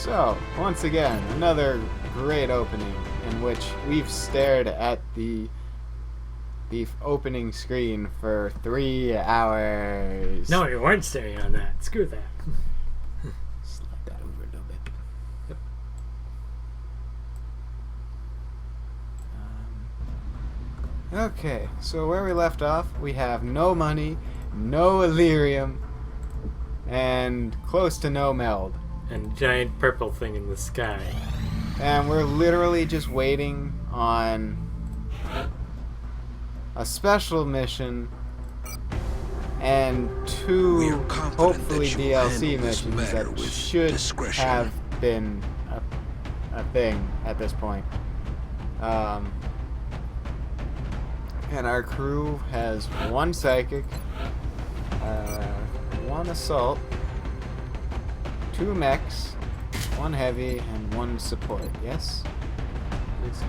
So, once again, another great opening in which we've stared at the opening screen for 3 hours. No, you weren't staring on that. Screw that. Slide that over a little bit. Yep. Okay, so where we left off, we have no money, no Illyrium, and close to no meld. And giant purple thing in the sky. And we're literally just waiting on a special mission and 2 hopefully DLC missions that should have been a thing at this point. And our crew has 1 psychic, 1 assault, 2 mechs, 1 heavy, and 1 support. Yes? Yes.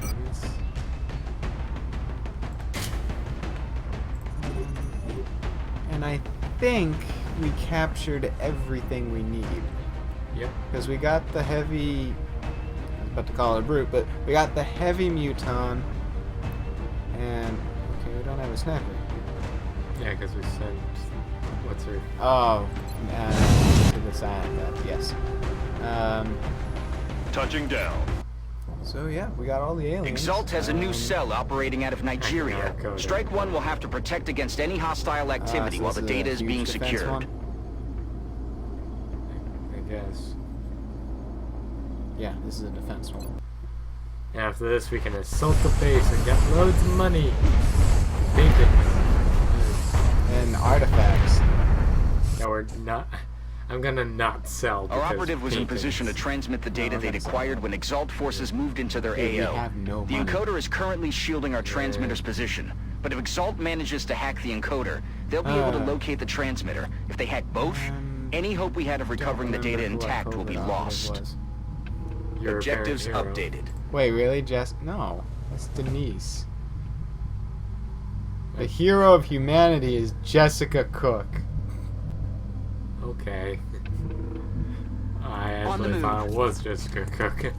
And I think we captured everything we need. Yep. Because we got the heavy... I was about to call it a brute, but we got the heavy muton. And... okay, we don't have a sniper. Yeah, because we sent... what's her... Oh, to the side, yes. Touching down. So yeah, we got all the aliens. Exalt has a new cell operating out of Nigeria. Strike One will have to protect against any hostile activity so while the data is being secured. One? I guess. Yeah, this is a defense one. And after this, we can assault the base and get loads of money. Paintings. And artifacts. That we're not... I'm gonna not sell. Our operative was in paintings. position to transmit the data they'd acquired when Exalt forces moved into their Dude, we AO. have no The money. encoder is currently shielding our transmitter's position. But if Exalt manages to hack the encoder, they'll be able to locate the transmitter. If they hack both, any hope we had of recovering the data intact will be lost. Your Objectives apparent hero. updated. Wait, really? No, that's Denise. The hero of humanity is Jessica Cook. Okay. I On the actually move. thought it was Jessica Cook.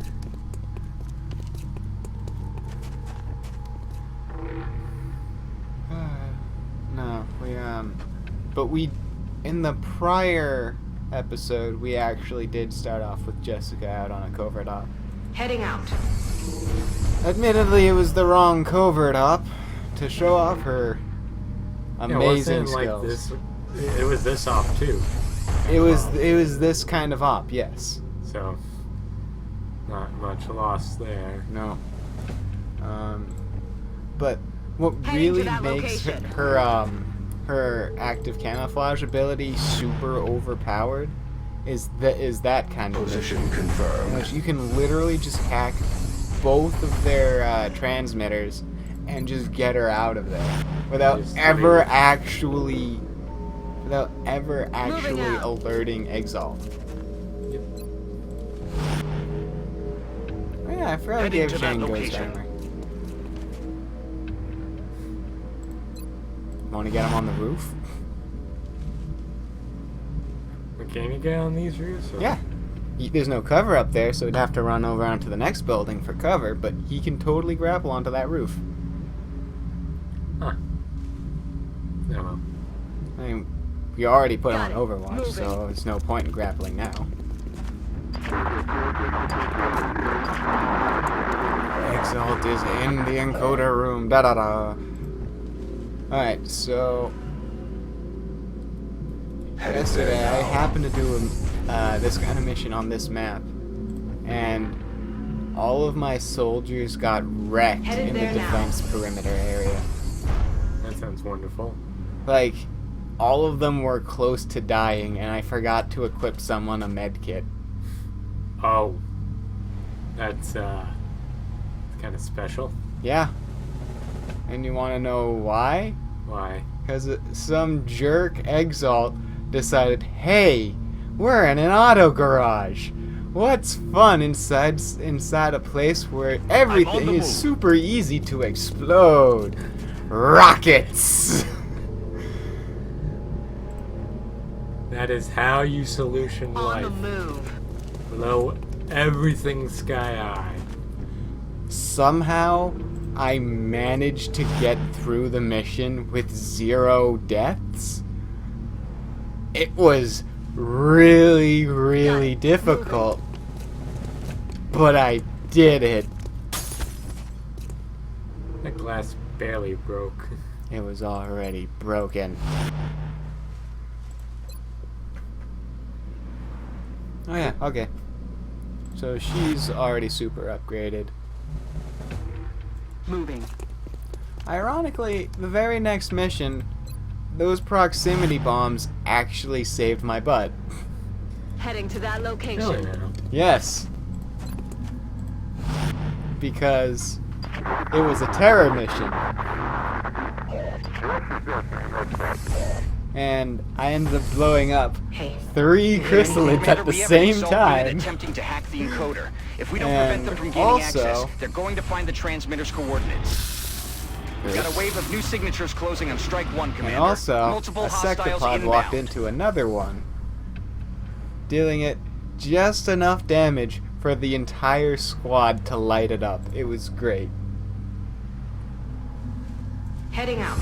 No, but we, in the prior episode, we actually did start off with Jessica out on a covert op. Heading out. Admittedly, it was the wrong covert op to show off her amazing Yeah, skills. like this. It was this off too. It was this kind of op, yes. So, not much loss there. No. But what Heading really to that makes location. her active camouflage ability super overpowered is that kind of Position mission. confirmed. In which you can literally just hack both of their transmitters and just get her out of there without Just ever leave. actually out. alerting Exalt. Yep. Oh, yeah, I forgot we Heading gave to that Shane ghost location. armor. Want to get him on the roof? Can you get on these roofs? Or? Yeah. There's no cover up there, so he'd have to run over onto the next building for cover, but he can totally grapple onto that roof. Huh. Oh, well. I mean, we already put him Got on it. Overwatch, Moving. so there's no point in grappling now. Exalt is in the encoder room. Da da da. Alright, so yesterday I happened to do this kind of mission on this map, and all of my soldiers got wrecked Headed in the there now. defense perimeter area. That sounds wonderful. Like, all of them were close to dying, and I forgot to equip someone a med kit. Oh. That's kind of special. Yeah. And you want to know why? Why? Because some jerk Exalt decided, hey, we're in an auto garage. What's fun inside a place where everything the is move. super easy to explode? Rockets! That is how you solution On life. the move. Low everything sky high. Somehow, I managed to get through the mission with 0 deaths. It was really, really difficult, but I did it. That glass barely broke. It was already broken. Oh yeah, okay. So she's already super upgraded. Moving. Ironically, the very next mission, those proximity bombs actually saved my butt. Heading to that location. Really now. Yes. Because it was a terror mission. And I ended up blowing up Hey. 3 chrysalids at the We have an same assault unit time. attempting to hack the encoder. If we don't And prevent them from gaining also- access, they're going to find the transmitter's coordinates. We've got a wave of new signatures closing on Strike 1, Commander. And also, Multiple a hostiles sectopod walked inbound. into another one, dealing it just enough damage for the entire squad to light it up. It was great. Heading out.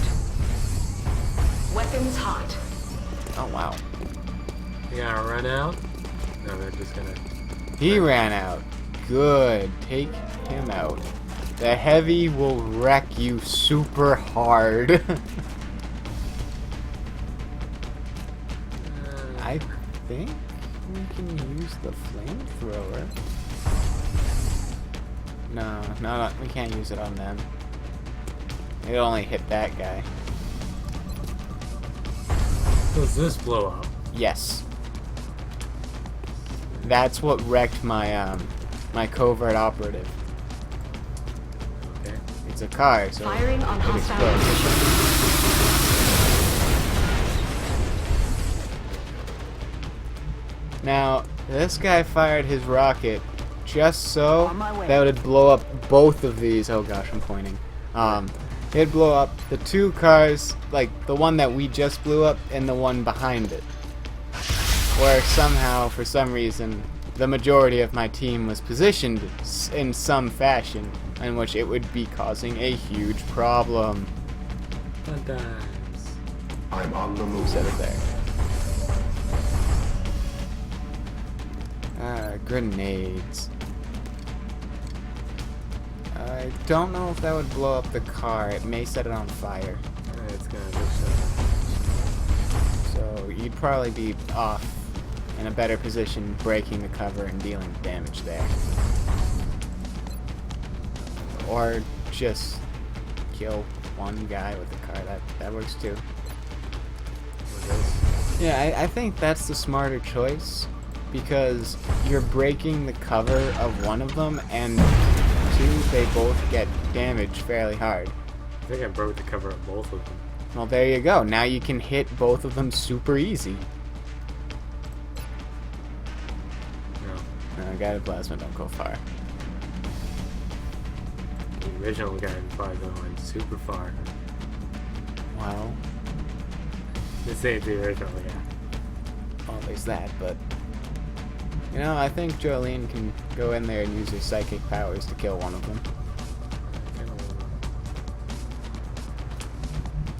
Weapons hot. Oh wow. You gonna run out? No, they're just gonna. He ran out. Good. Take him out. The heavy will wreck you super hard. I think we can use the flamethrower. No, we can't use it on them. It'll only hit that guy. Does this blow up? Yes. That's what wrecked my my covert operative. Okay. It's a car, so Firing on it hostile explodes. position. Now, this guy fired his rocket just so On my way. that would blow up both of these. Oh gosh, I'm pointing. It'd blow up the 2 cars, like the one that we just blew up and the one behind it. Where somehow, for some reason, the majority of my team was positioned in some fashion in which it would be causing a huge problem. Fun times. I'm on the move. Set it there. Grenades. I don't know if that would blow up the car. It may set it on fire. It's gonna do so. So you'd probably be off in a better position breaking the cover and dealing damage there. Or just kill one guy with the car. That works too. With this. Yeah, I think that's the smarter choice, because you're breaking the cover of one of them, and 2, they both get damaged fairly hard. I think I broke the cover of both of them. Well, there you go. Now you can hit both of them super easy. No. Guided plasma, don't go far. The original guy probably went super far. Well, This ain't the original guy. well, there's that, but... You know, I think Jolene can go in there and use her psychic powers to kill one of them. Kinda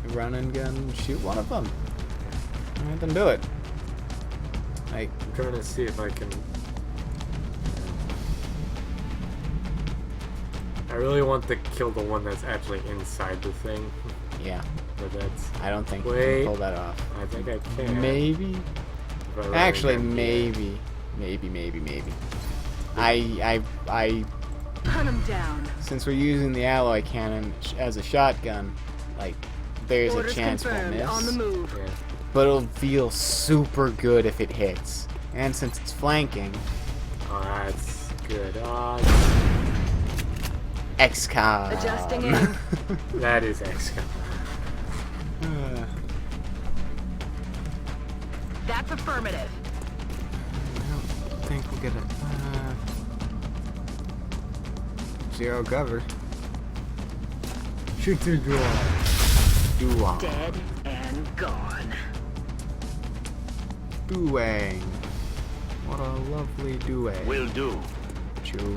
wanna- Run and gun, shoot one of them. Let them do it. Like, I'm trying to see if I can. I really want to kill the one that's actually inside the thing, yeah, but that's. I don't think you Wait. can pull that off. I think I can. Maybe? if I really Actually, don't maybe. I Hunt him down. since we're using the alloy cannon as a shotgun, like, there's Orders a chance we'll confirmed. miss. On the move. Yeah. But it'll feel super good if it hits. And since it's flanking, Oh, that's good. XCOM. Adjusting aim. That is XCOM. That's affirmative. I don't think we'll get a 0 cover. Shoot through the wall. Duang. Dead and gone. Duang. What a lovely duang. Will do. got you.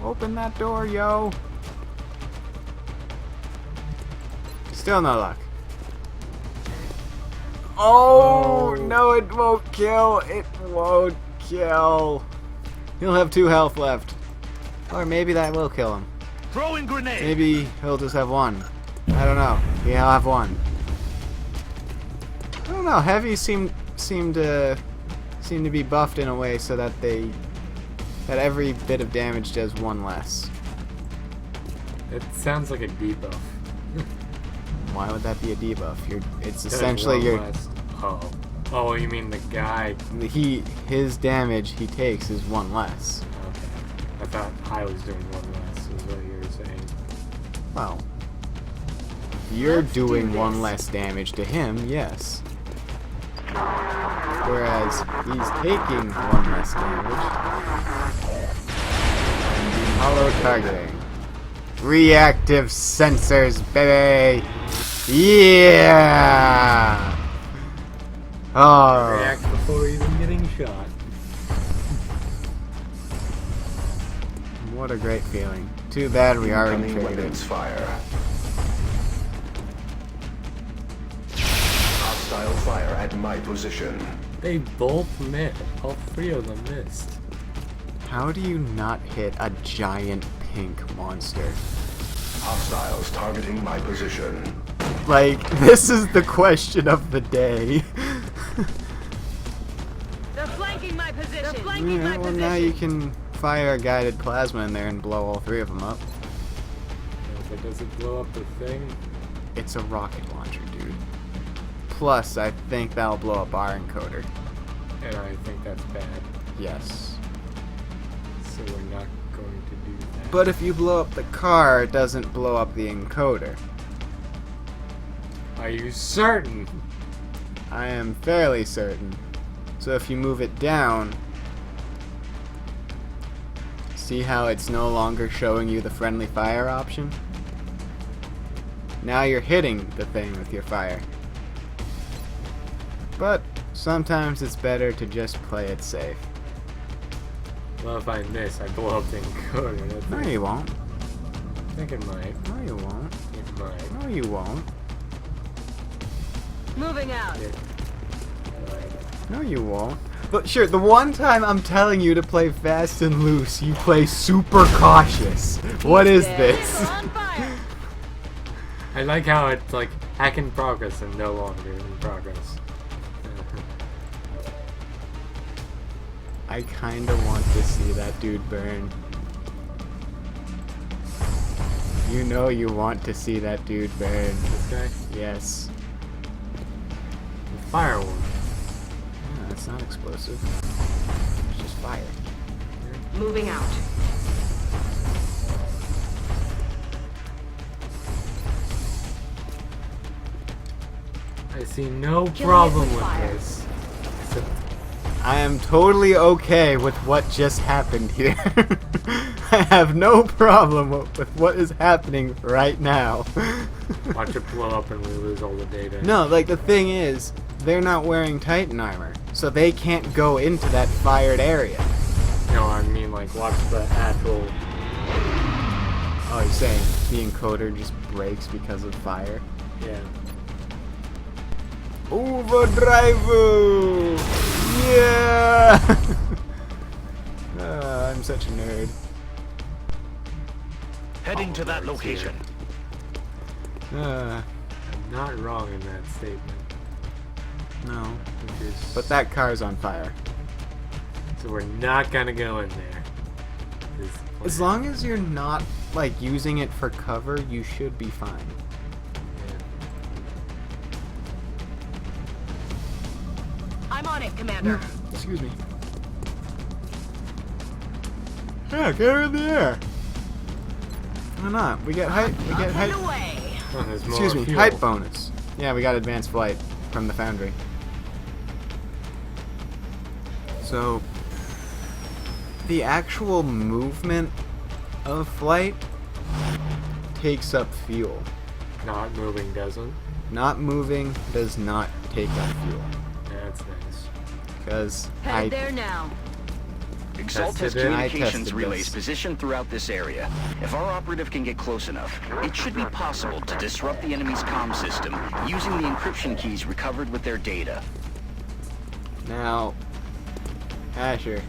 Open that door, yo. Still no luck. Oh, no, it won't kill. It won't kill. He'll have 2 health left. Or maybe that will kill him. Throwing grenade. Maybe he'll just have 1. I don't know. He'll have 1. I don't know. Heavies seem to be buffed in a way so that that every bit of damage does 1 less. It sounds like a debuff. Why would that be a debuff? It's Does essentially 1 your less. Oh, you mean the guy? his damage he takes is 1 less. Okay. I thought I was doing 1 less. Is what you were saying. Well, you're Let's do doing 1 this. less damage to him, yes. Whereas he's taking 1 less damage. And the hollow targeting. Reactive sensors, baby! Yeah! Oh. React before even getting shot. What a great feeling. Too bad we already Incoming triggered weapons it. fire. Hostile fire at my position. They both missed. All 3 of them missed. How do you not hit a giant pink monster? Hostiles targeting my position. Like, this is the question of the day. They're flanking my position. They're flanking Yeah, my well, position. now you can fire a guided plasma in there and blow all 3 of them up. But does it blow up the thing? It's a rocket launcher, dude. Plus, I think that'll blow up our encoder. And I think that's bad. Yes. So we're not going to do that. But if you blow up the car, it doesn't blow up the encoder. Are you certain? I am fairly certain. So if you move it down, see how it's no longer showing you the friendly fire option? Now you're hitting the thing with your fire. But sometimes it's better to just play it safe. Well, if I miss, I blow up the encoder. That's No, you won't. I think it might. No, you won't. It might. No, you won't. Moving out. It might. No, you won't. But sure, the one time I'm telling you to play fast and loose, you play super cautious. What is this? We're on fire. I like how it's like hack in progress and no longer in progress. I kinda want to see that dude burn. You know you want to see that dude burn. This guy? Yes. The fire one. Yeah, it's not explosive. It's just fire. Moving out. I see no it problem with with fire. this. Except I am totally okay with what just happened here. I have no problem with what is happening right now. watch it blow up and we lose all the data. No, like the thing is, they're not wearing Titan armor, so they can't go into that fired area. No, I mean like watch the actual. Oh, you're saying the encoder just breaks because of fire? Yeah. Overdrive! Yeah! I'm such a nerd. Heading to that location. I'm not wrong in that statement. No. Which is, But that car's on fire. so we're not gonna go in there. Is the plan. As long as you're not, like, using it for cover, you should be fine. Yeah. I'm on it, Commander. Excuse me. Yeah, get her in the air. Why not? We get height. We get Up height. and away. Oh, there's more Excuse me. fuel. Height bonus. Yeah, we got advanced flight from the foundry. So, the actual movement of flight takes up fuel. Not moving doesn't. Not moving does not take up fuel. That's nice. because Headed there now. Exalt has Tested it. I communications tested relays this. positioned throughout this area. If our operative can get close enough, it should be possible to disrupt the enemy's comm system using the encryption keys recovered with their data. Now, Asher,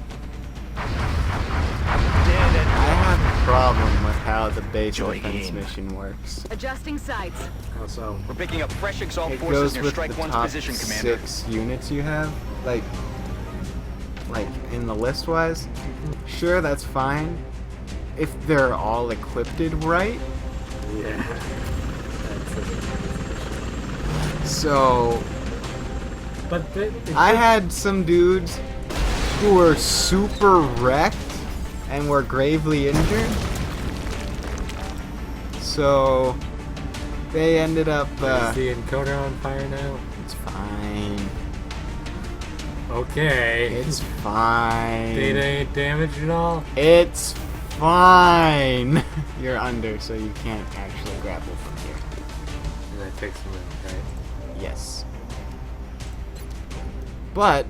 Dead I have a problem with how the base Join defense in. mission works. Adjusting sights. Also, We're picking up fresh Exalt It forces goes near with Strike the 1's top position, Commander. 6 units you have, like in the list wise. Sure, that's fine if they're all equipped right. yeah. So But I had some dudes who were super wrecked and were gravely injured. So they ended up. Is the encoder on fire now? It's fine. Okay. It's fine. Data ain't damaged at all? It's fine. You're under, so you can't actually grapple from here. And that takes a minute, right? Yes. But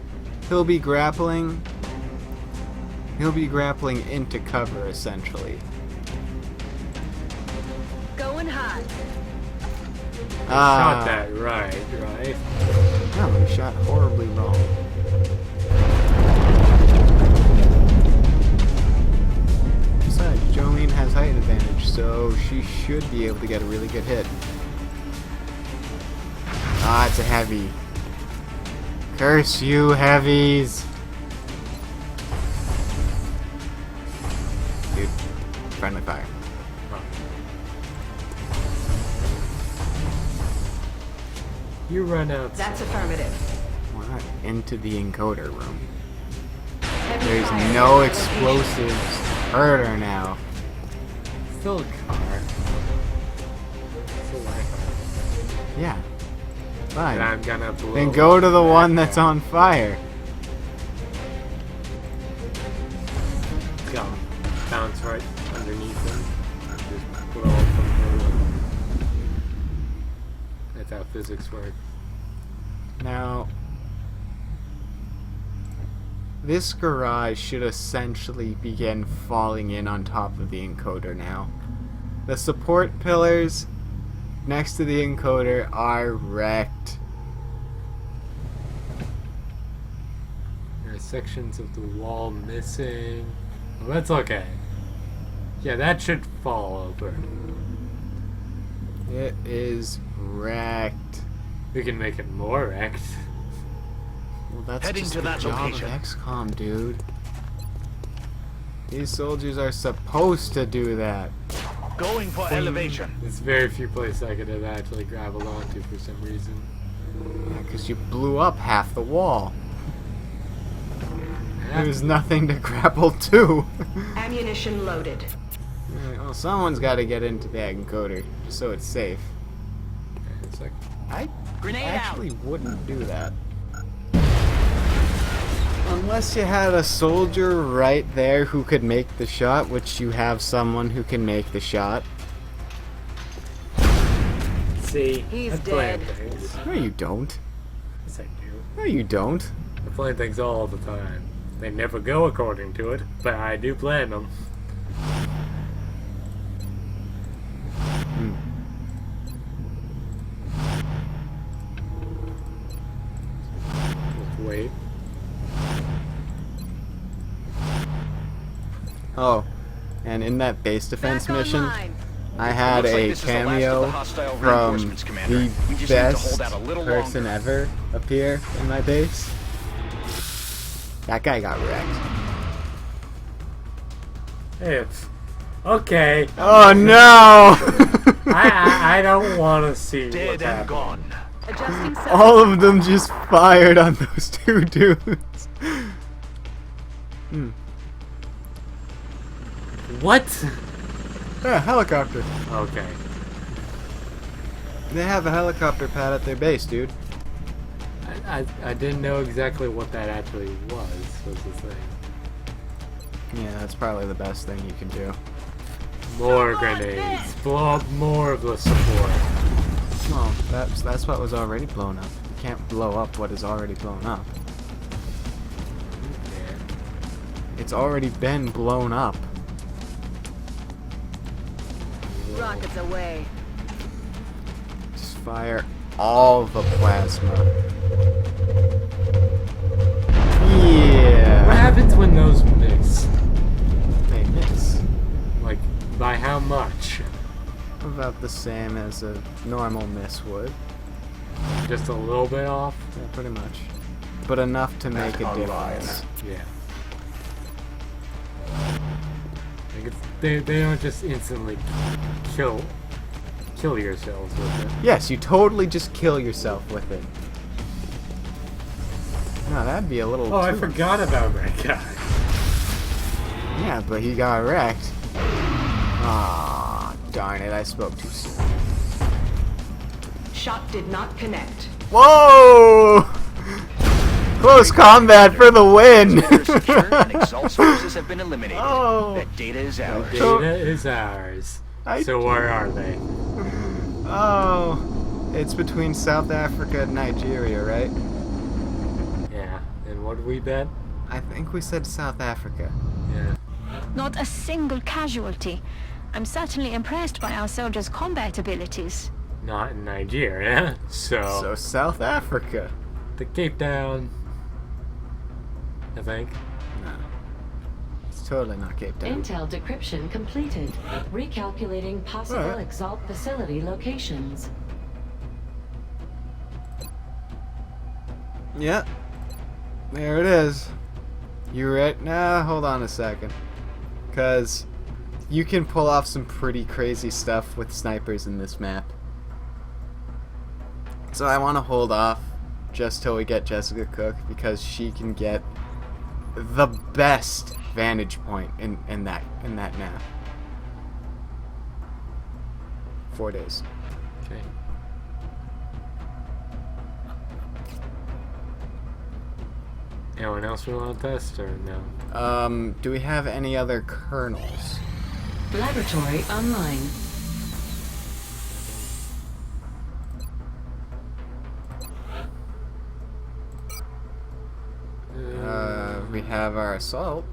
he'll be grappling. He'll be grappling into cover essentially. Going hot. Shot that right? No, he shot horribly wrong. Besides, Jolene has height advantage, so she should be able to get a really good hit. Ah, it's a heavy. Curse you, heavies! Dude, friendly fire. You run out. That's affirmative. Why not into the encoder room? Heavy There's fire. no explosives. Hurt her now. Still a car. Still like Yeah. it. Fine. I'm gonna blow. Then go to the that one that's guy. on fire. Go. Bounce right underneath him. Just blow up from the. That's how physics work. Now, this garage should essentially begin falling in on top of the encoder now. The support pillars next to the encoder are wrecked. There are sections of the wall missing. Well, that's okay. Yeah, that should fall over. It is wrecked. We can make it more wrecked. Well, that's Heading just to the that job location. of XCOM, dude. These soldiers are supposed to do that. Going for elevation. There's very few places I could have actually grappled onto for some reason. Yeah, because you blew up half the wall. Yeah. There's nothing to grapple to. Ammunition loaded. Alright, well, someone's got to get into the encoder, just so it's safe. It's like, I Grenade actually wouldn't do that. Unless you had a soldier right there who could make the shot, which you have someone who can make the shot. see, He's I plan dead. things. No, you don't. Yes, I do. No, you don't. I plan things all the time. They never go according to it, but I do plan them. Hmm. Let's wait. Oh, and in that base defense Back mission, online. I had Looks like a this is the last of the cameo hostile from reinforcements, Commander. the We just need to best hold out a little person longer. ever appear in my base. That guy got wrecked. Hey, it's okay. Oh no! I don't want to see what's Dead and happening. gone. Adjusting sights. All of them just fired on those two dudes. What? Yeah, helicopter. Okay. They have a helicopter pad at their base, dude. I didn't know exactly what that actually was the thing. Yeah, that's probably the best thing you can do. More grenades. Blow up more of the support. Well, that's what was already blown up. You can't blow up what is already blown up. It's already been blown up. Rockets away. Just fire all the plasma. Yeah. What happens when those miss? They miss. Like, by how much? About the same as a normal miss would. Just a little bit off? Yeah, pretty much. But enough to make a difference. Yeah. Like they don't just instantly kill yourselves with it. Yes, you totally just kill yourself with it. No, that'd be a little Oh, I too- forgot about that guy. Yeah, but he got wrecked. Ah, darn it, I spoke too soon. Shot did not connect. Whoa! Close combat for the win! Secure and Exalt's forces have been eliminated. Oh. That data is ours. Data is ours. So where are they? Oh, it's between South Africa and Nigeria, right? Yeah. And what did we bet? I think we said South Africa. Yeah. Not a single casualty. I'm certainly impressed by our soldiers' combat abilities. Not in Nigeria. So South Africa. The Cape Town. I think. No. It's totally not Cape Town. Intel decryption completed. Recalculating possible Alright. Exalt facility locations. Yep. There it is. You ready? Nah, hold on a second. Because you can pull off some pretty crazy stuff with snipers in this map. So I want to hold off just till we get Jessica Cook because she can get the best vantage point in that map. 4 days. Okay. Anyone else we want to test or no? Do we have any other kernels? Laboratory online. We have our assault.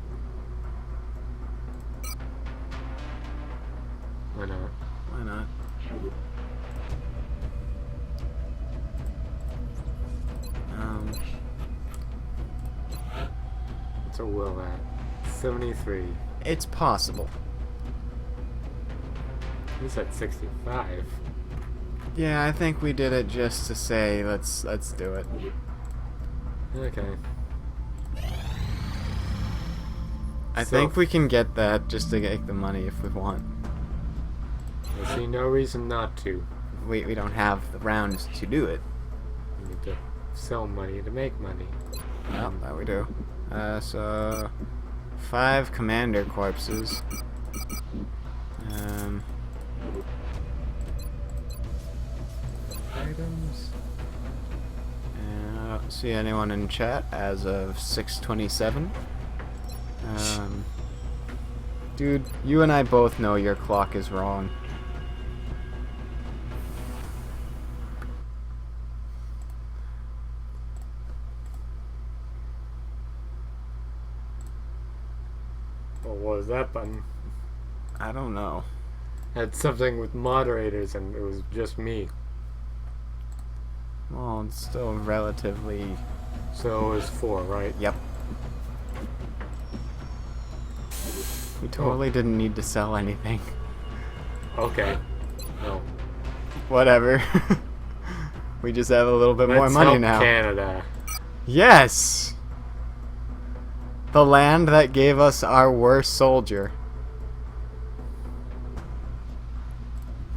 Why not? Why not? What's our will at? 73. It's possible. He's at 65. Yeah, I think we did it just to say let's do it. Okay. I So- think we can get that just to get the money if we want. I see no reason not to. We don't have the rounds to do it. We need to sell money to make money. No, that we do. So 5 commander corpses. Items. And I don't see anyone in chat as of 6:27. Dude, you and I both know your clock is wrong. Well, what was that button? I don't know. Had something with moderators and it was just me. Well, it's still relatively... So it was 4, right? Yep. We totally didn't need to sell anything. Okay. No. Whatever. We just have a little bit more Let's money help now. Canada. Yes! The land that gave us our worst soldier.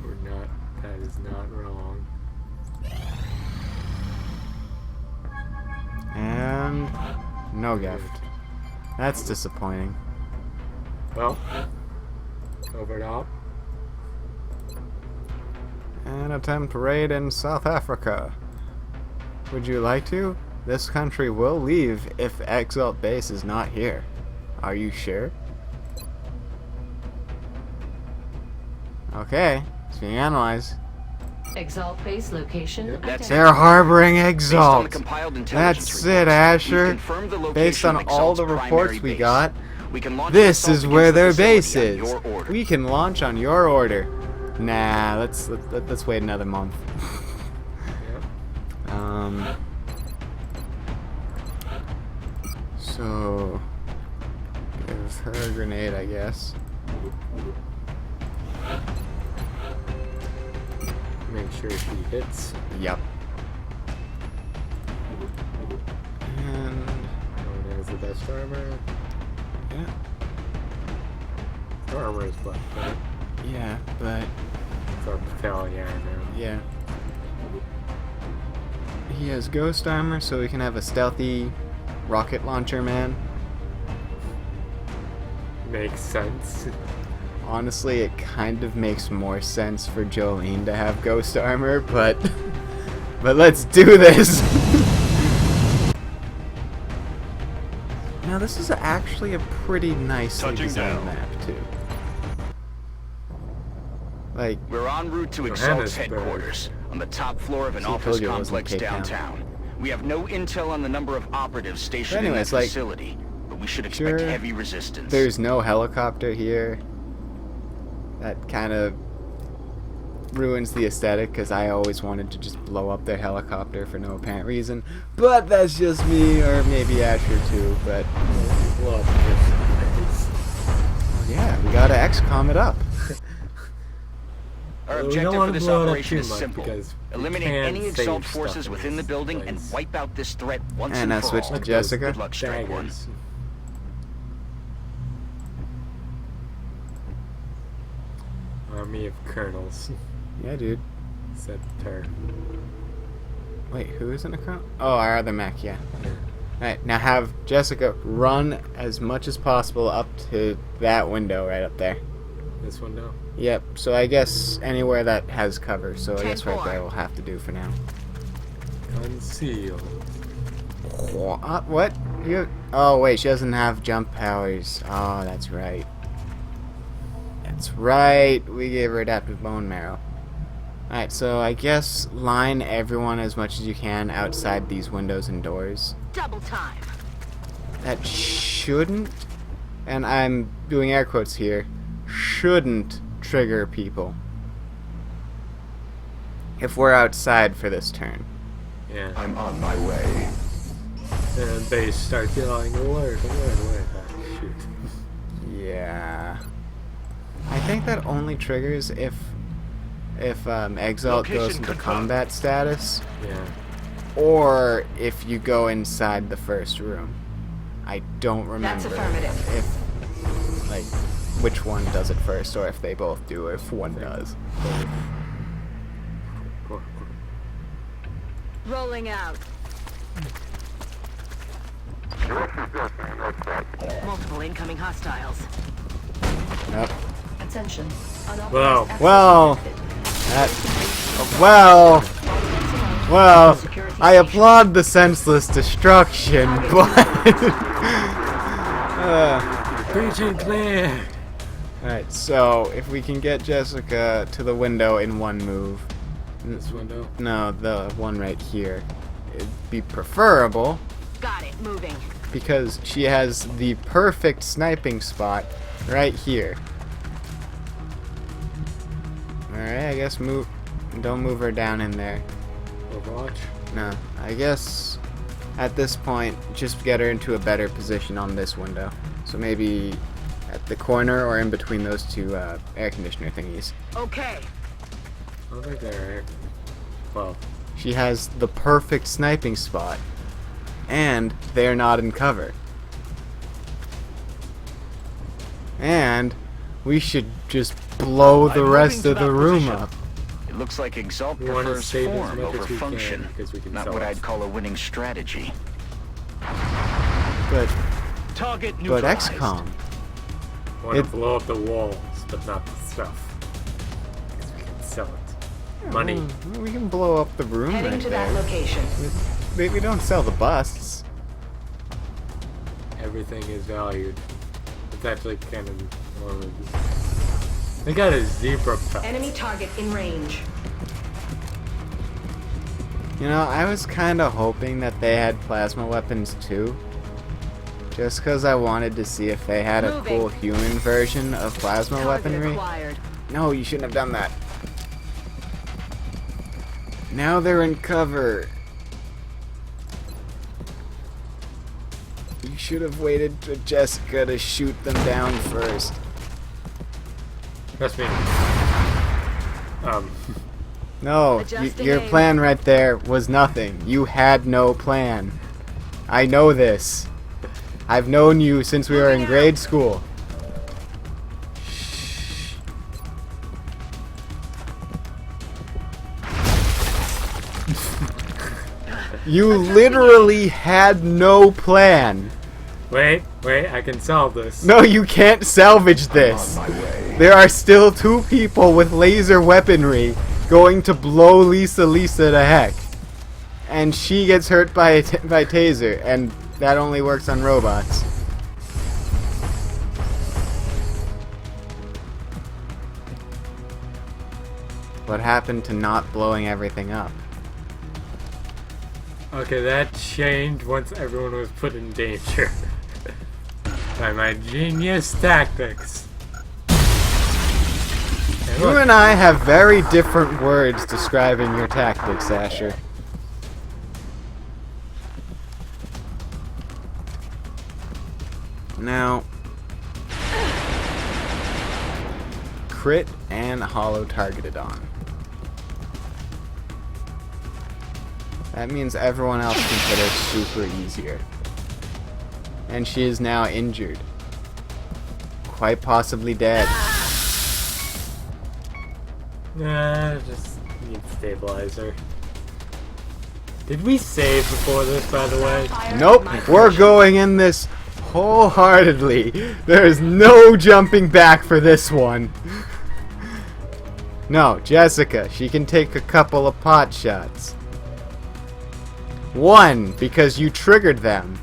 We're not. That is not wrong. And no gift. That's disappointing. Well, covered up. An attempt raid in South Africa. Would you like to? This country will leave if Exalt base is not here. Are you sure? Okay, it's being analyzed. Exalt base location. Yep. identified. They're harboring Based on the Exalt. compiled intelligence That's it, reports, Asher. we've confirmed the location Based on of all Exalt's the reports primary we base. got, We can launch This an is assault where against their the base facility on is. your order. We can launch on your order. Nah, let's wait another month. Yep. So give her a grenade, I guess. Make sure she hits. Yep. And Oh, there's the best armor. yeah, Her armor is black, right? yeah, but It's our battalion armor. yeah. He has ghost armor, so we can have a stealthy rocket launcher man. Makes sense. Honestly, it kind of makes more sense for Jolene to have ghost armor, but let's do this. Now this is actually a pretty nicely Touching designed down. map too. Like, We're en route to Exalt's Johannesburg. headquarters, on the top floor of an See, I office told you it wasn't complex Cape Town. downtown. We have no intel on the number of operatives stationed in anyways, that like, facility, but we should expect sure, heavy resistance. there's no helicopter here. That kind of ruins the aesthetic because I always wanted to just blow up their helicopter for no apparent reason. But that's just me, or maybe Asher too. But Love this. yeah, we gotta XCOM it up. Our Well, we objective don't for wanna this blow it up operation too is much simple. because we Eliminate can any save Exalt stuff forces in within the this building and place. wipe out this threat once And and now for switch all. to Look at Jessica. those Good luck, Strike One. daggers. Army of colonels. Yeah, dude. Said her. Wait, who is in the crowd? Oh, our other mech, yeah. Alright, now have Jessica run as much as possible up to that window right up there. This window. Yep, so I guess anywhere that has cover, so I guess right 10-4. there will have to do for now. Concealed. What? Oh, wait, she doesn't have jump powers. Oh, that's right. That's right, we gave her adaptive bone marrow. Alright, so I guess line everyone as much as you can outside these windows and doors. Double time. That shouldn't, and I'm doing air quotes here, shouldn't trigger people if we're outside for this turn. Yeah. I'm on my way. And they start yelling, alert, alert, alert. Oh, shoot. Yeah. I think that only triggers if Exalt goes Location into confirmed. combat status, Yeah. or if you go inside the first room. I don't remember That's affirmative. if, like, which one does it first, or if they both do, or if one does. Rolling out. Multiple incoming hostiles. Yep. Attention. Wow. Unauthorized Well, access that, well, I applaud the senseless destruction, but Breach and clear. alright, so if we can get Jessica to the window in one move, This window. no, the one right here, it'd be preferable Got it. Moving. because she has the perfect sniping spot right here. Alright, I guess don't move her down in there. Overwatch. No, I guess at this point, just get her into a better position on this window. So maybe at the corner or in between those two air conditioner thingies. Okay. I don't think they're. Well, She has the perfect sniping spot, and they're not in cover. And we should just blow the I'm rest moving of to the that room position. up. It looks like Exalt We wanna prefers save as form much over as we can, function. because we can Not sell what it. I'd call a winning strategy. But Target neutralized. XCOM. want to It- blow up the walls, but not the stuff. Because we can sell it. Money. We can blow up the room Heading right to there. that location. We don't sell the busts. Everything is valued. It's actually kind of more. They got a zebra pelt. Enemy target in range. You know, I was kind of hoping that they had plasma weapons too. Just because I wanted to see if they had a Moving. cool human version of plasma Target weaponry. acquired. No, you shouldn't have done that. Now they're in cover. You should have waited for Jessica to shoot them down first. That's me. No, Adjusting your aim. plan right there was nothing. You had no plan. I know this. I've known you since we were in Moving grade out. school. You literally had no plan. Wait, I can solve this. No, you can't salvage this. On my way. There are still 2 people with laser weaponry going to blow Lisa to heck. And she gets hurt by by taser, and that only works on robots. What happened to not blowing everything up? Okay, that changed once everyone was put in danger. By my genius tactics. And You look, and I have very different words describing your tactics, Asher. Now, crit and hollow targeted on. That means everyone else can hit her super easier. And she is now injured. Quite possibly dead. nah, just need stabilizer. Did we save before this, by the way? Nope, we're going in this wholeheartedly. There's no jumping back for this one. No, Jessica, she can take a couple of pot shots. 1, because you triggered them.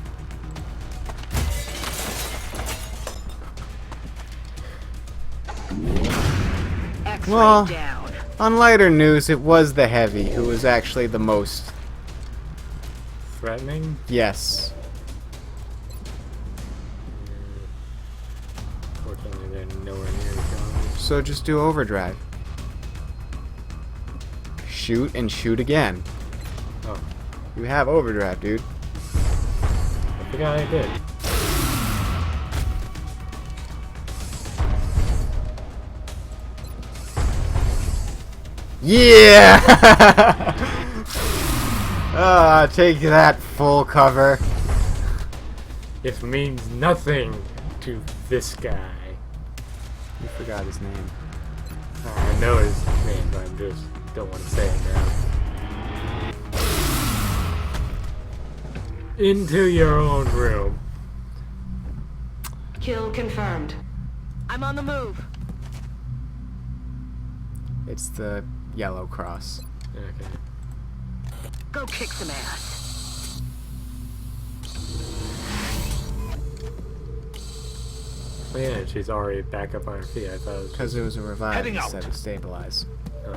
X-ray Well- down. On lighter news, it was the heavy who was actually the most. Threatening? Yes. Fortunately, they're nowhere near each other. So just do overdrive. Shoot and shoot again. Oh, You have overdrive, dude. I forgot I did. Yeah! Take that, full cover. It means nothing to this guy. You forgot his name. I know his name, but I just don't want to say it now. Into your own room. Kill confirmed. I'm on the move. It's the yellow cross. Okay. Go kick some ass. Oh yeah, she's already back up on her feet. I thought it was Because it was a revive Heading instead out. of stabilize. oh.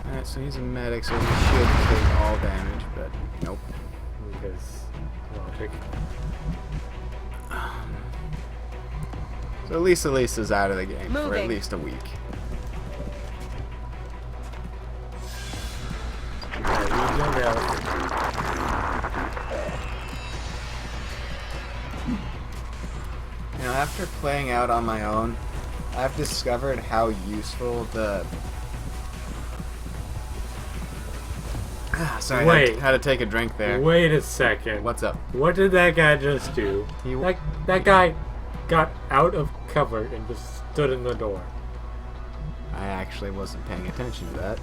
Alright, so he's a medic, so he should take all damage, but nope. Because logic. So Lisa's out of the game for at Moving. least a week. Yeah, you jump out. You know, after playing out on my own, I've discovered how useful the... Sorry, Wait. had to take a drink there. Wait a second. What's up? What did that guy just do? He- That guy got out of cover and just stood in the door. I actually wasn't paying attention to that.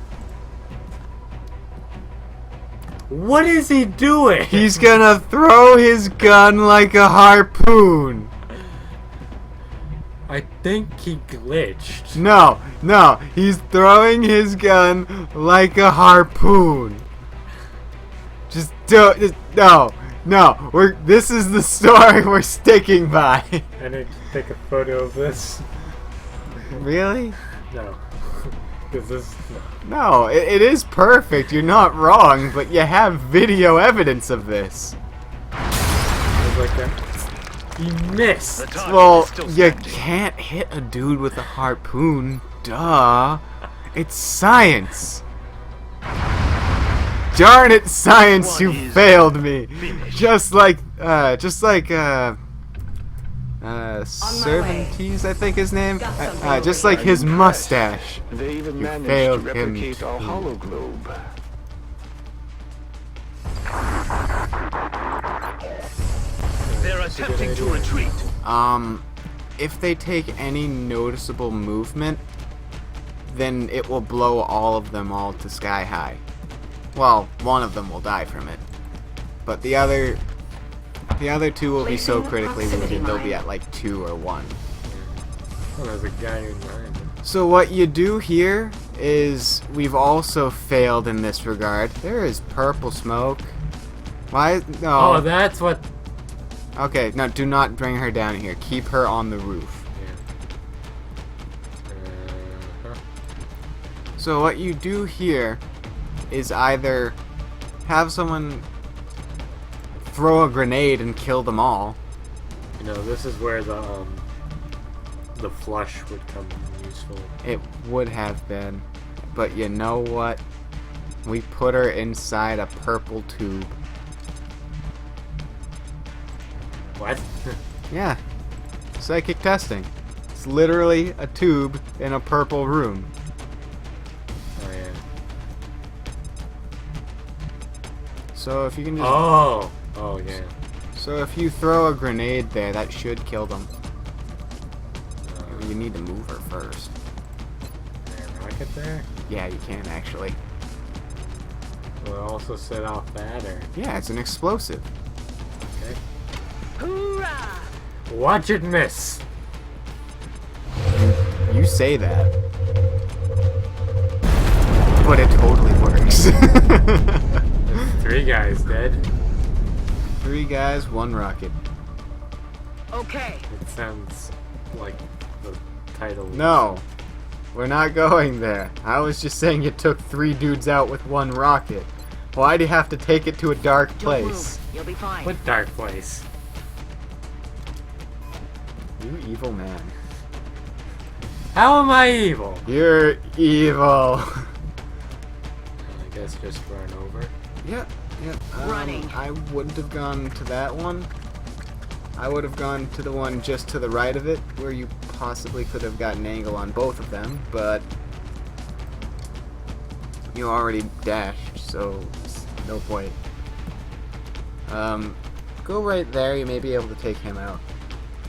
What is he doing? He's gonna throw his gun like a harpoon! I think he glitched. No, he's throwing his gun like a harpoon. No. This is the story we're sticking by. I need to take a photo of this. Really? No. Is this... No, it is perfect. You're not wrong, but you have video evidence of this. It's like that. He missed. The target Well, is still you standing. can't hit a dude with a harpoon. Duh. It's science. Darn it, science, One you is failed me. finished. Just like Cervantes, I think his name. Just like his mustache. They even You managed to failed him replicate our too. hologlobe. They're attempting to retreat. If they take any noticeable movement, then it will blow all of them all to sky high. Well, one of them will die from it, but the other two will be so critically wounded they'll be at like 2 or 1. Oh, there's a guy in behind him. So what you do here is we've also failed in this regard. There is purple smoke. Why? No. Oh, that's what... Okay, no, do not bring her down here. Keep her on the roof. Yeah. So what you do here is either have someone throw a grenade and kill them all. You know, this is where the flush would come useful. It would have been, but you know what? We put her inside a purple tube. What? Yeah, psychic testing. It's literally a tube in a purple room. Oh, yeah. So if you can just... Oh! Oh, yeah. So if you throw a grenade there, that should kill them. Uh, You need to move her first. Is there a rocket there? Yeah, you can actually. Will it also set off that, or... Yeah, it's an explosive. Okay. Hoorah! Watch it miss! You say that. But it totally works. There's 3 guys dead. 3 guys, 1 rocket. Okay. It sounds like the title. No, we're not going there. I was just saying you took 3 dudes out with 1 rocket. Why do you have to take it to a dark Don't place? move. You'll be fine. What dark place? You evil man. How am I evil? You're evil. I guess just run over. Yep. Running. I wouldn't have gone to that one. I would have gone to the one just to the right of it, where you possibly could have got an angle on both of them, but you already dashed, so it's no point. Go right there. You may be able to take him out.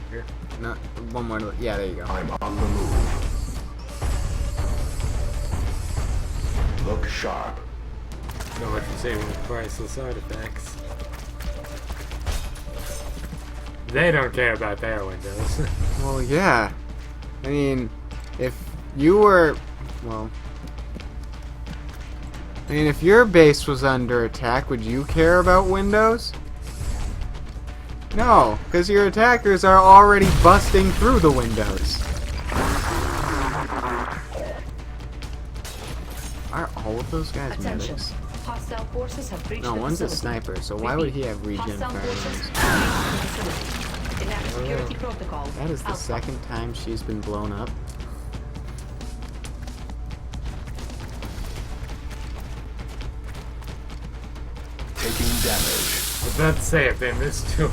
Here. Not one more. Yeah, there you go. I'm on the move. Look sharp. Know what you say with priceless artifacts. They don't care about their windows. Well, yeah. I mean, if you were, well, I mean, if your base was under attack, would you care about windows? No, because your attackers are already busting through the windows. Are all of those guys Attention. medics? Hostile forces have breached No, the one's a facility. sniper, so why would he have regen Hostile forces firearms? have breached the facility. Enact security protocol. That is the Alpha. second time she's been blown up. Taking damage. But that's safe, they missed too.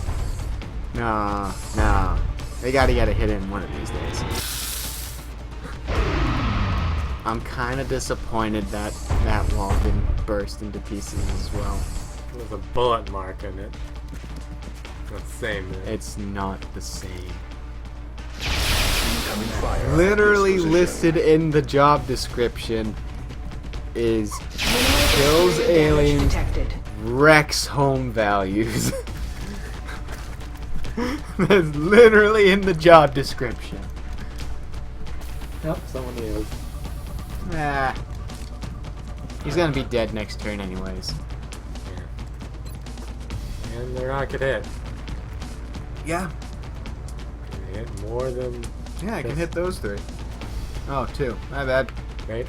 No. They gotta get a hit in one of these days. I'm kind of disappointed that that wall didn't burst into pieces as well. There's a bullet mark in it. Not the same. Man. It's not the same. Incoming fire. at Literally this position. listed in the job description is kills aliens, Detected. wrecks home values. That's literally in the job description. Nope, someone is. Ah. He's gonna be dead next turn anyways. Yeah. And the rocket hit. Yeah. Can it hit more than... Yeah, I can hit those 3. Oh, 2. My bad. Right?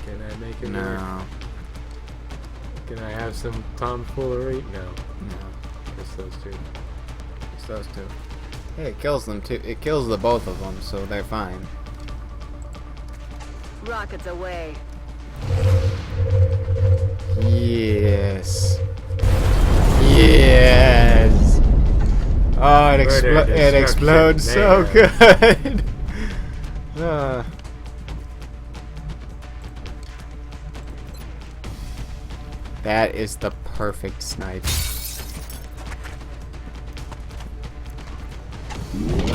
Can I make it? No. Can I have some tomfoolery? No. No. Just those two. Just those two. Hey, it kills them too. It kills the both of them, so they're fine. Rockets away. Yes. Yes. Oh, it explodes so good. That is the perfect snipe.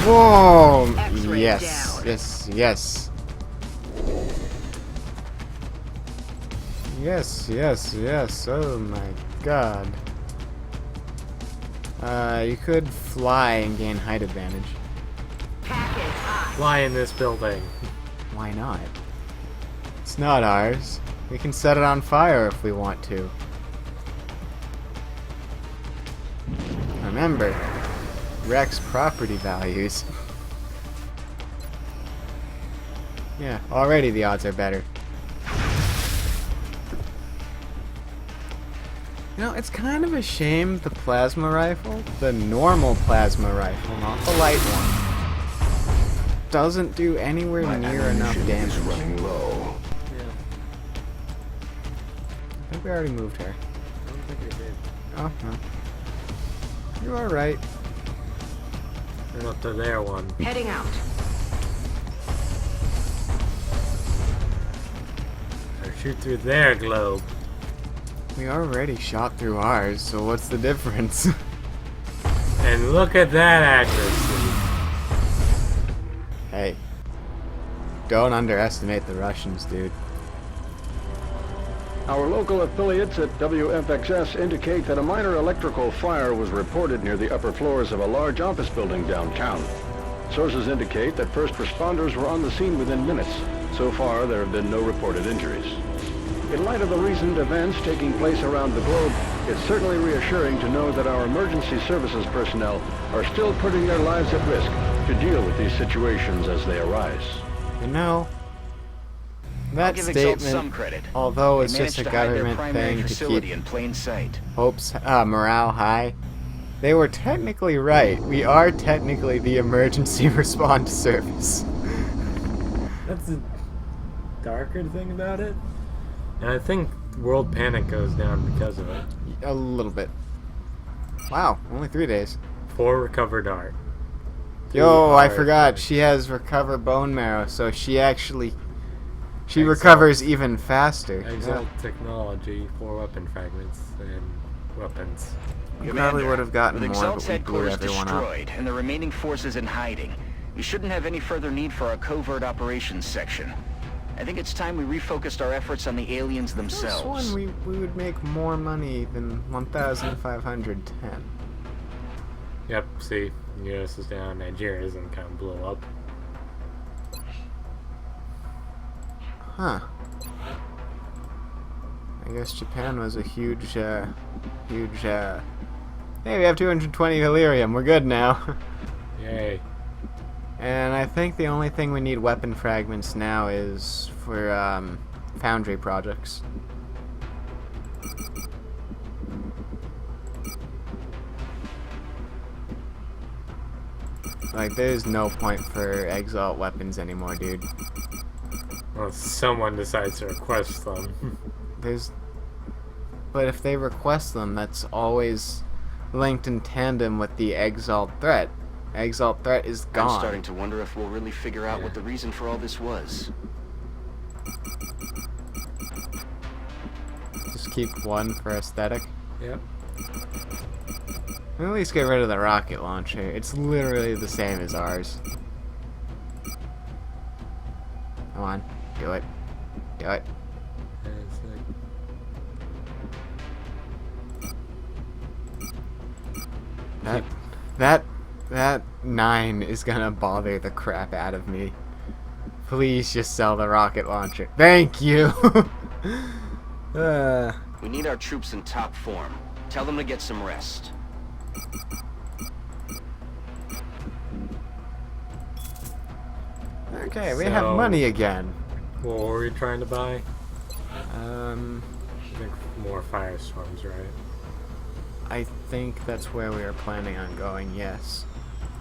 Boom! X-ray Yes, down. yes, yes. Yes, yes, yes. Oh my god. You could fly and gain height advantage. Package hot. Fly in this building. Why not? It's not ours. We can set it on fire if we want to. Remember, Rex property values. Yeah, already the odds are better. You know, it's kind of a shame the plasma rifle, the normal plasma rifle, not the light one, doesn't do anywhere My near enough ammunition damage. is running low. Yeah. I think we already moved her. I don't think I did. Oh, no. You are right. Turn up to their one. Heading out. Or shoot through their globe. We already shot through ours, so what's the difference? And look at that accuracy. Hey. Don't underestimate the Russians, dude. Our local affiliates at WFXS indicate that a minor electrical fire was reported near the upper floors of a large office building downtown. Sources indicate that first responders were on the scene within minutes. So far, there have been no reported injuries. In light of the recent events taking place around the globe, it's certainly reassuring to know that our emergency services personnel are still putting their lives at risk to deal with these situations as they arise. You know, I'll that give Exalt statement, some credit. although They it's just a managed to hide their government primary thing to facility keep in plain sight. hopes, morale high, they were technically right. We are technically the emergency response service. That's the darker thing about it. And I think world panic goes down because of it. A little bit. Wow, only 3 days. 4 recovered art. Yo, I Alright, forgot. fine. She has recover bone marrow, so she actually... She Exalt. recovers even faster. Exalt technology, 4 weapon fragments, and weapons. We probably would have gotten with more, Exalt's but we blew headquarters everyone up. destroyed and the remaining forces in hiding, we shouldn't have any further need for our covert operations section. I think it's time we refocused our efforts on the aliens This themselves. one, we would make more money than 1,510. Yep, see, US is down, Nigeria isn't kind of blew up. Huh. I guess Japan was a huge, hey, we have 220 Delirium. We're good now. Yay. And I think the only thing we need weapon fragments now is for, foundry projects. Like, there's no point for Exalt weapons anymore, dude. Well, someone decides to request them. But if they request them, that's always linked in tandem with the Exalt threat. Exalt threat is gone. I'm starting to wonder if we'll really figure out what the reason for all this was. Just keep one for aesthetic. Yep. At least get rid of the rocket launcher. It's literally the same as ours. Come on, do it. Do it. And it's like, That 9 is gonna bother the crap out of me. Please just sell the rocket launcher. Thank you! We need our troops in top form. Tell them to get some rest. Okay, we have money again. what were we trying to buy? I think more firestorms, right? I think that's where we are planning on going, yes.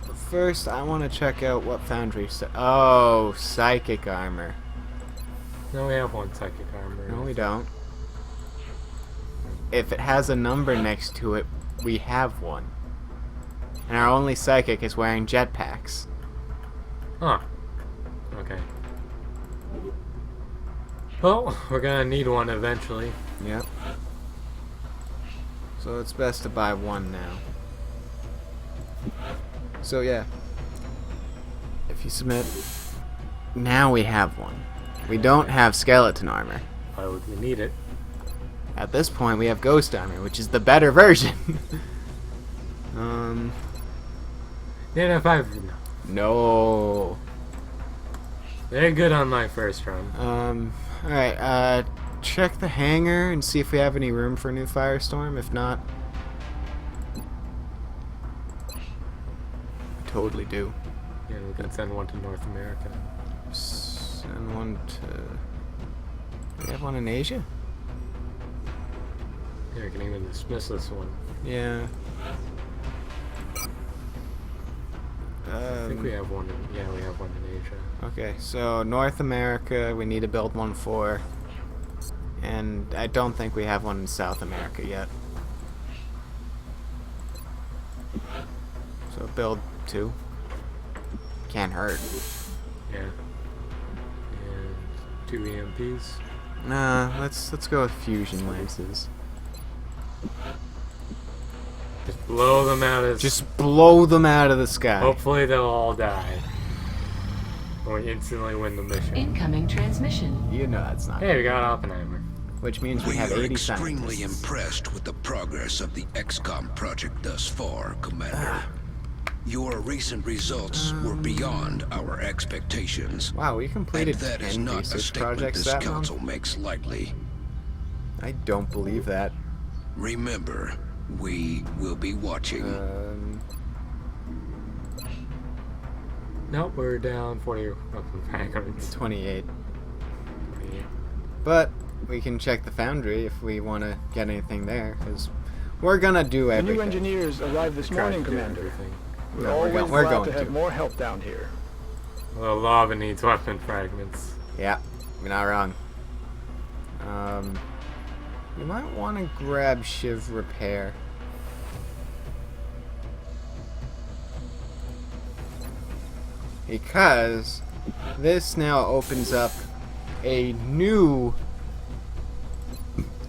But first, I want to check out what foundry... Oh, psychic armor. No, we have one psychic armor. No, we don't. If it has a number next to it, we have one. And our only psychic is wearing jetpacks. Huh. Okay. Well, we're gonna need one eventually. Yep. So it's best to buy one now. So yeah. If you submit... Now we have one. We don't have skeleton armor. Why would we need it? At this point, we have ghost armor, which is the better version. Yeah, if I've... No. They're good on my first run. Alright, check the hangar and see if we have any room for a new firestorm. If not, we totally do. Yeah, we can send one to North America. Send one to... Do we have one in Asia? Yeah, we can even dismiss this one. Yeah. I think we have one in... Yeah, we have one in Asia. Okay, so North America, we need to build one for. And I don't think we have one in South America yet. So build 2. Can't hurt. Yeah. And 2 EMPs. Nah, let's go with fusion lances. Just blow them out of... Just blow them out of the sky. Hopefully they'll all die. Or instantly win the mission. Incoming transmission. You know that's not. Hey, we got Oppenheimer. Which means we We have are 80 extremely scientists. impressed with the progress of the XCOM project thus far, Commander. Your recent results were beyond our expectations. Wow, we And completed that is 10 not a research statement projects this that council month? makes lightly. I don't believe that. Remember, we will be watching. Nope, we're down 40 weapon fragments. 28. 28. But we can check the foundry if we want to get anything there, because we're gonna do The everything. new engineers arrived this Try to morning, do Commander. everything. We're No, always we're glad going to have to. more help down here. Well, lava needs weapon fragments. Yeah, you're not wrong. You might want to grab Shiv Repair. Because this now opens up a new...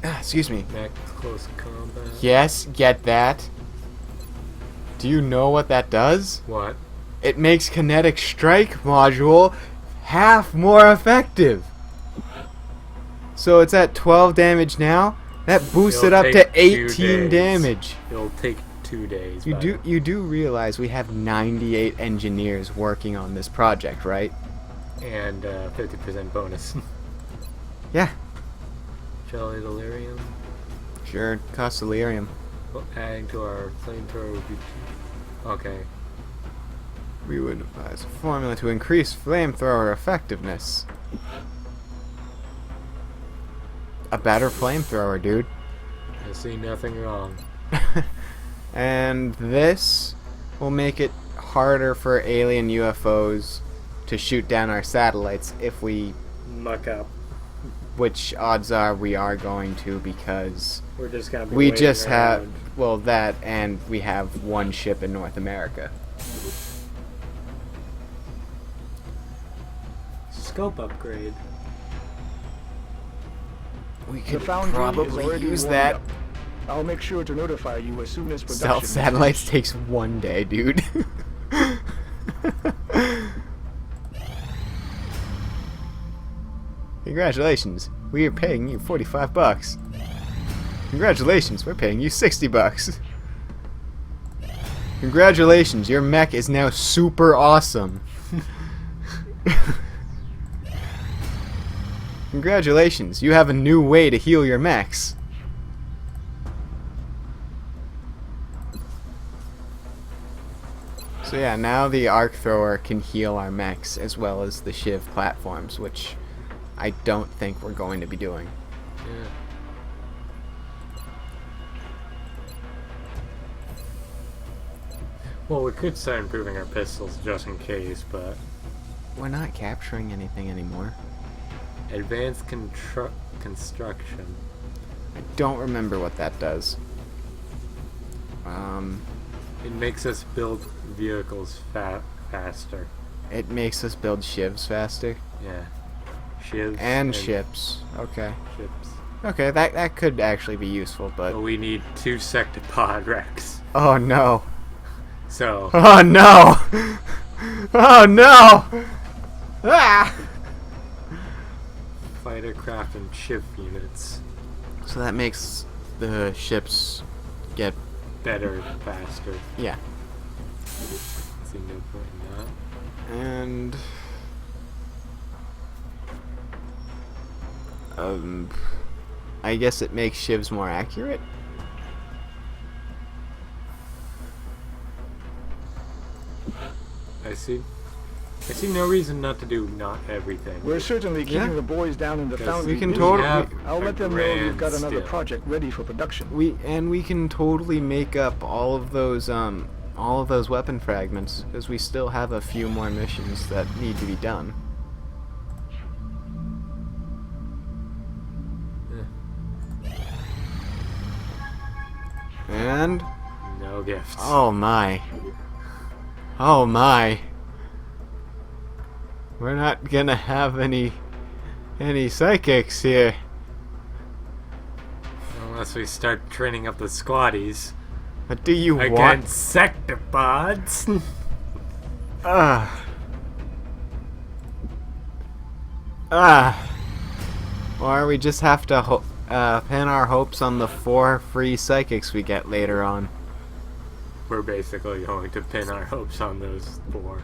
excuse me. Mech close combat. Yes, get that. Do you know what that does? What? It makes kinetic strike module half more effective. So it's at 12 damage now. That boosts it It'll up to take 2 18 days. damage. It'll take 2 days. You but- do realize we have 98 engineers working on this project, right? And 50% bonus. Yeah, Jelly delirium. sure. Costs delirium. Well, adding to our flamethrower would be... Okay. We would advise a formula to increase flamethrower effectiveness. A better flamethrower, dude. I see nothing wrong. And this will make it harder for alien UFOs to shoot down our satellites if we... Muck up. Which odds are we are going to, because We're just gonna be we waiting just have... around. Well, that, and we have one ship in North America. Scope upgrade. We The could foundry is probably already use warmed that. up. I'll make sure to notify you as soon as production. Stealth satellites takes 1 day, dude. Congratulations, we are paying you $45. Congratulations, we're paying you $60. Congratulations, your mech is now super awesome. Congratulations, you have a new way to heal your mechs. So yeah, now the arc thrower can heal our mechs as well as the Shiv platforms, which I don't think we're going to be doing. Yeah. Well, we could start improving our pistols just in case, but We're not capturing anything anymore. advanced construction. I don't remember what that does. It makes us build vehicles faster. It makes us build shivs faster. Yeah. Shivs And ships. Okay. ships. Okay, that could actually be useful, but... But we need 2 sectopod wrecks. Oh no. So, Oh no! Oh no! Ah! fighter craft and ship units. So that makes the ships get... Better, faster. Yeah. See no point in that. And... I guess it makes shivs more accurate? I see no reason not to do not everything. We're certainly keeping Yeah. the boys down in the Because foundry. we can busy. totally- I'll let them know grand you've got another still. project ready for production. We can totally make up all of those weapon fragments, because we still have a few more missions that need to be done. And No gifts. oh my. Oh my. We're not gonna have any psychics here. Unless we start training up the squaddies But do you want? against sectopods. Or we just have to pin our hopes on the 4 free psychics we get later on. We're basically going to pin our hopes on those 4.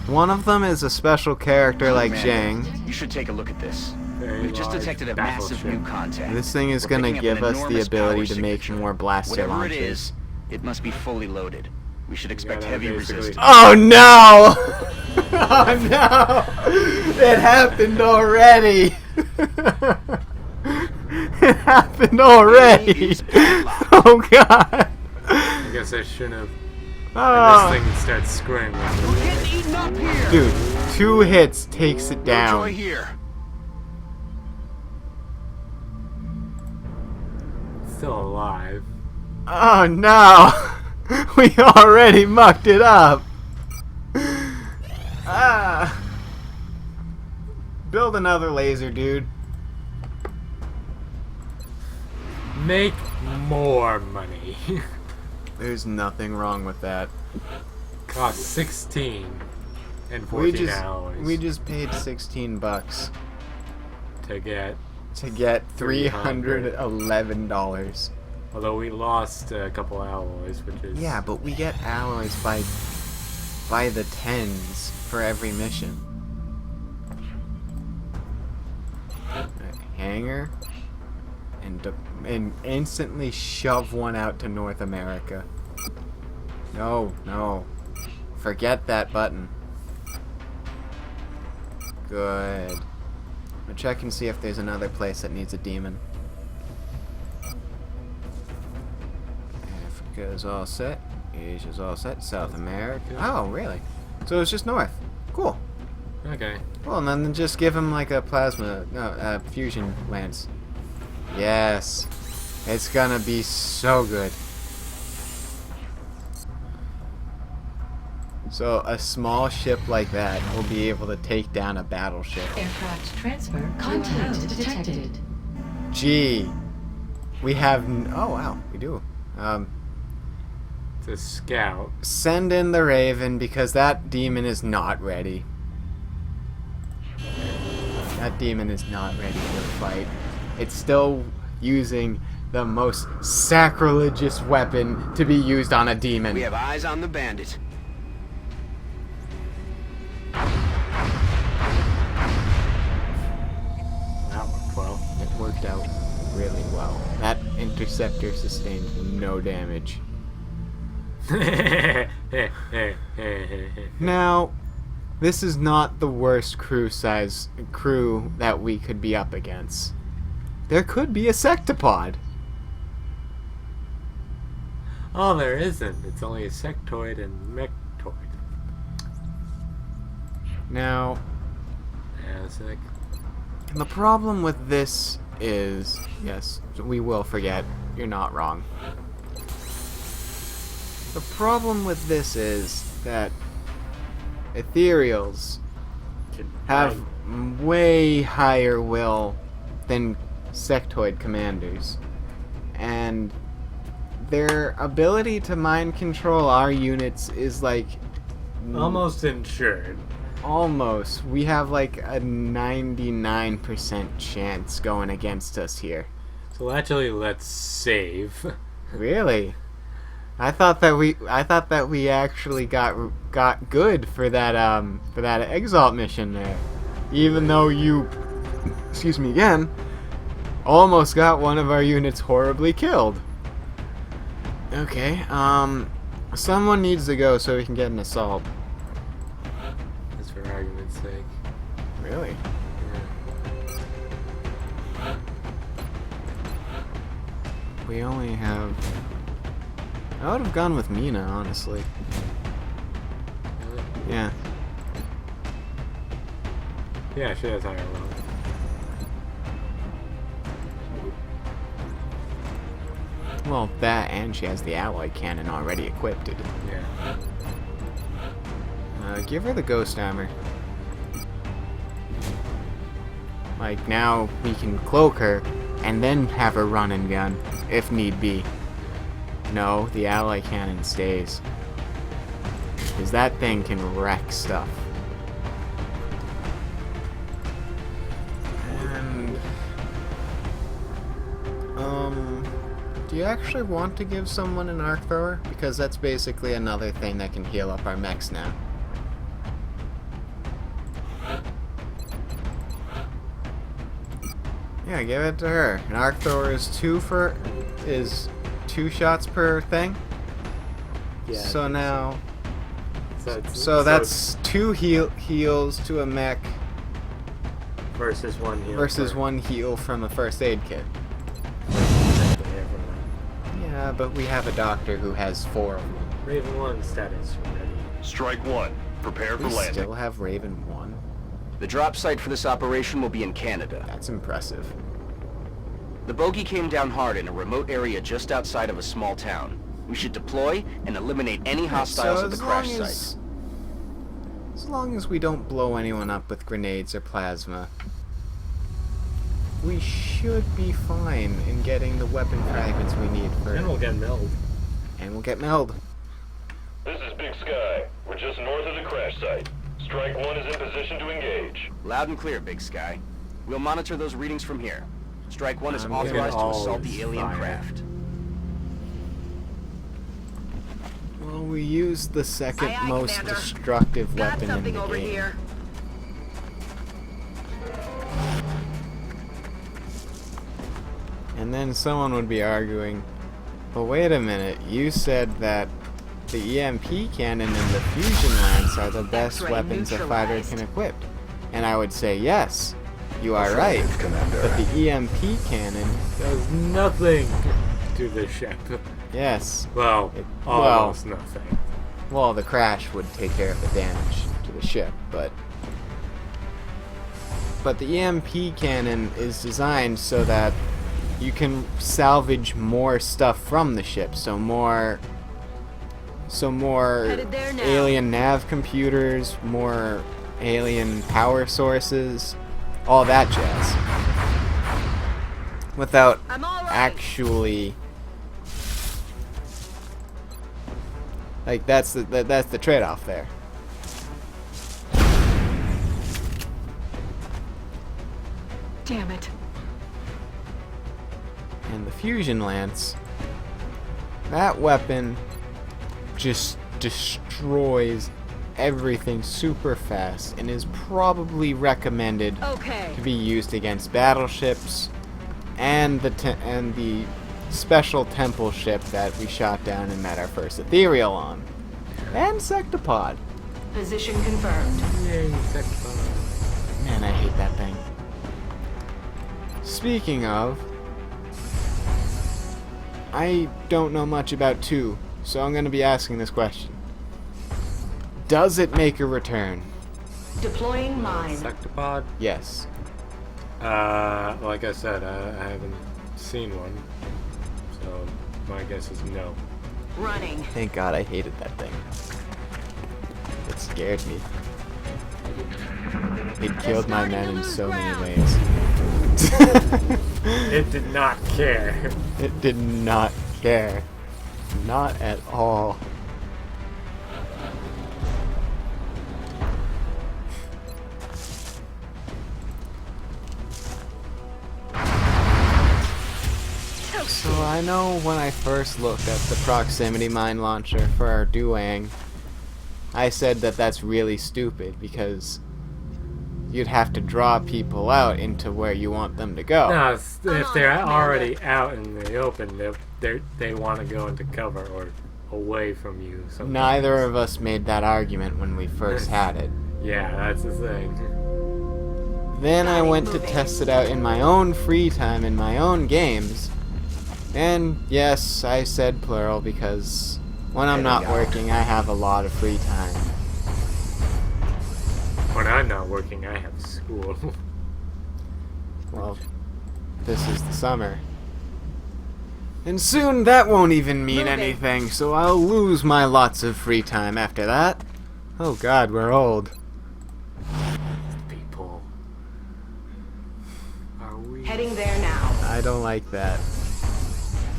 One of them is a special character like Man, Zhang. You should take a look at this. Very We've just large detected a massive battleship. new contact. This thing is We're gonna picking up give an us the enormous ability power to make signature. more blaster Whatever launchers. it is, it must be fully loaded. We should expect gotta heavy basically- resistance. Oh no! Oh no! It happened already! It happened already! Oh god! I guess I shouldn't have. Oh. And this thing starts screaming. We're getting eaten up here. Dude, 2 hits takes it Joy down. here. Still alive. Oh no! We already mucked it up! Ah! Build another laser, dude. Make more money. There's nothing wrong with that. Cost 16 and 14 hours We just paid $16 to get. to get $311. Although we lost a couple alloys, which is. Yeah, but we get alloys by the tens for every mission. Hangar and instantly shove one out to North America. No, no. Forget that button. Good. I'll check and see if there's another place that needs a demon. Africa's all set. Asia's all set. South America. Oh, really? So it's just north. Cool. Okay. Well, and then just give him like a fusion lance. Yes. It's gonna be so good. So a small ship like that will be able to take down a battleship. Aircraft transfer contact detected. Gee. We have... oh, wow. We do. It's a scout. Send in the Raven because that demon is not ready. That demon is not ready to fight. It's still using the most sacrilegious weapon to be used on a demon. We have eyes on the bandit. That worked well. It worked out really well. That interceptor sustained no damage. Now, This is not the worst crew that we could be up against. There could be a sectopod. Oh, there isn't. It's only a sectoid and mectoid. Now, Sec. the problem with this is, yes, we will forget. You're not wrong. The problem with this is that ethereals have way higher will than sectoid commanders, and their ability to mind control our units is like Almost insured. almost. We have like a 99% chance going against us here. So actually, let's save. Really? I thought that we actually got good for that Exalt mission there. Even though you, excuse me again, almost got one of our units horribly killed. Okay, someone needs to go so we can get an assault. Just for argument's sake. Really? Yeah. We only have... I would have gone with Mina, honestly. Really? Yeah. Yeah, she has higher will. Well, that and she has the alloy cannon already equipped. Yeah. Give her the ghost hammer. Like, now we can cloak her and then have her run and gun, if need be. No, the alloy cannon stays. Because that thing can wreck stuff. And... do you actually want to give someone an arc thrower? Because that's basically another thing that can heal up our mechs now. Yeah, give it to her. An arc thrower is two shots per thing. Yeah. So now, So that's two heals to a mech versus one heal. versus one heal from a first aid kit. Yeah, but we have a doctor who has 4 of them. Raven 1 status ready. Strike one. Prepare for We landing. still have Raven 1. The drop site for this operation will be in Canada. That's impressive. The bogey came down hard in a remote area just outside of a small town. We should deploy and eliminate any hostiles So at the as crash long site. as long as we don't blow anyone up with grenades or plasma, we should be fine in getting the weapon fragments we need for... And we'll get milled. And we'll get milled. This is Big Sky. We're just north of the crash site. Strike one is in position to engage. Loud and clear, Big Sky. We'll monitor those readings from here. Strike one is I'm authorized to gonna assault the always alien fire. craft. Well, we used the second Aye, aye, most Commander. destructive Got weapon in something the over game. here. And then someone would be arguing, but wait a minute, you said that the EMP cannon and the fusion lance are the best X-ray weapons a fighter neutralized. can equip. And I would say, yes, you are right. Commander. But the EMP cannon, Does nothing to the ship. yes. Well, almost nothing. Well, the crash would take care of the damage to the ship, but the EMP cannon is designed so that you can salvage more stuff from the ship, so more Headed there now. alien nav computers, more alien power sources, all that jazz. Without I'm all right. actually, like, that's the trade-off there. Damn it. And the fusion lance, that weapon just destroys everything super fast and is probably recommended Okay. to be used against battleships and the special temple ship that we shot down and met our first ethereal on, and sectopod. Position confirmed. Yay, second. Man, I hate that thing. Speaking of, I don't know much about 2, so I'm going to be asking this question. Does it make a return? Deploying mine. Sectopod? Yes. Like I said, I haven't seen one, so my guess is no. Running. Thank God I hated that thing. It scared me. It killed my men in so many ways. It did not care. It did not care. Not at all. So I know when I first looked at the proximity mine launcher for our Duang, I said that that's really stupid because you'd have to draw people out into where you want them to go. No, if they're already out in the open, they want to go into cover or away from you. Sometimes. Neither of us made that argument when we first had it. Yeah, that's the thing. Then I went to test it out in my own free time in my own games. And yes, I said plural because when I'm not working, I have a lot of free time. When I'm not working, I have school. Well, this is the summer. And soon that won't even mean anything, so I'll lose my lots of free time after that. Oh God, we're old. People. Are we? Heading there now. I don't like that.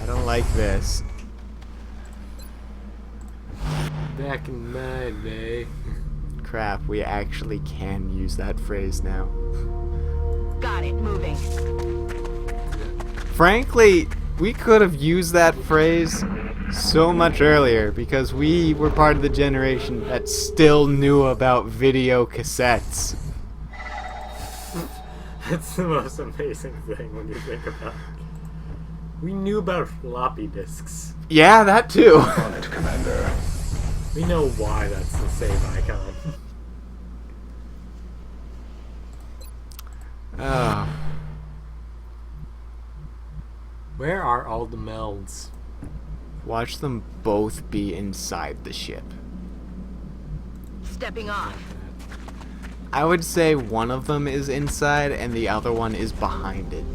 I don't like this. Back in my day. Crap, we actually can use that phrase now. Got it. Moving. Frankly, we could have used that phrase so much earlier because we were part of the generation that still knew about video cassettes. It's the most amazing thing when you think about it. We knew about floppy disks. Yeah, that too. On it, Commander. We know why that's the save icon. Oh. Where are all the melds? Watch them both be inside the ship. Stepping off. I would say one of them is inside and the other one is behind it.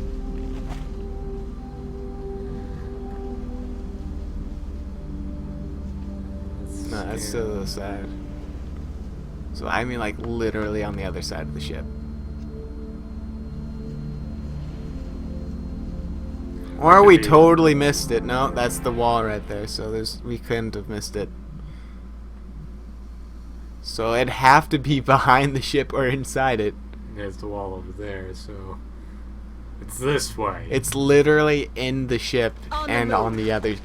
No, that's to the side. So I mean like literally on the other side of the ship. Or we totally missed it. No, that's the wall right there. So we couldn't have missed it. So it'd have to be behind the ship or inside it. There's the wall over there, so it's this way. It's literally in the ship and on the other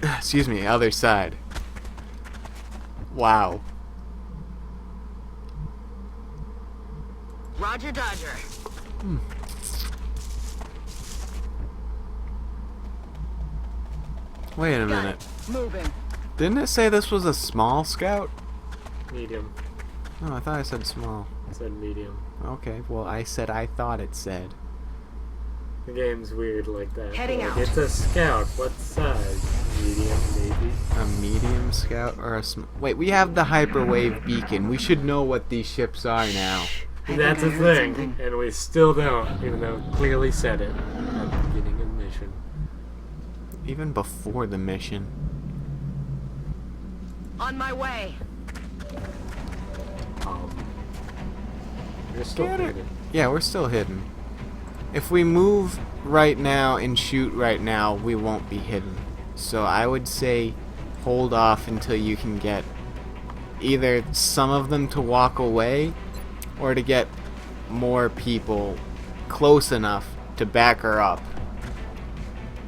excuse me, other side. Wow. Roger Dodger. Wait a minute. Moving. Didn't it say this was a small scout? Medium. No, I thought I said small. It said medium. Okay, well I said I thought it said. The game's weird like that. Heading like, out. It's a scout. What size? Medium, maybe? A medium scout or a wait, we have the hyperwave beacon. We should know what these ships are now. That's the thing, and we still don't, even though it clearly said it at the beginning of the mission. Even before the mission. On my way. You're still hidden. Yeah, we're still hidden. If we move right now and shoot right now, we won't be hidden. So I would say hold off until you can get either some of them to walk away or to get more people close enough to back her up.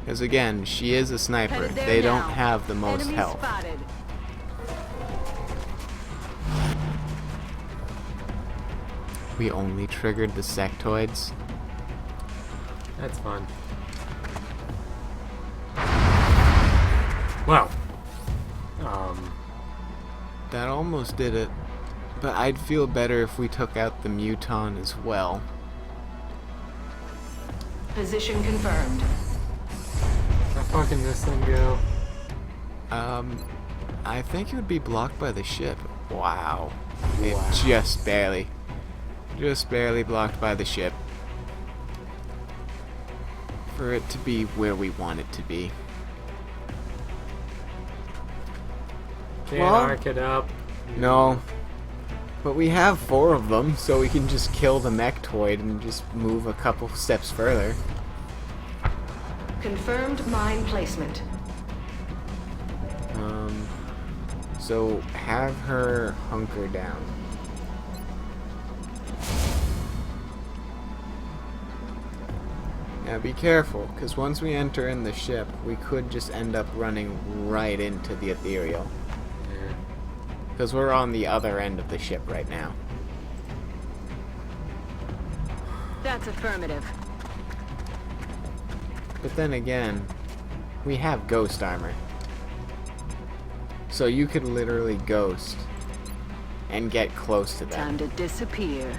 Because again, she is a sniper. They don't have the most Enemy health. spotted. We only triggered the sectoids. That's fun. Well, That almost did it. But I'd feel better if we took out the Muton as well. Position confirmed. How fucking this thing go? I think it would be blocked by the ship. Wow. Wow. It just barely blocked by the ship. For it to be where we want it to be. Can't Well, arc it up. No. But we have 4 of them, so we can just kill the mechtoid and just move a couple steps further. Confirmed mine placement. So have her hunker down. Now be careful, because once we enter in the ship, we could just end up running right into the ethereal. Yeah. Because we're on the other end of the ship right now. That's affirmative. But then again, we have ghost armor. So you could literally ghost and get close to them. Time to disappear.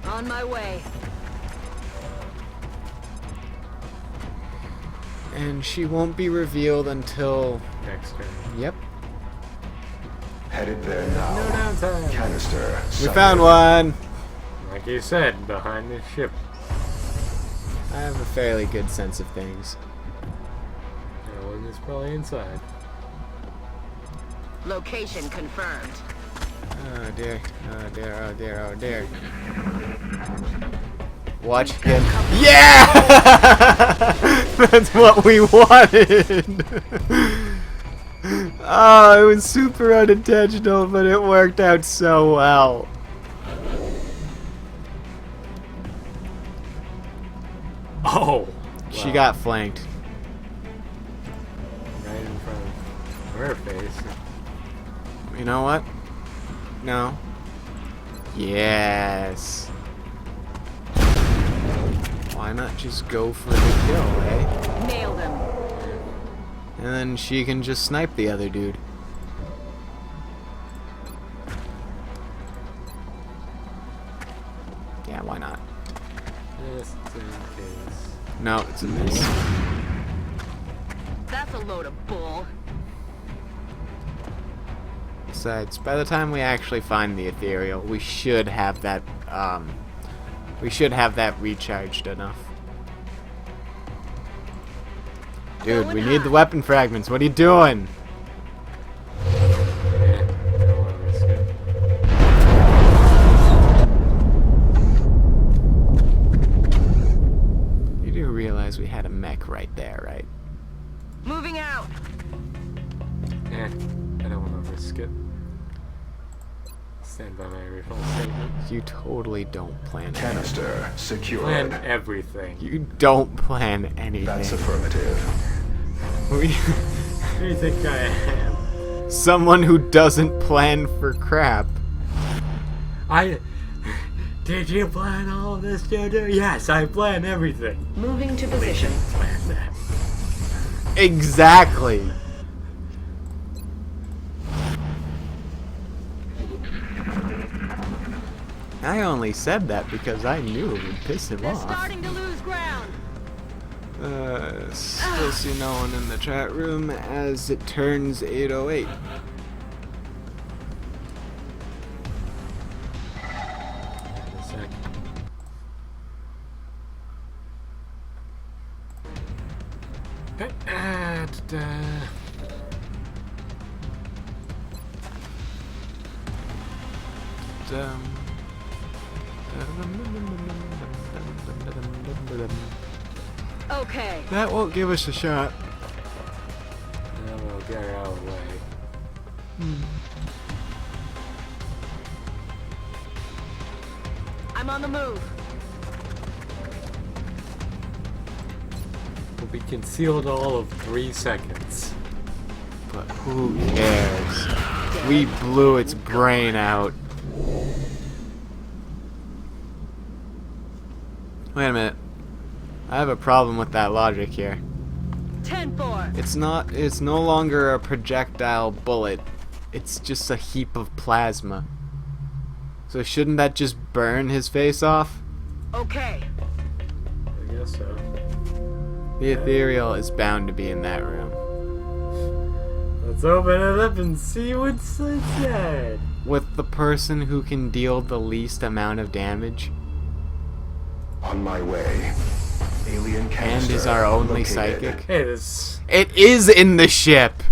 On my way. And she won't be revealed until... Next turn. Yep. Headed there now. No downtime. Canister. We sighted. found one! Like you said, behind the ship. I have a fairly good sense of things. That one is probably inside. Location confirmed. Oh dear, oh dear, oh dear, oh dear. Watch him. Yeah! That's what we wanted! Oh, it was super unintentional, but it worked out so well. Oh! She Wow. got flanked. Right in front of her face. You know what? No. Yes. Why not just go for the kill, eh? Nailed him. And then she can just snipe the other dude. Yeah, why not? Just in case. No, it's a miss. That's a load of bull. Besides, by the time we actually find the ethereal, we should have that recharged enough. Dude, we need the weapon fragments. What are you doing? Yeah, don't want to risk it. You do realize we had a mech right there, right? Moving out. Eh, I don't want to risk it. Stand by my original statement. You totally don't plan anything. Canister secured. Plan everything. You don't plan anything. That's affirmative. We Who do you think I am? someone who doesn't plan for crap. Did you plan all of this, Jojo? Yes, I planned everything. Moving to position. Plan that. Exactly. I only said that because I knew it would piss him They're off. starting to lose ground. Still see no one in the chat room as it turns 8:08. A sec. Okay. That won't give us a shot. And we'll get her out of the way. I'm on the move. We'll be concealed all of 3 seconds. But who cares? We blew its brain out. Wait a minute. I have a problem with that logic here. 10-4. It's no longer a projectile bullet. It's just a heap of plasma. So shouldn't that just burn his face off? Okay. I guess so. The ethereal is bound to be in that room. Let's open it up and see what's inside. With the person who can deal the least amount of damage. On my way. Alien And canister is our only located. psychic. Hey, this It is in the ship!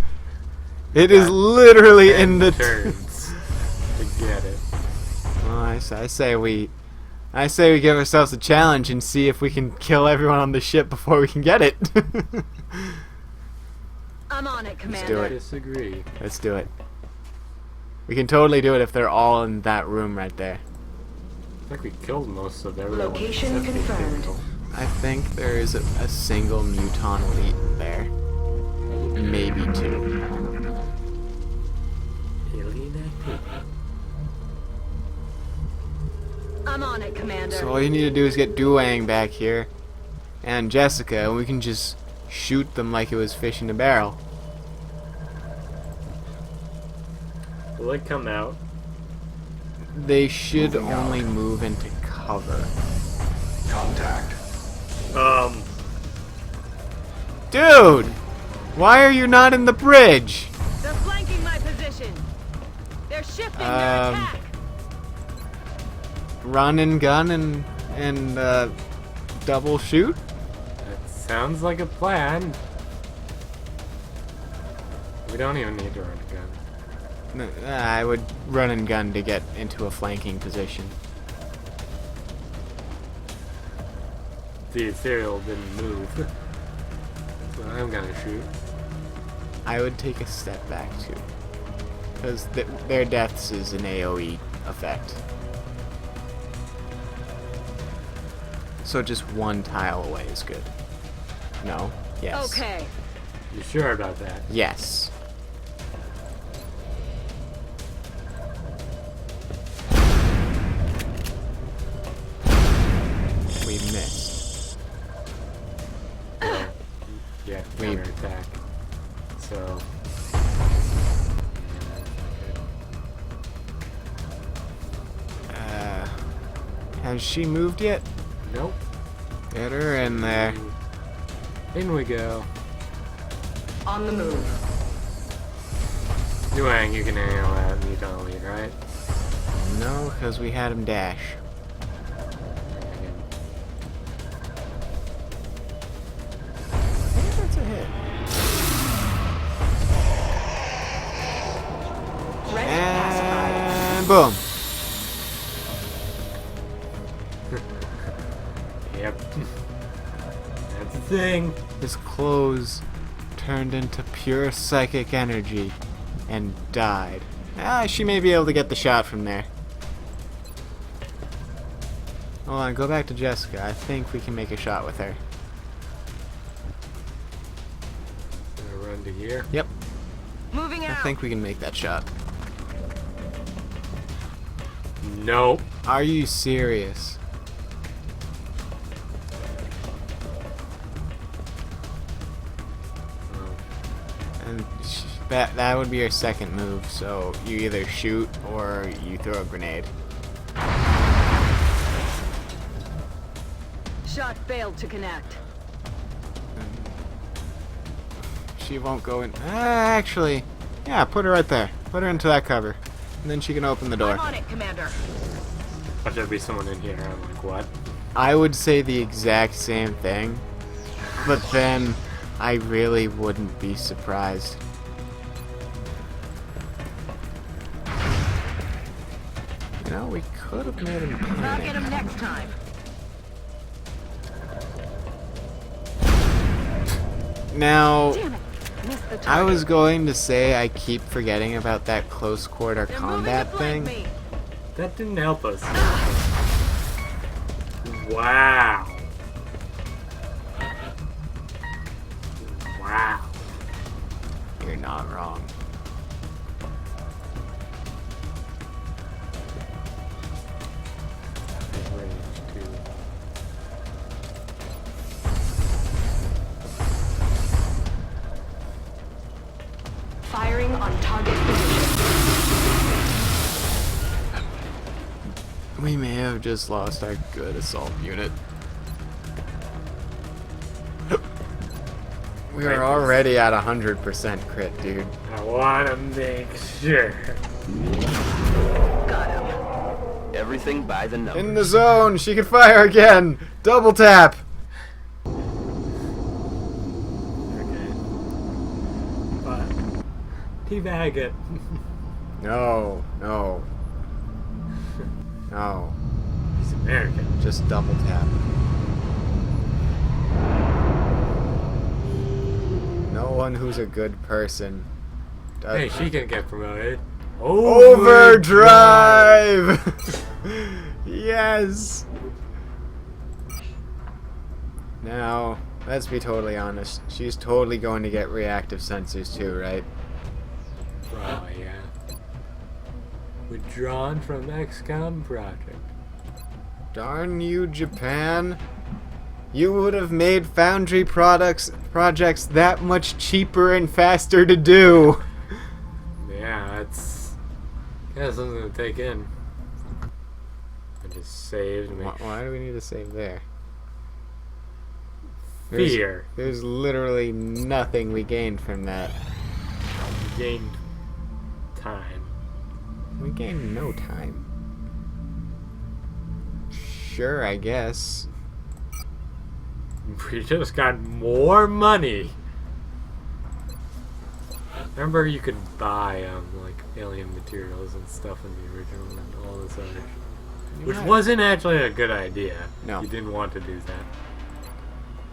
It is literally in the... turns to get it. Well, I say we give ourselves a challenge and see if we can kill everyone on the ship before we can get it. I'm on it, Let's Commander. do I it. disagree. Let's do it. We can totally do it if they're all in that room right there. I think we killed most of everyone. Location except the confirmed. Ethereal. I think there is a single muton elite there. Maybe two. Alien activity. I'm on it, Commander. So all you need to do is get Duang back here and Jessica, and we can just shoot them like it was fish in a barrel. Will it come out? They should Moving out. only move into cover. Contact. Dude! Why are you not in the bridge? They're flanking my position. They're shifting their Um, attack. Run and gun and double shoot? That sounds like a plan. We don't even need to run a gun. No, I would run and gun to get into a flanking position. The ethereal didn't move. So I'm gonna shoot. I would take a step back too. Because their deaths is an AoE effect. So just one tile away is good. No? Yes. Okay. You sure about that? Yes. We missed. Yeah, We- counterattack. So. Has she moved yet? Nope. Get her in there. In we go. On the move. Duang, you can handle that mutant lead, right? No, because we had him dash. I think that's a hit. Threat pacified. And boom. Yep. That's the thing. His clothes turned into pure psychic energy and died. She may be able to get the shot from there. Hold on, go back to Jessica. I think we can make a shot with her. Gonna run to here. Yep, Moving I out. think we can make that shot. Nope. Are you serious? And that would be your second move, so you either shoot or you throw a grenade. Shot failed to connect. She won't go in. Actually, yeah, put her right there. Put her into that cover. And then she can open the door. I'm on it, Commander. But there'd be someone in here. I'm like, what? I would say the exact same thing, but then I really wouldn't be surprised. You know, we could have made him I'll get panic. him next time. Now, Damn it. Missed the target. I was going to say I keep forgetting about that close quarter They're combat moving to flank thing. me. That didn't help us. Wow. Wow. You're not wrong. Range 2. just lost our good assault unit. We are already at 100% crit, dude. I want to make sure. Got him. Everything by the numbers. In the zone! She can fire again! Double tap! Okay. But teabag it. No, no. No. He's American. Just double tap. No one who's a good person does. Hey, she can get promoted. Overdrive! Yes! Now, let's be totally honest. She's totally going to get reactive sensors too, right? Oh, yeah. Withdrawn from XCOM project. Darn you, Japan. You would have made Foundry projects that much cheaper and faster to do. Yeah, that's something to take in. I just saved me. Why do we need to save there? Fear. There's literally nothing we gained from that. You gained time. We gained no time. Sure, I guess. We just got more money. Remember, you could buy like alien materials and stuff in the original and all this other shit. Which wasn't actually a good idea. No. You didn't want to do that.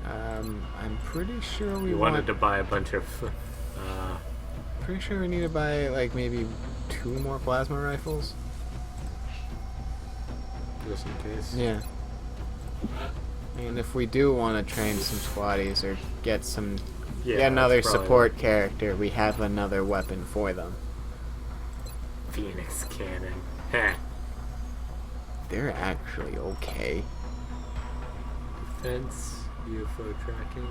I'm pretty sure we You wanted to buy a bunch of Pretty sure we need to buy like maybe 2 more plasma rifles. just in case. Yeah. And if we do want to train some squaddies or get some Yeah, get another that's probably support character, we have another weapon for them. Phoenix cannon. Heh. They're actually okay. Defense, UFO tracking,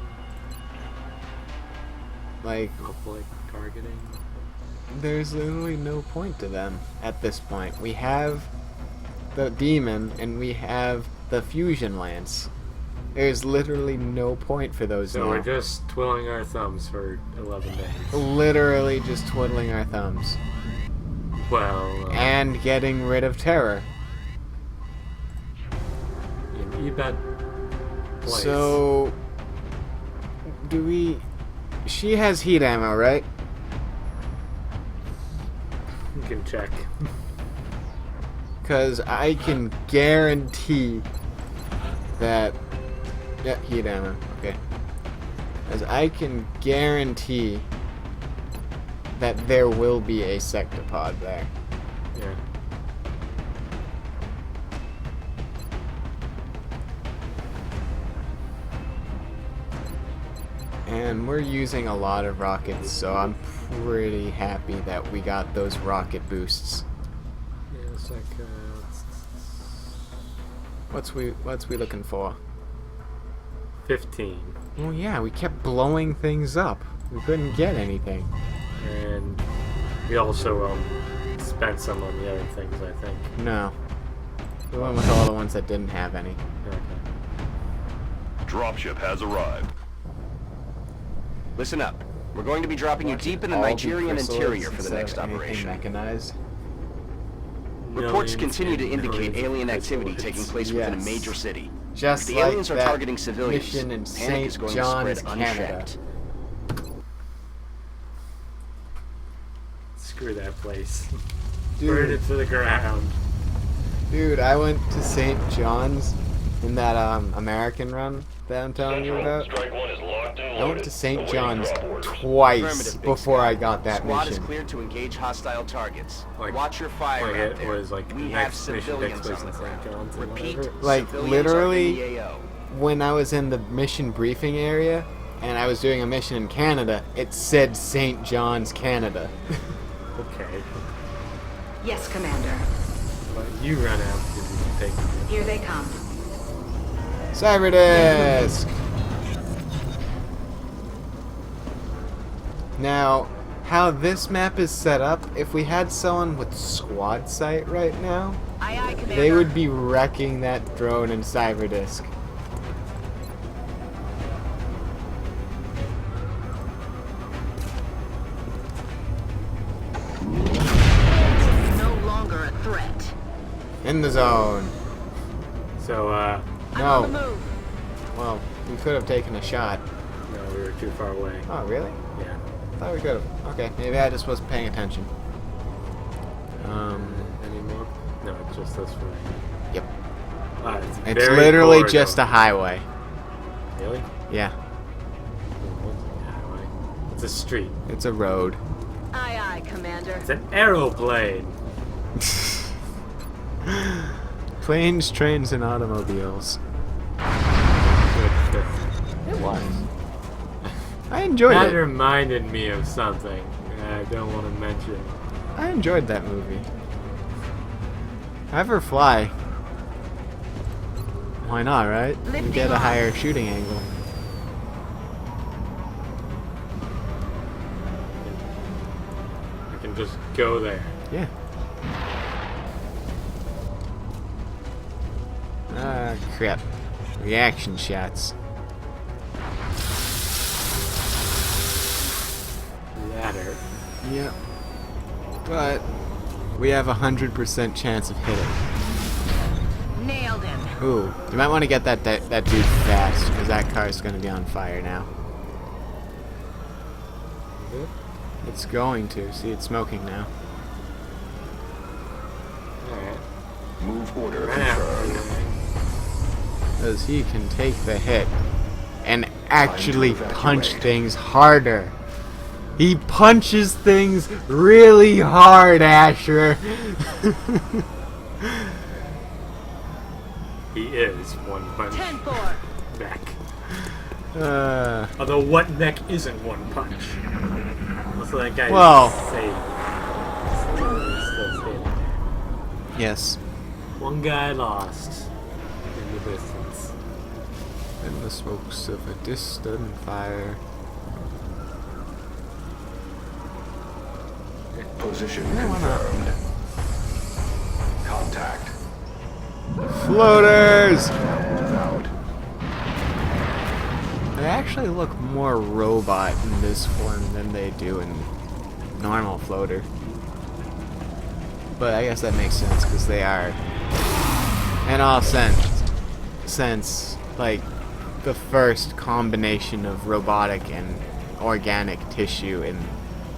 Like, public targeting. there's literally no point to them at this point. We have the demon and we have the fusion lance. There's literally no point for those So now. we're just twiddling our thumbs for 11 days. Literally just twiddling our thumbs. Well, And getting rid of terror. in Ebed place. So, do we... She has heat ammo, right? You can check. Because I can guarantee that... Yeah, heat ammo. Okay. As I can guarantee that there will be a sectopod there. Yeah. And we're using a lot of rockets, so I'm pretty happy that we got those rocket boosts. Yeah, it's like, What's we looking for? 15. Oh yeah, we kept blowing things up. We couldn't get anything. And we also spent some on the other things, I think. No. We went with all the ones that didn't have any. Okay. Dropship has arrived. Listen up. We're going to be dropping you deep in the All Nigerian chrysalids interior for the instead next of anything operation. mechanized. Reports Millions continue to and indicate millions of alien activity chrysalids. taking place within a Yes. major city. Just If the like aliens are that targeting civilians, mission in panic is St. going John's, to spread Canada. unchecked. Screw that place. Dude. Burn it to the ground. Dude, I went to St. John's in that American run that I'm telling you about. I went to St. John's twice Affirmative, Big before Sky. I got that Squad is mission. cleared to engage hostile targets. Like- Watch your fire like out it there. was like We the have next mission takes civilians place on the in St. ground. John's and Repeat, whatever. Like, civilians literally- are in the AO. When I was in the mission briefing area and I was doing a mission in Canada, it said St. John's, Canada. Okay. Yes, Commander. But you run out because you can take it. Here they come. Cyberdisk! Now, how this map is set up, if we had someone with squad sight right now, Aye, aye, Commander. they would be wrecking that drone and cyberdisk. No longer a threat. In the zone. So, I'm on the No. move. Well, we could have taken a shot. no, we were too far away. Oh, really? Yeah. I thought we could have. Okay, maybe I just wasn't paying attention. Any more? No, it's just this way. Yep. It's It's very literally corridor. just a highway. Really? Yeah, Highway. It's a street. it's a road. Aye, aye, Commander. It's an aeroplane. Planes, trains, and automobiles. Good. It was. I enjoyed That it. reminded me of something I don't want to mention. I enjoyed that movie. Have her fly. Why not, right? You Lifting get a off. higher shooting angle. I can just go there. Yeah. Ah, crap. Reaction shots. Ladder. Yep. But we have 100% chance of hitting. Nailed him. Ooh, you might want to get that dude fast, because that car is going to be on fire now. Is it? It's going to. See, it's smoking now. Alright. Move order Ran out. confirmed. Because he can take the hit and actually punch things harder. He punches things really hard, Asher. He is one punch 10-4. back. uh, Although what neck isn't one punch? Also, that guy Well. is still standing there. yes. One guy lost in the distance. In the smokes of a distant fire. Position Yeah, why not? confirmed. Contact. Floaters! Out. They actually look more robot in this form than they do in normal floater. But I guess that makes sense because they are, in all sense, like the first combination of robotic and organic tissue in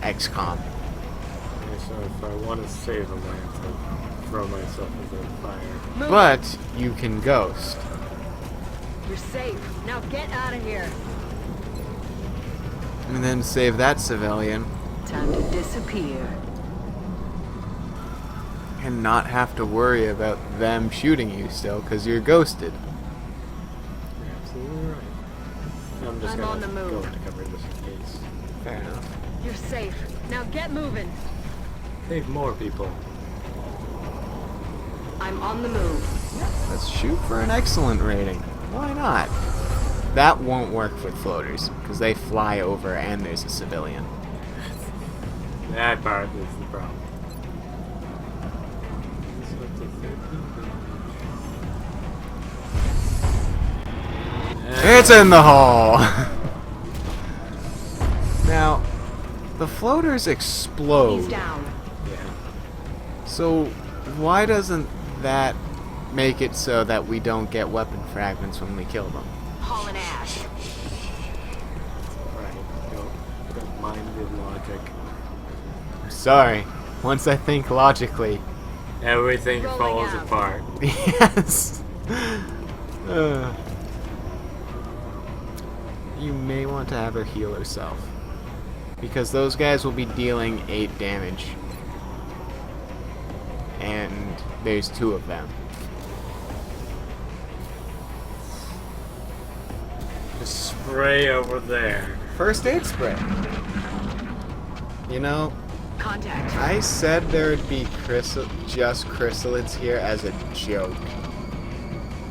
XCOM. Okay, so if I want to save him, I have to throw myself into the fire. Move. But you can ghost. You're safe. Now get out of here. And then save that civilian Time to disappear. and not have to worry about them shooting you still because you're ghosted. You're absolutely right. I'm just I'm gonna on the move. go into cover just in case. Fair enough. You're safe. Now get moving. Save more people. I'm on the move. Let's shoot for an excellent rating. Why not? That won't work with floaters because they fly over and there's a civilian. That part is the problem. It's in the hole! Now, the floaters explode. He's down. Yeah. So, why doesn't that make it so that we don't get weapon fragments when we kill them? Hauling ash. Right. Don't mind the logic. Sorry. Once I think logically. Everything Rolling falls out. apart. Yes! You may want to have her heal herself. Because those guys will be dealing 8 damage. And there's 2 of them. Just spray over there. First aid spray. You know, Contact. I said there would be just chrysalids here as a joke.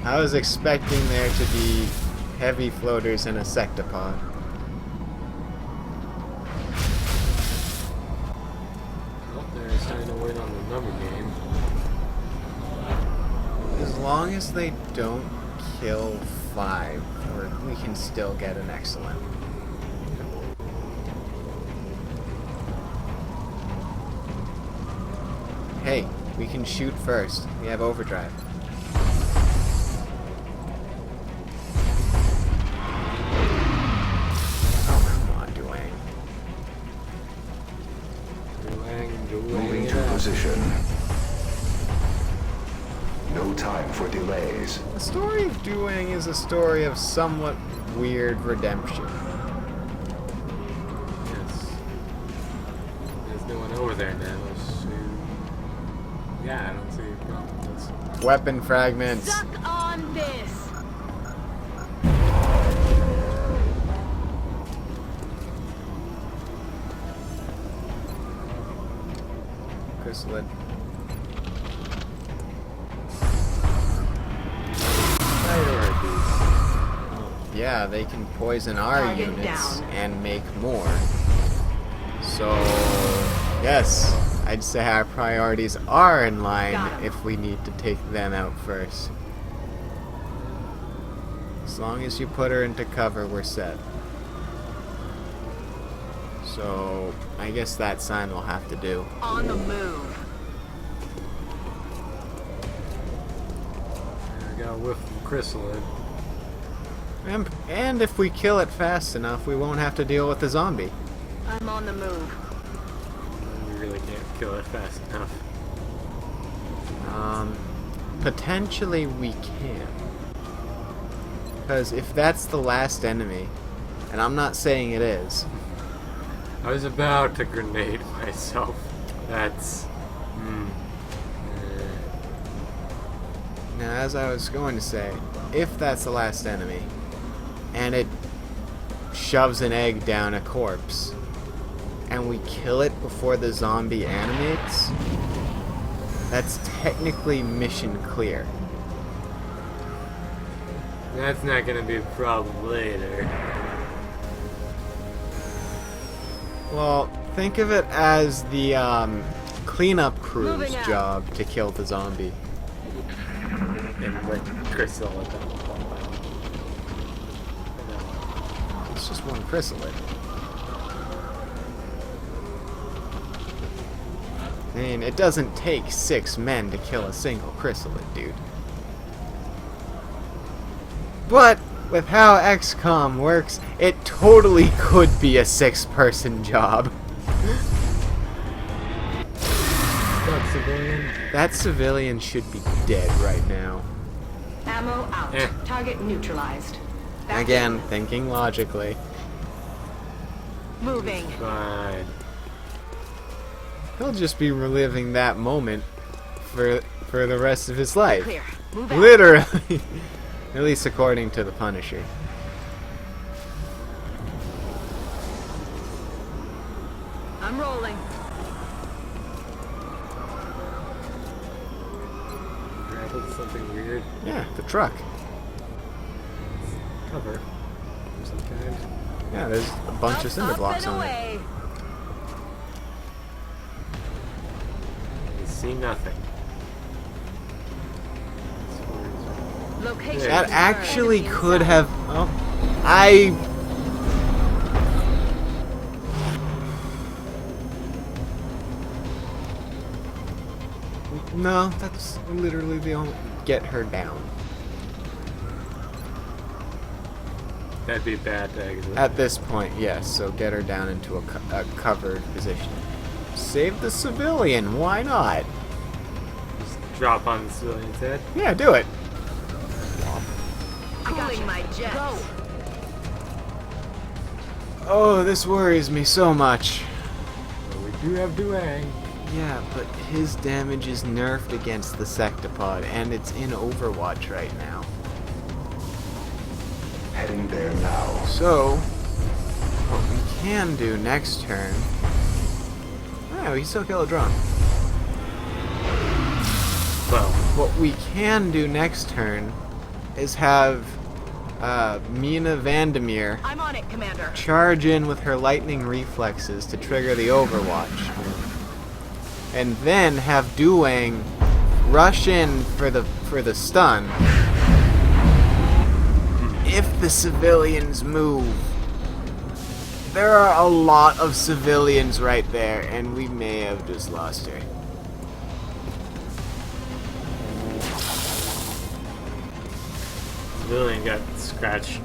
I was expecting there to be heavy floaters and a sectopod. number game. As long as they don't kill 5, we can still get an excellent. Hey, we can shoot first. We have overdrive. Oh, come on, Duane. Moving to position. No time for delays. The story of Duane is a story of somewhat weird redemption. Yes. There's no one over there now, so... Yeah, I don't see a problem with this. Weapon fragments. Suck on this. Chrysalid. Yeah, they can poison our Target units down. and make more. So, yes, I'd say our priorities are in line Got 'em. if we need to take them out first. As long as you put her into cover, we're set. So, I guess that sign will have to do. On the move. I got a whiff from Chrysalid. And if we kill it fast enough, we won't have to deal with the zombie. I'm on the move. We really can't kill it fast enough. Potentially we can. Because if that's the last enemy, and I'm not saying it is, I was about to grenade myself. That's... now as I was going to say, if that's the last enemy, and it shoves an egg down a corpse, and we kill it before the zombie animates, that's technically mission clear. That's not gonna be a problem later. Well, think of it as the cleanup crew's Moving out. job to kill the zombie. And bring Chrysalid down. It's just one chrysalid. I mean, it doesn't take 6 men to kill a single chrysalid, dude. But with how XCOM works, it totally could be a 6-person job. That civilian. That civilian should be dead right now. Ammo out. Target neutralized. Back Again, thinking logically. Moving. Fine. He'll just be reliving that moment for the rest of his life. Clear. Move out. Literally. At least according to the Punisher. I'm rolling. Grappled something weird. Yeah, the truck. Cover. Of some kind. Yeah, there's a bunch of cinder blocks and on it. away. You see nothing. Location. That confirmed. actually Enemy could inside. have... Oh. I... No, that's literally the only... Get her down. That'd be bad to exit. At this point, yes. So get her down into a covered position. Save the civilian. Why not? Just drop on the civilian's head. Yeah, do it. Cooling my jets. Go. Oh, this worries me so much. But we do have Duang. Yeah, but his damage is nerfed against the Sectopod, and it's in Overwatch right now. Heading there now. So, what we can do next turn... Oh, we can still kill a drone. Well, What we can do next turn is have Mina Vandermeer I'm on it, Commander. charge in with her lightning reflexes to trigger the Overwatch. and then have Duwang rush in for the stun. If the civilians move, there are a lot of civilians right there, and we may have just lost her. Civilian got scratched.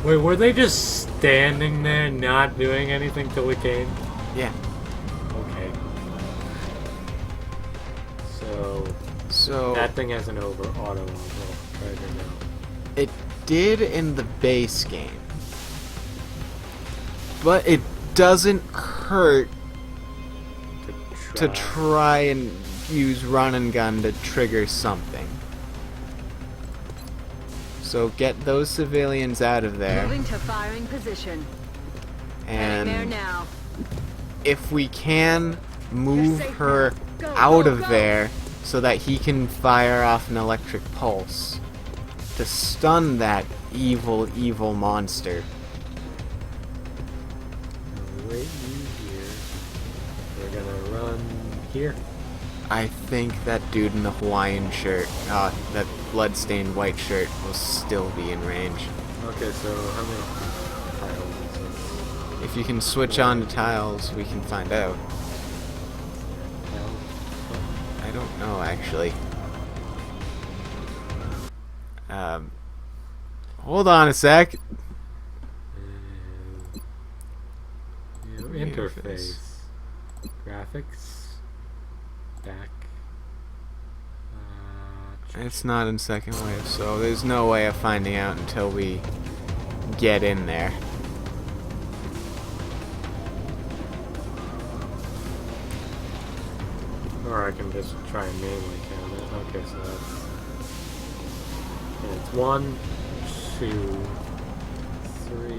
Wait, were they just standing there not doing anything till we came? Yeah. Okay. So that thing has an auto trigger now. It did in the base game, but it doesn't hurt to try and use run and gun to trigger something. So get those civilians out of there. Moving to firing position. And there now. if we can move her out of there so that he can fire off an electric pulse to stun that evil, evil monster. Wait you here. We're gonna run here. I think that dude in the Hawaiian shirt, that blood-stained white shirt, will still be in range. Okay, so how many tiles is this? If you can switch on to tiles, we can find out. I don't know, actually. Hold on a sec. Interface. Graphics. Back. It's not in second wave, so there's no way of finding out until we get in there. Or I can just try and manually count it. Okay, so that's... It's 1, 2, 3,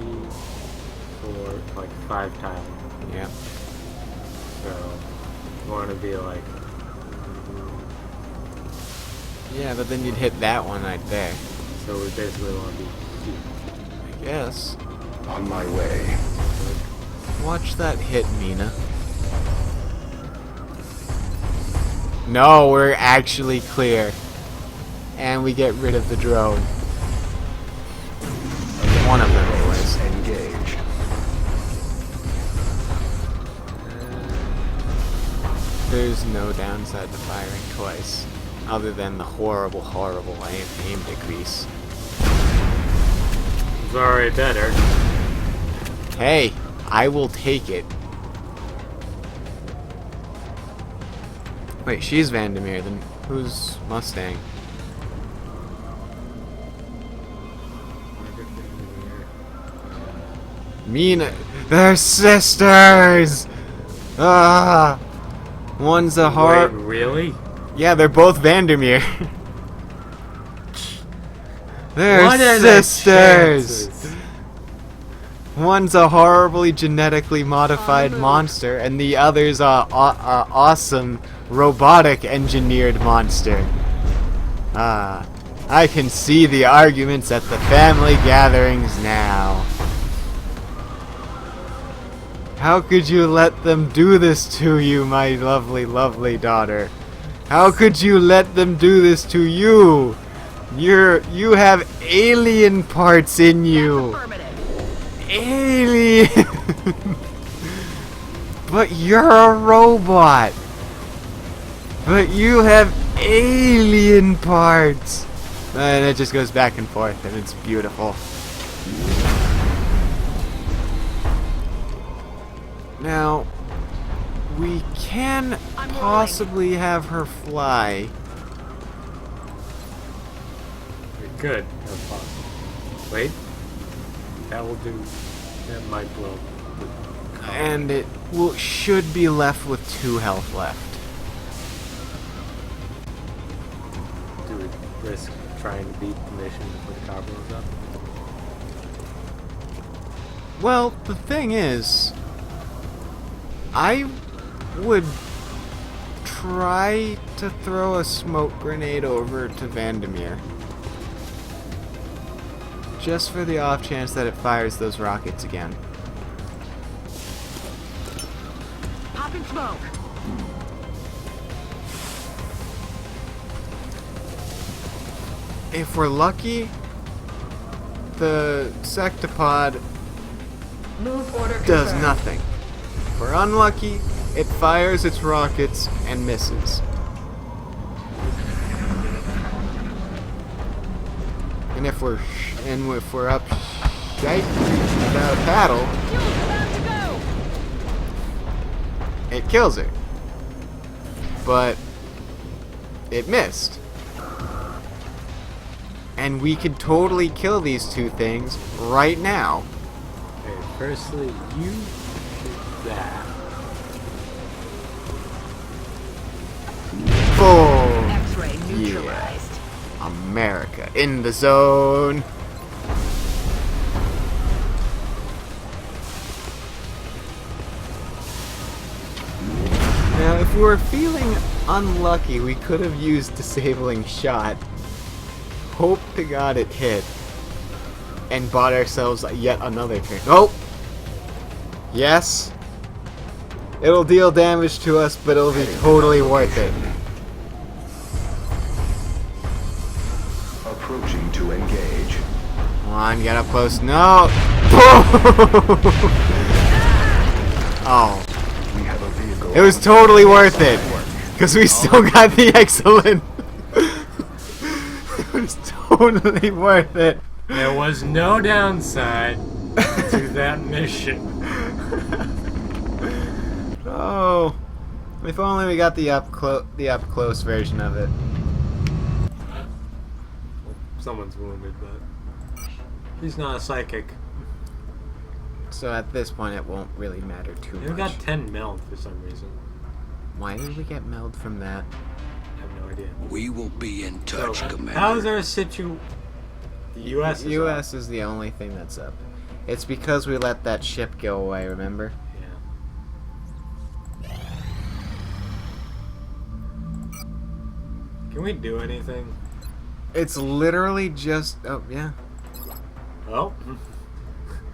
4, like 5 tiles. Yep. So, you want to be like... Yeah, but then you'd hit that one right there. So we basically want to be here. I guess. On my way. Watch that hit, Mina. No, we're actually clear. And we get rid of the drone. One of them, anyways. Engage. There's no downside to firing twice. Other than the horrible, horrible aim decrease. It's already better. Hey, I will take it. Wait, she's Vandermeer, then who's Mustang? Mina, they're sisters! Ah! One's a heart. Wait, really? Yeah, they're both Vandermeer. They're What are the sisters! chances? One's a horribly genetically modified monster, and the other's a awesome robotic engineered monster. Ah, I can see the arguments at the family gatherings now. How could you let them do this to you, my lovely, lovely daughter? How could you let them do this to you? You have alien parts in you. Alien. But you're a robot. But you have alien parts. And it just goes back and forth, and it's beautiful. Now, we can possibly have her fly. We could, if possible. Wait. That will do. That might blow. And it should be left with 2 health left. Do we risk trying to beat the mission to put the cobblers up? Well, the thing is, I would try to throw a smoke grenade over to Vandermeer. Just for the off chance that it fires those rockets again. smoke. If we're lucky, the sectopod Move order does confirmed. nothing. If we're unlucky, it fires its rockets and misses. And if we're up shite without a paddle, Fuel's about to go. it kills it. But it missed. And we could totally kill these two things right now. Okay, firstly, you shoot that. Boom! X-ray Yeah. neutralized. America in the zone. Now, if we were feeling unlucky, we could have used disabling shot. Hope to God it hit. And bought ourselves yet another turn. Oh! Yes. It'll deal damage to us, but it'll be totally worth it. Approaching to engage. Come on, get up close. No! Oh. We have a vehicle. It was totally worth it. Because we still got the excellent. It was totally worth it. There was no downside to that mission. Oh. If only we got the up close version of it. Someone's wounded, but he's not a psychic. So at this point it won't really matter too We much. got 10 meld for some reason. Why did we get meld from that? I have no idea. We will be in touch, So, Commander. how's our situ? The U.S. is US is the only thing that's up. It's because we let that ship go away, remember? up. Yeah. Can we do anything? It's literally just... Oh, yeah. Oh,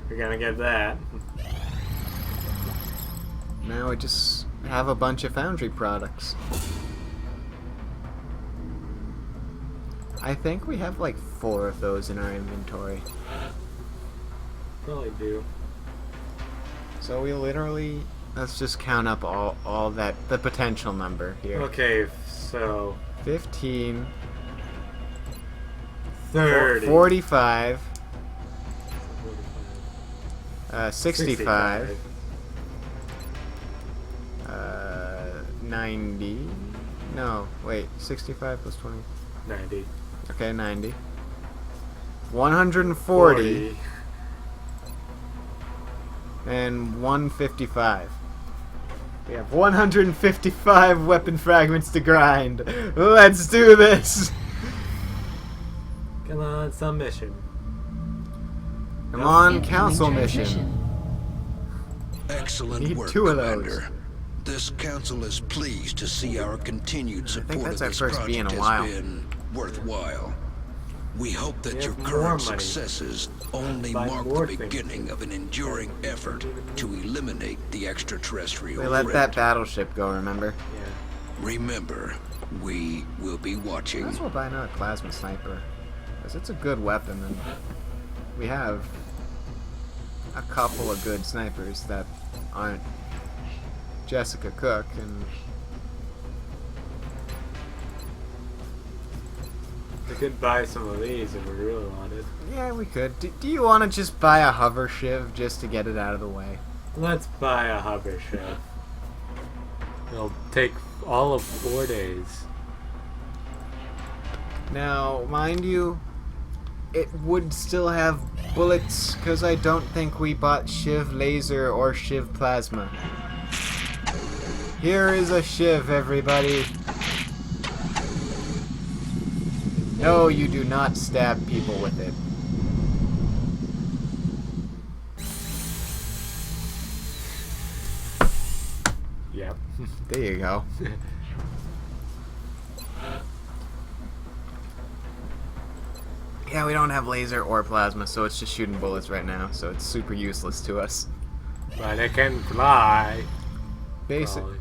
we're gonna get that. Now we just have a bunch of foundry products. I think we have like 4 of those in our inventory. Probably do. So we literally... Let's just count up all that... The potential number here. Okay, so 15... 30. 45... 65... 90... No, wait. 65 plus 20... 90. Okay, 90. 140 and 155. We have 155 weapon fragments to grind. Let's do this. Come on, some mission. Come on, Incoming council transmission. mission. Excellent Need work, 2 of those. Commander. This council is pleased to see our continued support that's of our this first bee in project a while. has been worthwhile. We hope that We your have more current money. successes only Buy mark more the things. beginning of an enduring effort to eliminate the extraterrestrial We let threat. that battleship go, remember? Yeah. Remember, we will be watching. Might as well buy another plasma sniper. Because it's a good weapon, and we have a couple of good snipers that aren't Jessica Cook, and We could buy some of these if we really wanted. yeah, we could. Do you want to just buy a hover shiv just to get it out of the way? Let's buy a hover ship. It'll take all of 4 days. Now, mind you, it would still have bullets, because I don't think we bought Shiv Laser or Shiv Plasma. Here is a Shiv, everybody. No, you do not stab people with it. Yep. There you go. Yeah, we don't have laser or plasma, so it's just shooting bullets right now, so it's super useless to us. But it can fly. Basic. Probably.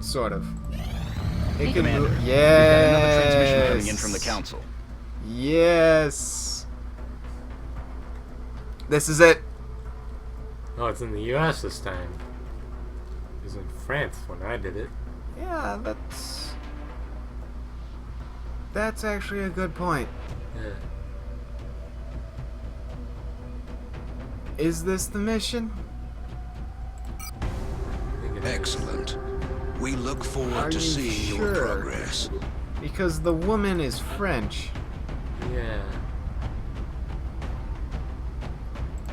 Sort of. It can Commander, move. we've got another transmission Yes. coming in from the council. Yes. This is it. Oh, it's in the U.S. this time. It was in France when I did it. Yeah, that's actually a good point. Yeah. Is this the mission? I think it is. Excellent. We look forward Are to you seeing your sure? progress. Because the woman is French. Yeah.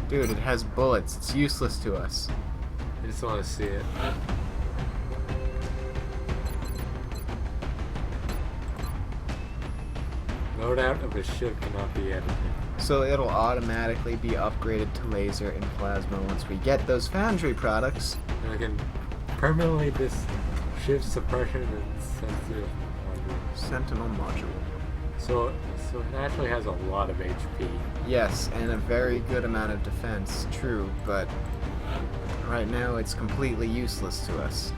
Dude, it has bullets. It's useless to us. I just want to see it. Loadout of a ship cannot be edited. So it'll automatically be upgraded to laser and plasma once we get those foundry products. And I can permanently shift suppression and sensitive module. Sentinel module. So it actually has a lot of HP. Yes, and a very good amount of defense. True, but right now it's completely useless to us.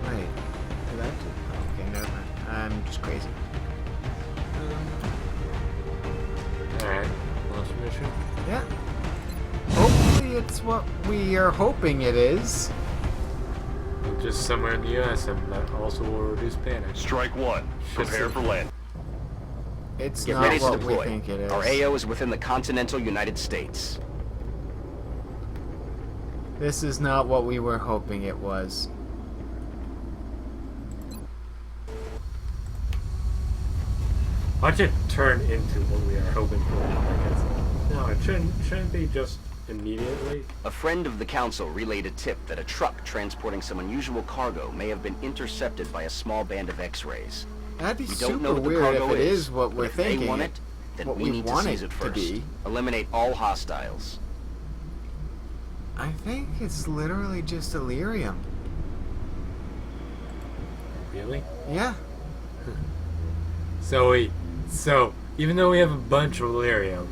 Wait, did that do? Okay, never mind. I'm just crazy. Alright, launch mission. Yeah. Hopefully it's what we are hoping it is. Just somewhere in the US, and that also will reduce panic. Strike one. Prepare for land. It's Get not ready to what we deploy. think it is. Our AO is within the continental United States. This is not what we were hoping it was. Watch it turn into what we are hoping for. No, it shouldn't be just immediately. A friend of the council relayed a tip that a truck transporting some unusual cargo may have been intercepted by a small band of X-rays. That'd be We super don't know what the weird if cargo it is what but we're if they thinking. want it, then what we we need to want seize it it to first. be. Eliminate all hostiles. I think it's literally just Illyrium. Really? Yeah. So even though we have a bunch of Illyrium,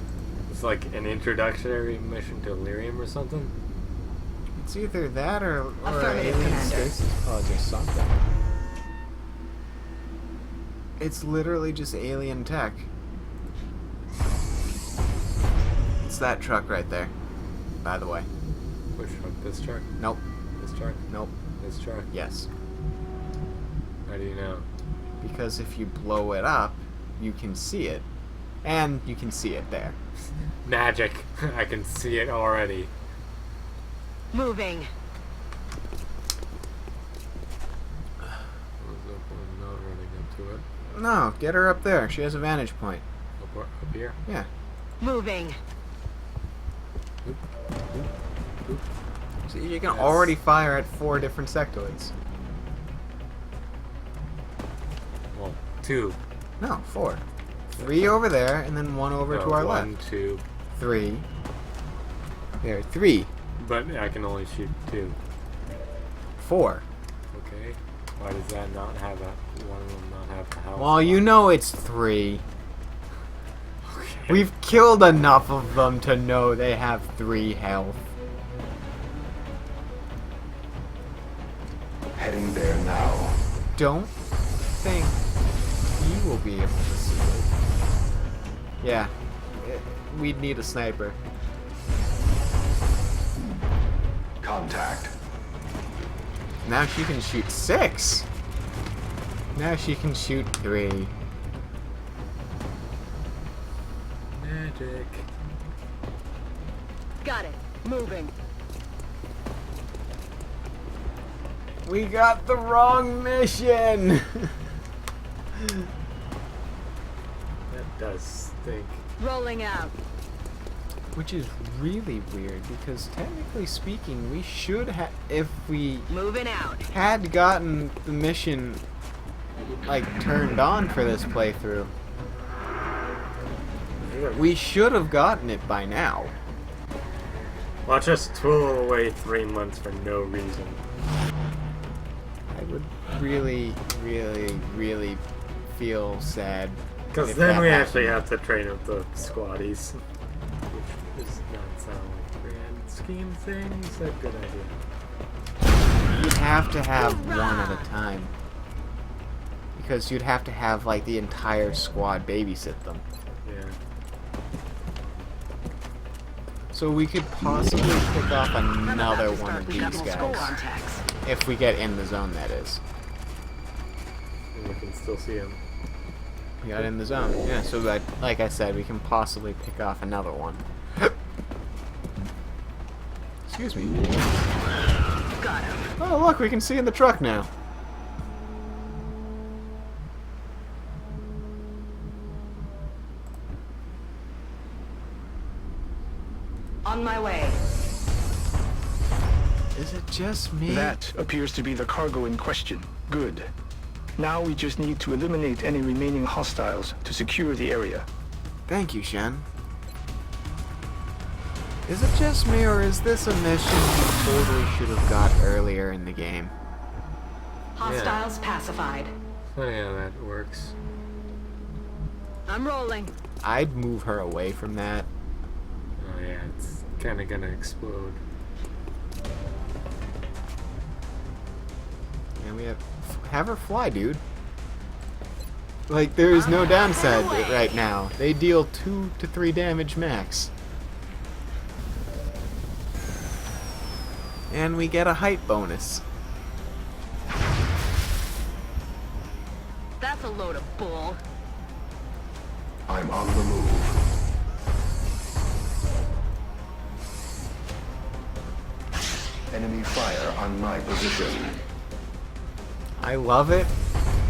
it's like an introductory mission to Illyrium or something? It's either that or Affirmative, alien Commander. stasis pods or something. It's literally just alien tech. It's that truck right there, by the way. Which truck? This truck? Nope. This truck? Nope. This truck? Yes. How do you know? Because if you blow it up, you can see it. And you can see it there. Magic! I can see it already. Moving. Not running up to it. No, get her up there. She has a vantage point. Up here? Yeah. Moving. See, you can already fire at 4 different sectoids. Well, 2. No, 4. 3 over there, and then 1 over to our 1, left. 2. 3. There, 3. But I can only shoot 2. 4. Okay. Why does that not have one of them not have the health? Well, you know it's 3. Okay. We've killed enough of them to know they have 3 health. Heading there now. Don't think you will be able to see it. Yeah. We'd need a sniper. Contact. Now she can shoot 6. Now she can shoot 3. Magic. Got it. Moving. We got the wrong mission! That does stink. Rolling out. Which is really weird because technically speaking, we should have, if we Moving out. had gotten the mission like turned on for this playthrough, we should have gotten it by now. Watch us tool away 3 months for no reason. I would really, really, really feel sad. Because if then that we happened. actually have to train up the squaddies. Which does not sound like grand scheme of things, a good idea. You'd have to have one at a time. Because you'd have to have, like, the entire squad babysit them. Yeah. So we could possibly pick off another one of these guys. If we get in the zone, that is. And we can still see him. We got in the zone. Yeah, so like I said, we can possibly pick off another one. Excuse me. Got him. Oh, look, we can see in the truck now. On my way. Is it just me? That appears to be the cargo in question. Good. Now we just need to eliminate any remaining hostiles to secure the area. Thank you, Shen. Is it just me, or is this a mission we totally should have got earlier in the game? Hostiles pacified. Funny how that works. I'm rolling. I'd move her away from that. Oh yeah, it's kind of gonna explode. And we have her fly, dude. Like, there is no downside right now. They deal 2 to 3 damage max. And we get a height bonus. That's a load of bull. I'm on the move. Enemy fire on my position. I love it,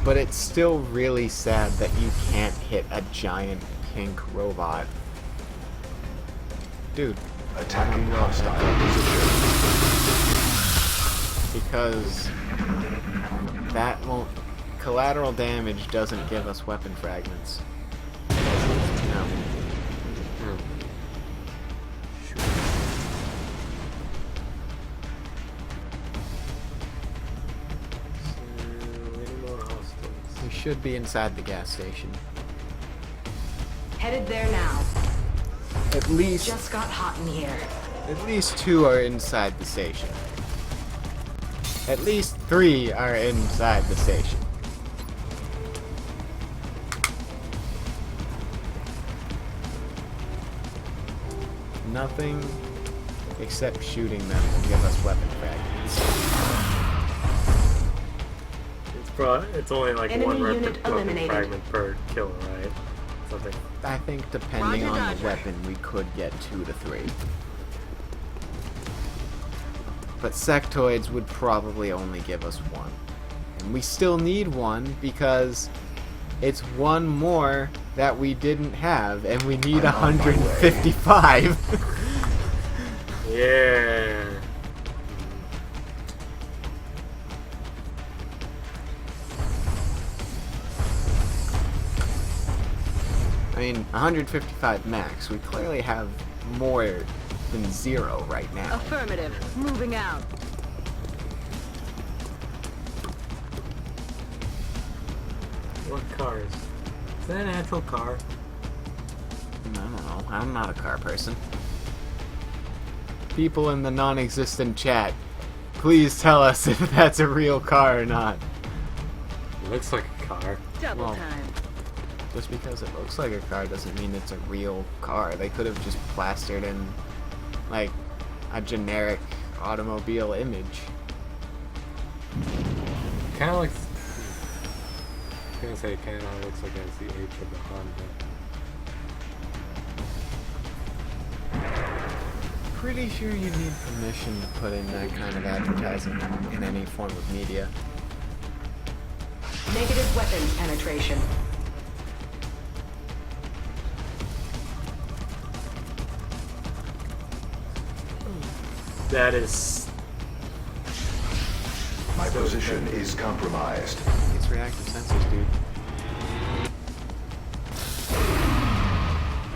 but it's still really sad that you can't hit a giant pink robot. Dude. Attacking hostile position. Because that won't... Collateral damage doesn't give us weapon fragments. No. We should be inside the gas station. Headed there now. At least... Just got hot in here. At least 2 are inside the station. At least 3 are inside the station. Nothing except shooting them will give us weapon fragments. It's only like Enemy one unit weapon eliminated. fragment per kill, right? Something. I think depending Roger, on Dodger. the weapon, we could get 2 to 3. But sectoids would probably only give us 1. And we still need 1 because it's 1 more that we didn't have, and we need 155. Yeah. I mean, 155 max. We clearly have more than 0 right now. Affirmative. Moving out. What cars? Is that an actual car? I don't know. I'm not a car person. People in the non-existent chat, please tell us if that's a real car or not. It looks like a car. Double Well, time. Just because it looks like a car doesn't mean it's a real car. They could have just plastered in, like, a generic automobile image. Kind of looks. I was gonna say, kind of looks like it's the H of the Honda. Pretty sure you need permission to put in that kind of advertising in any form of media. Negative weapons penetration. That is. My position is compromised. It's reactive sensors, dude.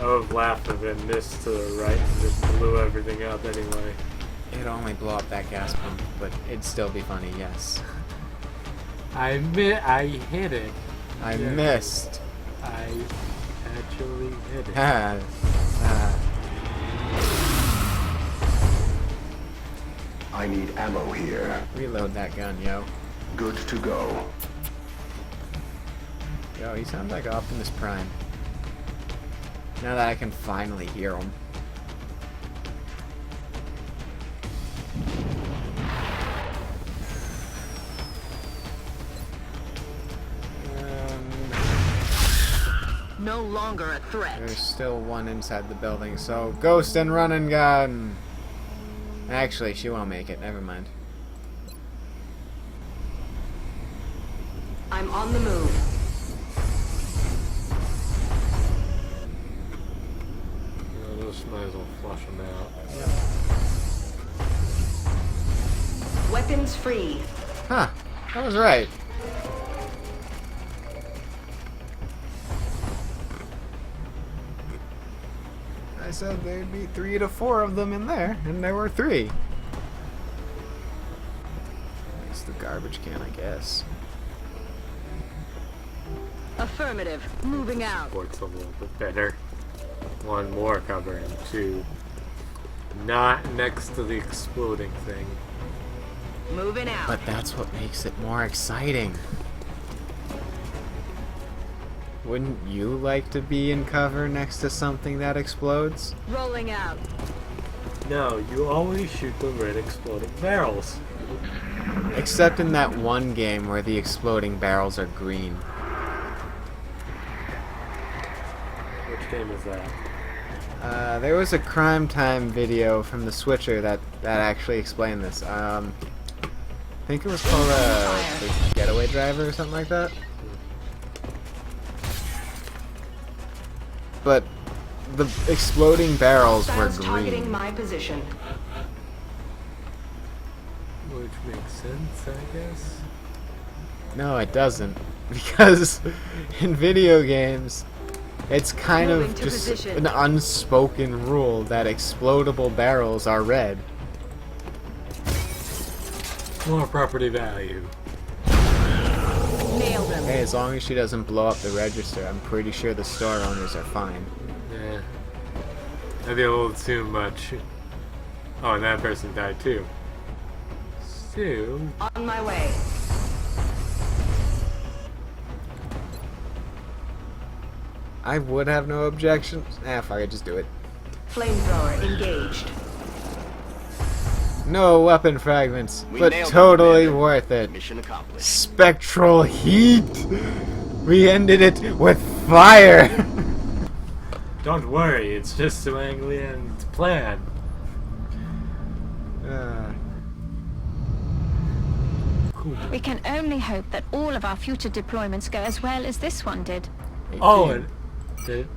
I would have laughed if it missed to the right and just blew everything up anyway. It'd only blow up that gas pump, but it'd still be funny, yes. I hit it. I Yeah. missed. I actually hit it. Ah, I need ammo here. Reload that gun, yo. Good to go. Yo, he sounds like Optimus Prime. Now that I can finally hear him. No longer a threat. There's still one inside the building, so ghost and running gun. Actually, she won't make it. Never mind. I'm on the move. Just might as well flush them out. Weapons free. Huh. I was right. I said there'd be 3 to 4 of them in there, and there were 3. It's the garbage can, I guess. Affirmative. Moving out. Sports a little bit better. One more covering, 2. Not next to the exploding thing. Moving out. But that's what makes it more exciting. Wouldn't you like to be in cover next to something that explodes? Rolling out. No, you always shoot the red exploding barrels. Except in that one game where the exploding barrels are green. Which game is that? There was a Crime Time video from the Switcher that actually explained this. I think it was called the Getaway Driver or something like that. But the exploding barrels were Hostiles targeting green. my position. Which makes sense, I guess. No, it doesn't. Because in video games, it's kind Moving of to just position. an unspoken rule that explodable barrels are red. More property value. Nailed him. Hey, as long as she doesn't blow up the register, I'm pretty sure the store owners are fine. Yeah. That'd be a little too much. Oh, and that person died too. So, On my way. I would have no objections. Fuck it, just do it. Flamethrower engaged. No weapon fragments, We but nailed it, totally Commander. worth it. Mission accomplished. Spectral heat! We ended it with fire! don't worry, it's just Anglian's plan. We can only hope that all of our future deployments go as well as this one did. Oh, and did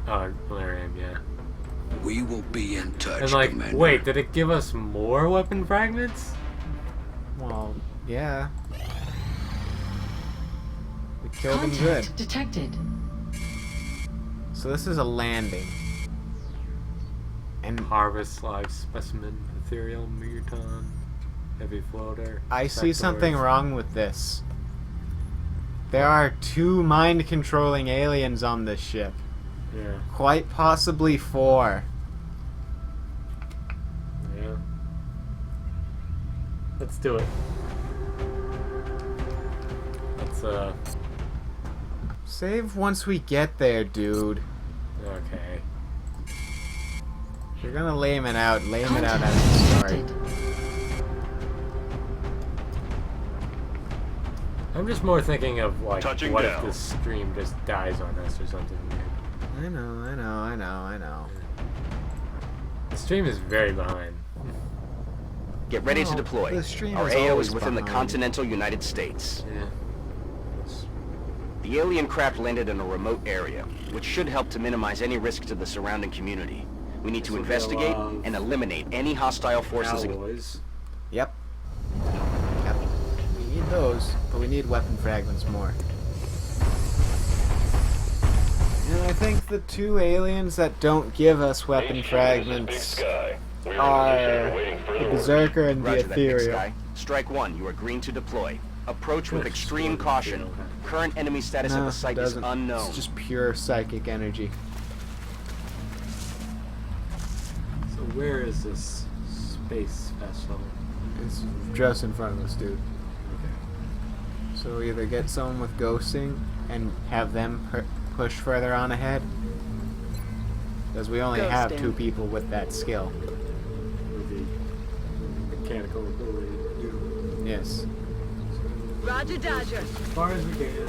Valerian, yeah. We will be in touch, And like, Commander. wait, did it give us more weapon fragments? Well, yeah. We killed him good. Contact detected. So this is a landing. And Harvest live specimen, ethereal muton, heavy floater. I see sectors. something wrong with this. There are 2 mind-controlling aliens on this ship. Yeah. Quite possibly 4. Yeah. Let's do it. Let's Save once we get there, dude. okay. If you're gonna lame it out at the Contact start. detected. I'm just more thinking of like, Touching what down. if this stream just dies on us or something weird. I know. The stream is very behind. Get ready to No, deploy. the stream Our is AO is always within the behind. continental United States. Yeah. The alien craft landed in a remote area, which should help to minimize any risk to the surrounding community. We need to This'll be a investigate lot of and eliminate any hostile forces. Alloys. Yep. We need those, but we need weapon fragments more. And I think the 2 aliens that don't give us weapon fragments are the Berserker and the Roger that, Big Ethereal. Sky. Strike 1, you are green to deploy. Approach with extreme caution. Current enemy status at No, the it site is doesn't. unknown. It's just pure psychic energy. So where is this space vessel? It's just in front of us, dude. So either get someone with ghosting and have them push further on ahead, because we only have 2 people with that skill. With the mechanical ability to do. Yes. Roger, Dodger. As far as we can.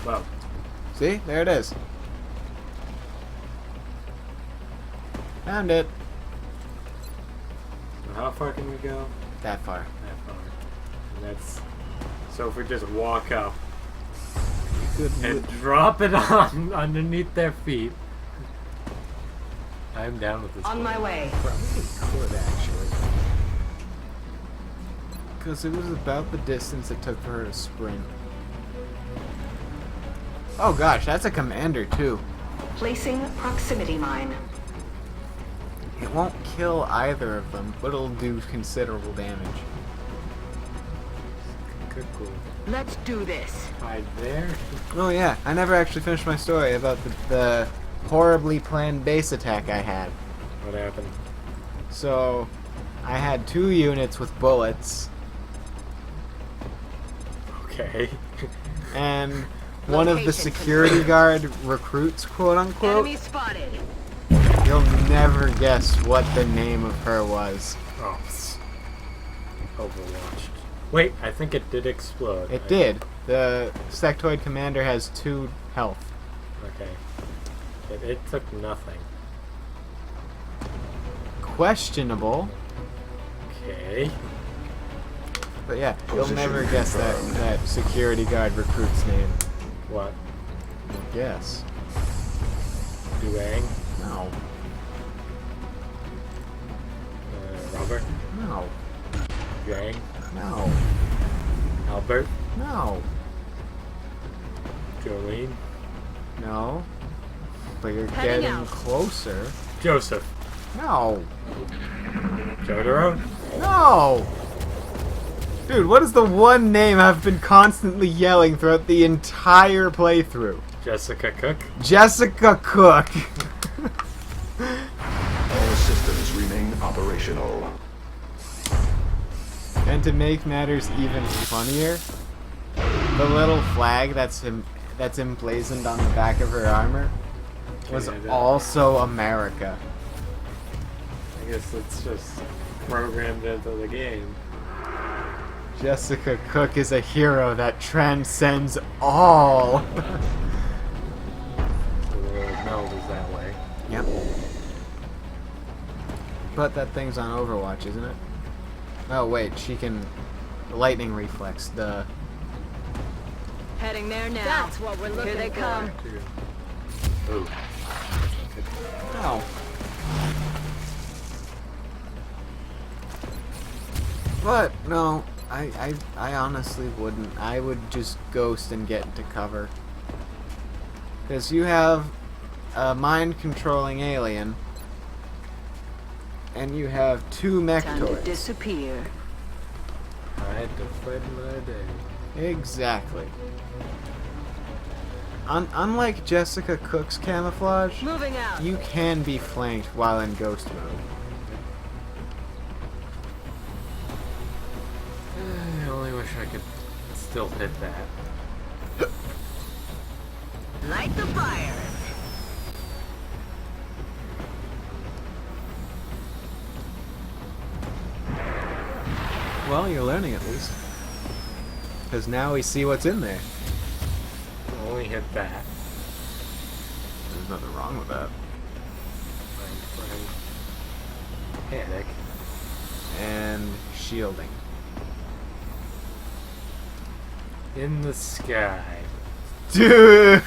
Well. See? There it is. Found it. How far can we go? That far. That far. And that's... So if we just walk up and drop it on underneath their feet. I'm down with this. On my way. Probably could, actually. Because it was about the distance it took for her to sprint. Oh gosh, that's a commander too. Placing proximity mine. It won't kill either of them, but it'll do considerable damage. Cool. Let's do this. Hide there. Oh yeah, I never actually finished my story about the horribly planned base attack I had. What happened? So, I had 2 units with bullets, Okay. and one of the security guard recruits, quote unquote, Enemy spotted. you'll never guess what the name of her was. Oh. Overwatched. Wait, I think it did explode. It did. The sectoid commander has 2 health. Okay. It took nothing. Questionable. Okay. But yeah, you'll never guess that security guard recruit's name. What? Yes. Duang? No. Robert? No. Yang? No. Albert? No. Jolene? No. But you're Heading getting out. closer. Joseph? No. Jotaro? No! Dude, what is the one name I've been constantly yelling throughout the entire playthrough? Jessica Cook? Jessica Cook! All systems remain operational. And to make matters even funnier, the little flag that's emblazoned on the back of her armor was Canada. also America. I guess it's just programmed into the game. Jessica Cook is a hero that transcends all. The world meld is that way. Yep. But that thing's on Overwatch, isn't it? Oh wait, she can lightning reflex. The Heading there now. That's what we're looking for. Here they come. Ooh. oh. But no, I honestly wouldn't. I would just ghost and get into cover. Because you have a mind-controlling alien, and you have 2 Time to mechtoids. disappear. I had to fight my day. Exactly. Unlike Jessica Cook's camouflage, Moving out. you can be flanked while in ghost mode. I only wish I could still hit that. Light the fire. Well, you're learning at least. Because now we see what's in there. Only hit that. There's nothing wrong with that. Panic. And shielding. In the sky. Dude!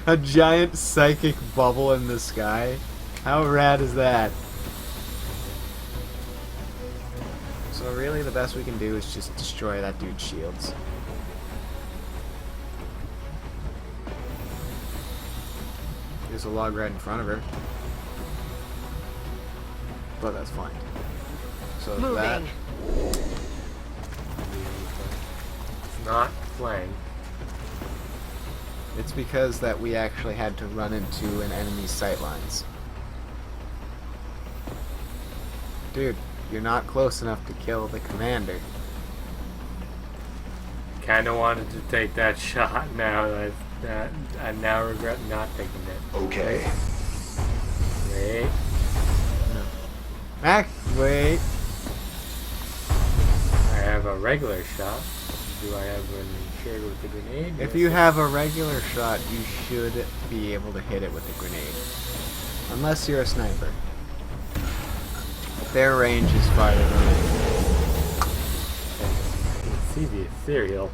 A giant psychic bubble in the sky? How rad is that? So really the best we can do is just destroy that dude's shields. There's a log right in front of her. But that's fine. So that... Moving. It's not flanked. It's because that we actually had to run into an enemy's sightlines. Dude, you're not close enough to kill the commander. Kinda wanted to take that shot now that I now regret not taking it. Okay. Wait. Mac, wait. I have a regular shot. Do I have one shared with the grenade? If Yes, you I- have a regular shot, you should be able to hit it with a grenade. Unless you're a sniper. Their range is farther than I can see the ethereal.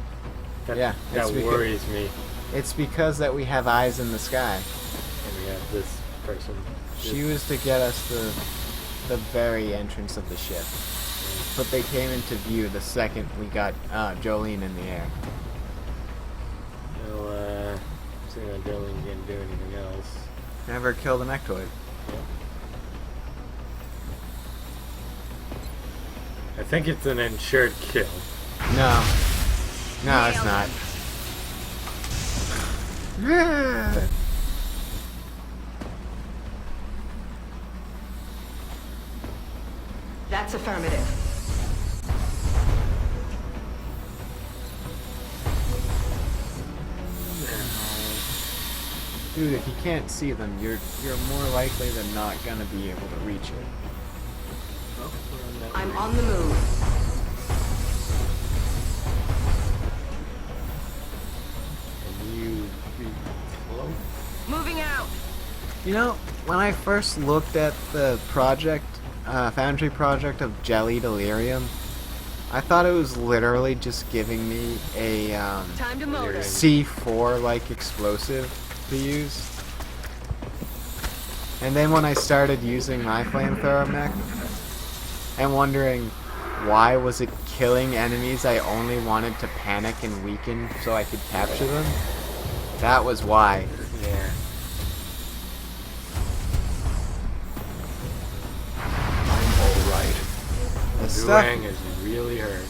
Yeah, That it's because- worries me. It's because that we have eyes in the sky. And we have this person. She was to get us the very entrance of the ship. But they came into view the second we got Jolene in the air. No, seeing that Jolene didn't do anything else. Never killed a mechtoid. I think it's an insured kill. No. No, it's not. Yeah. That's affirmative. Dude, if you can't see them, you're more likely than not gonna be able to reach it. Oh, we're on that I'm way. on the move. Can you be close? Moving out. You know, when I first looked at the project, foundry project of Jelly Delirium, I thought it was literally just giving me a Time to motor. C4-like explosive to use. And then when I started using my flamethrower mech, and wondering why was it killing enemies I only wanted to panic and weaken so I could capture them, that was why. Yeah. I'm all right. The stuff, Duang is really hurt.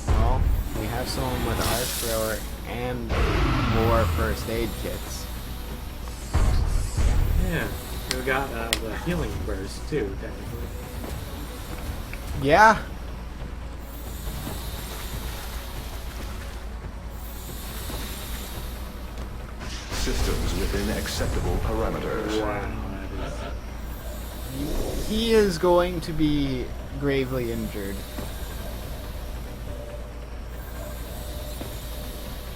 well, we have someone with arc thrower and more first aid kits. Yeah. We got the healing burst too, technically. Yeah. Systems within acceptable parameters. Wow, that is. He is going to be gravely injured.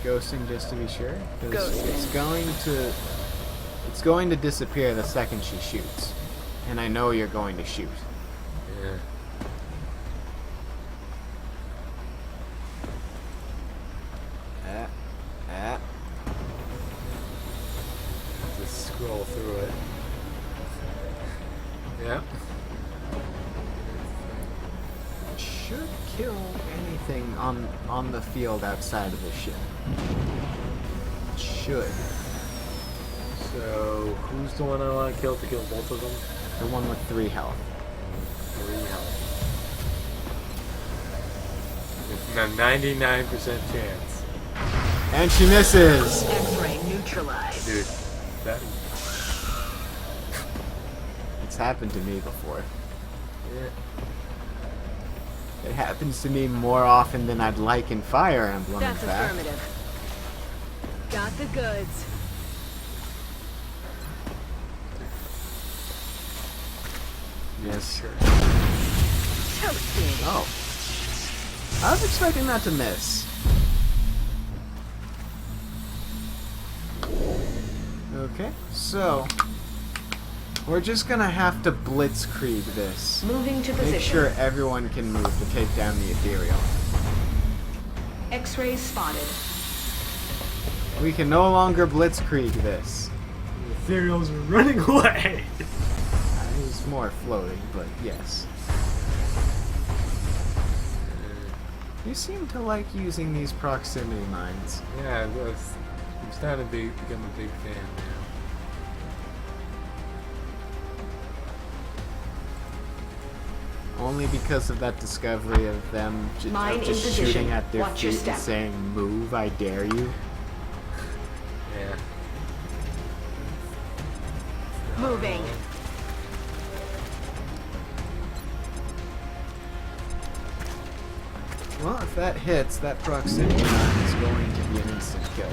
Ghosting just to be sure, because Ghosting. it's going to disappear the second she shoots, and I know you're going to shoot. Yeah. Just scroll through it. Yep. Should kill anything on the field outside of the ship. Should. So, who's the one I want to kill both of them? The one with 3 health. 3 health. It's a 99% chance. And she misses! X-ray neutralized. Dude, that. It's happened to me before. Yeah. It happens to me more often than I'd like in Fire Emblem, That's in fact. affirmative. Got the goods. Yes. Toasted. Oh. I was expecting that to miss. Okay, so we're just gonna have to blitzkrieg this. Moving to Make position. sure everyone can move to take down the ethereal. X-rays spotted. We can no longer blitzkrieg this. The ethereals are running away! It was more floating, but yes. You seem to like using these proximity mines. Yeah, I'm starting to become a big fan now. Only because of that discovery of them Mine in just position. shooting at their Watch your feet and step. saying, "Move, I dare you." Yeah. Moving. if that hits, that proximity mine is going to be an instant kill.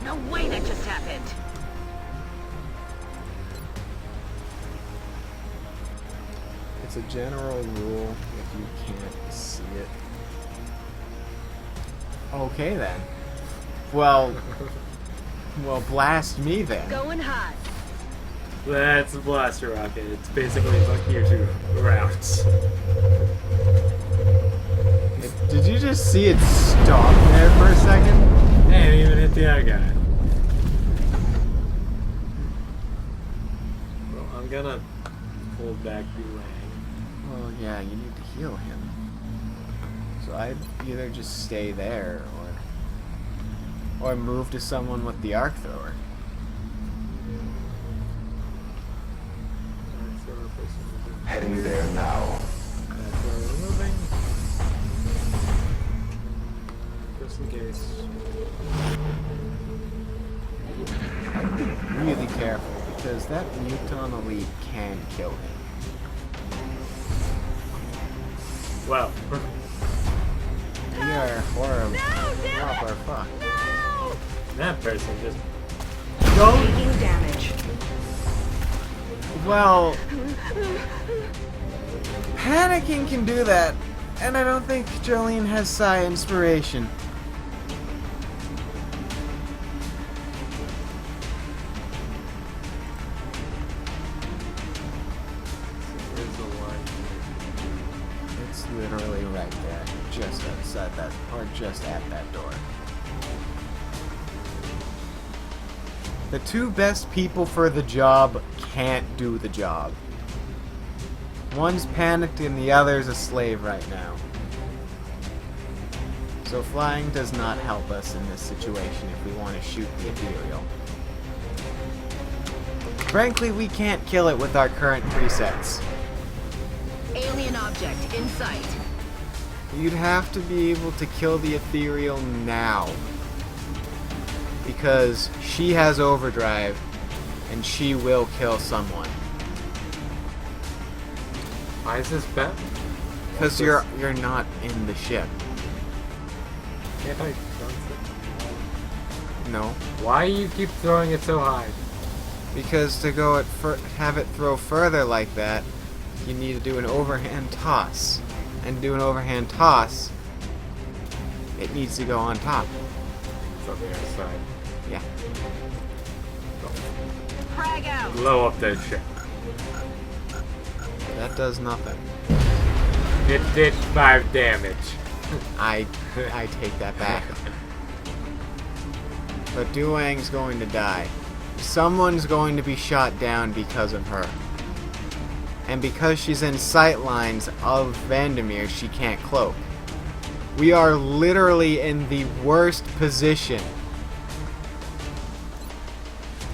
No way that just happened. It's a general rule if you can't see it. Okay then. Well, blast me then. Going hot. That's a blaster rocket. It's basically like your two routes. Did you just see it stop there for a second? Hey, it even hit the other guy. Well, I'm gonna pull back the leg. Well, yeah, you need to heal him. So I'd either just stay there or move to someone with the arc thrower. Heading there now. That's where we're moving. Just in case. Really careful, because that Muton Elite can kill him. Well, We are horrible. Proper fuck. that person just Taking damage. Well, panicking can do that, and I don't think Jolene has psi inspiration. There's a line. It's literally right there, just outside that, or just at that door. The two best people for the job can't do the job. One's panicked and the other's a slave right now. So flying does not help us in this situation if we want to shoot the ethereal. Frankly, we can't kill it with our current presets. Alien object in sight. You'd have to be able to kill the ethereal now. Because she has overdrive, and she will kill someone. Why is this bet? Because you're not in the ship. Can't I? No. Why you keep throwing it so high? Because to go have it throw further like that, you need to do an overhand toss. And to do an overhand toss, it needs to go on top. It's on the other side. Yeah. Frag out. Blow up that ship. That does nothing. It did 5 damage. I take that back. But Duang's going to die. Someone's going to be shot down because of her. And because she's in sight lines of Vandermeer, she can't cloak. We are literally in the worst position.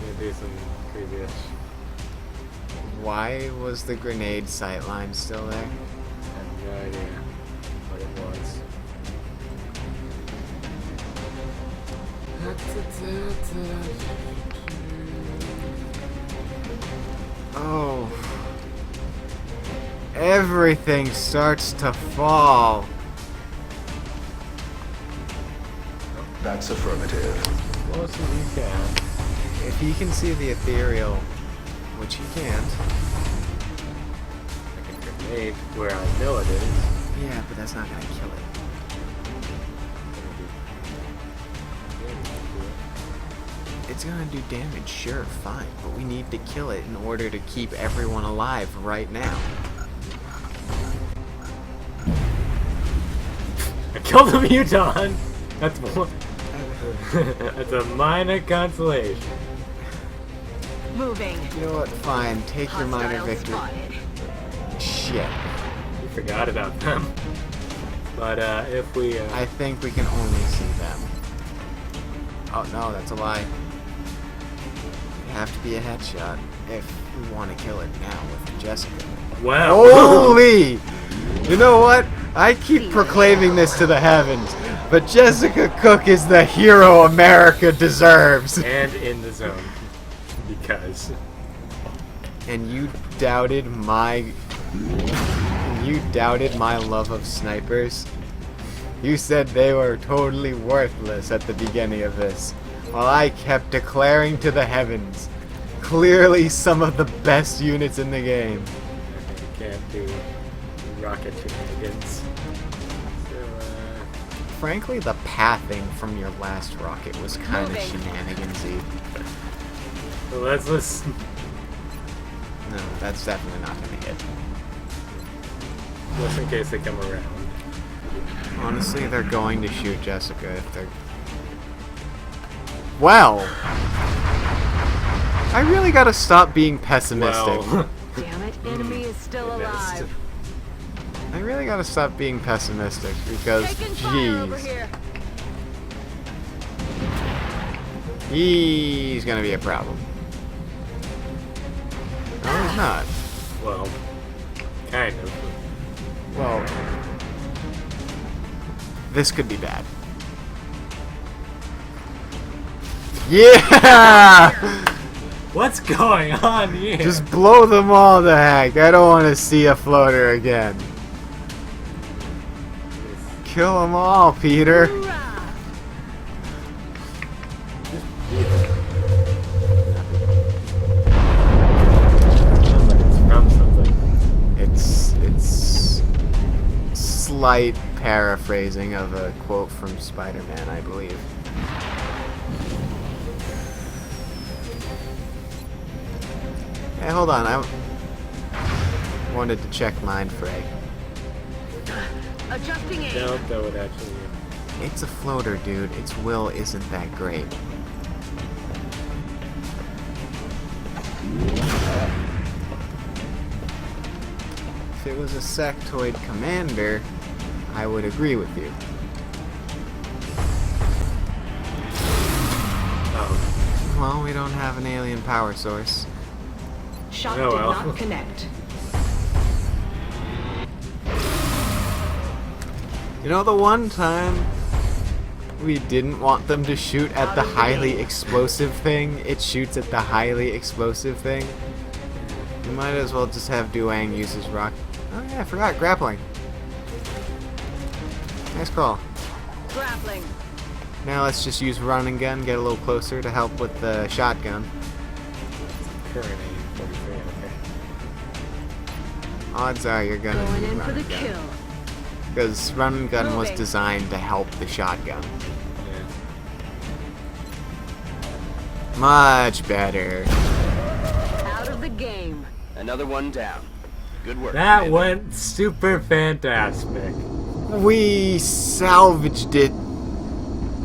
Gonna do some crazy-ish. Why was the grenade sight line still there? I have no idea what it was. Oh. Everything starts to fall. That's affirmative. Close as you can. If he can see the ethereal, which he can't. Like a grenade where I know it is. Yeah, but that's not gonna kill it. It's gonna do damage, sure, fine, but we need to kill it in order to keep everyone alive right now. I killed the Muton! That's one. That's a minor consolation. Moving. You know what? Fine, take your minor Hostiles victory. spotted. Shit. We forgot about them. But if we I think we can only see them. Oh no, that's a lie. It have to be a headshot if we want to kill it now with Jessica. wow. Holy! You know what? I keep proclaiming this to the heavens, but Jessica Cook is the hero America deserves. And in the zone. Because And you doubted my love of snipers You said they were totally worthless at the beginning of this, while I kept declaring to the heavens, clearly some of the best units in the game. You can't do rocket shenanigans. Frankly, the pathing from your last rocket was kind of shenanigansy. So let's listen. No, that's definitely not gonna hit. Just in case they come around. Honestly, they're going to shoot Jessica if they're... Well! I really gotta stop being pessimistic. Well. Damn it, enemy is still alive. I really gotta stop being pessimistic because, jeez. He's gonna be a problem. No, he's not. Well, kind of. Well, this could be bad. Yeah! What's going on here? Just blow them all to heck. I don't want to see a floater again. Kill them all, Peter. It's slight paraphrasing of a quote from Spider-Man, I believe. Hey, hold on. I wanted to check Mind Fray. Adjusting aim. No, that would actually. It's a floater, dude. Its will isn't that great. If it was a sectoid commander, I would agree with you. Oh. Well, we don't have an alien power source. Shot Oh, did well. not connect. You know, the one time we didn't want them to shoot at the highly explosive thing, it shoots at the highly explosive thing. You might as well just have Duang use his rock. Oh yeah, I forgot, grappling. Nice call. Grappling. Now let's just use run and gun, get a little closer to help with the shotgun. Current aim 43, okay. Odds are you're gonna Going use in run for the and gun. kill. Because run and gun was Moving. designed to help the shotgun. Yeah. Much better. Out of the game. Another one down. Good work. That Commander. went super fantastic. We salvaged it.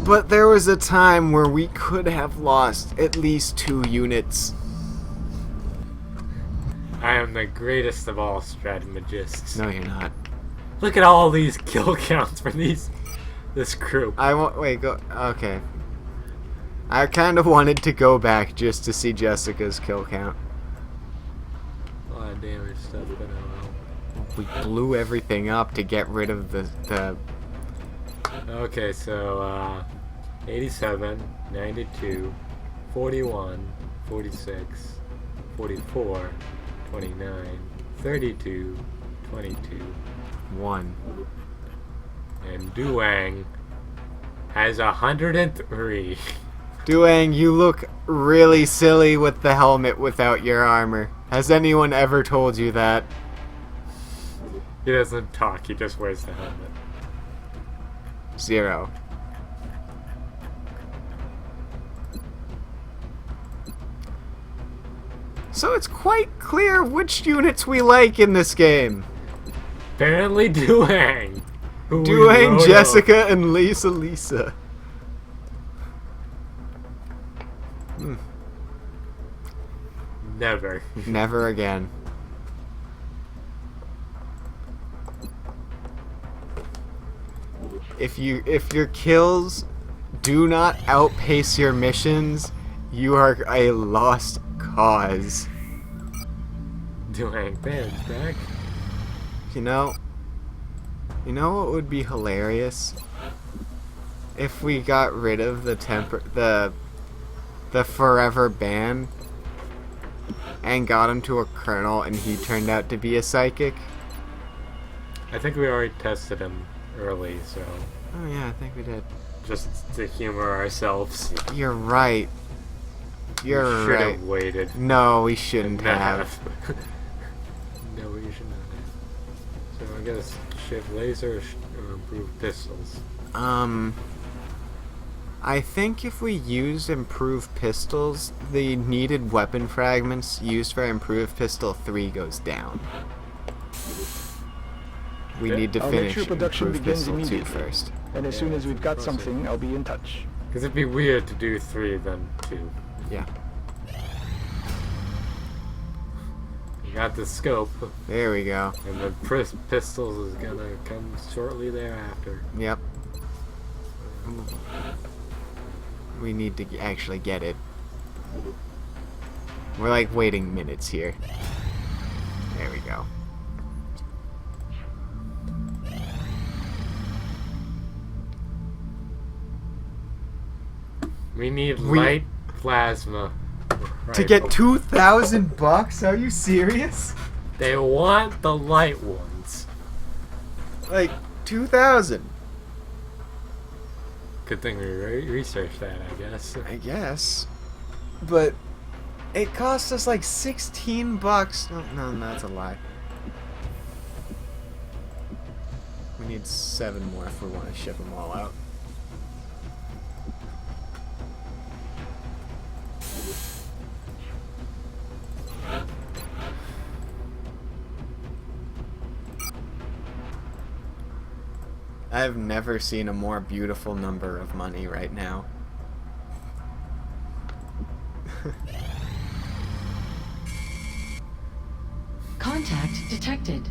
But there was a time where we could have lost at least 2 units. I am the greatest of all stratagests. No, you're not. Look at all these kill counts for this group. I want. Wait, go. Okay. I kind of wanted to go back just to see Jessica's kill count. A lot of damage stuff, but We blew everything up to get rid of the. okay, so 87, 92, 41, 46, 44, 29, 32, 22. 1. And Duang has 103. Duang, you look really silly with the helmet without your armor. Has anyone ever told you that? He doesn't talk, he just wears the helmet. 0. So it's quite clear which units we like in this game. Apparently Duang. who we Duang, wrote Jessica, and Lisa. Never. Never again. If your kills do not outpace your missions, you are a lost cause. Duang Band's back. You know what would be hilarious? If we got rid of the forever ban and got him to a colonel and he turned out to be a psychic. I think we already tested him early, so Oh yeah, I think we did. Just to humor ourselves. You're right. You're we should right. have waited. No, we shouldn't have. No, we should not have. So I guess shift laser or improve pistols. I think if we use improved pistols, the needed weapon fragments used for improved pistol 3 goes down. We need to I'll make finish sure production improved begins pistol 2 immediately. first. And as soon as we've got something, I'll be in touch. Because it'd be weird to do 3 then 2. Yeah. You got the scope. There we go. And the pistols is gonna come shortly thereafter. Yep. We need to actually get it. We're like waiting minutes here. There we go. We need light plasma. To get $2,000? Are you serious? They want the light ones. Like 2,000. Good thing we researched that, I guess. I guess. But it cost us like $16. No, that's a lie. We need 7 more if we want to ship them all out. I've never seen a more beautiful number of money right now. Contact detected.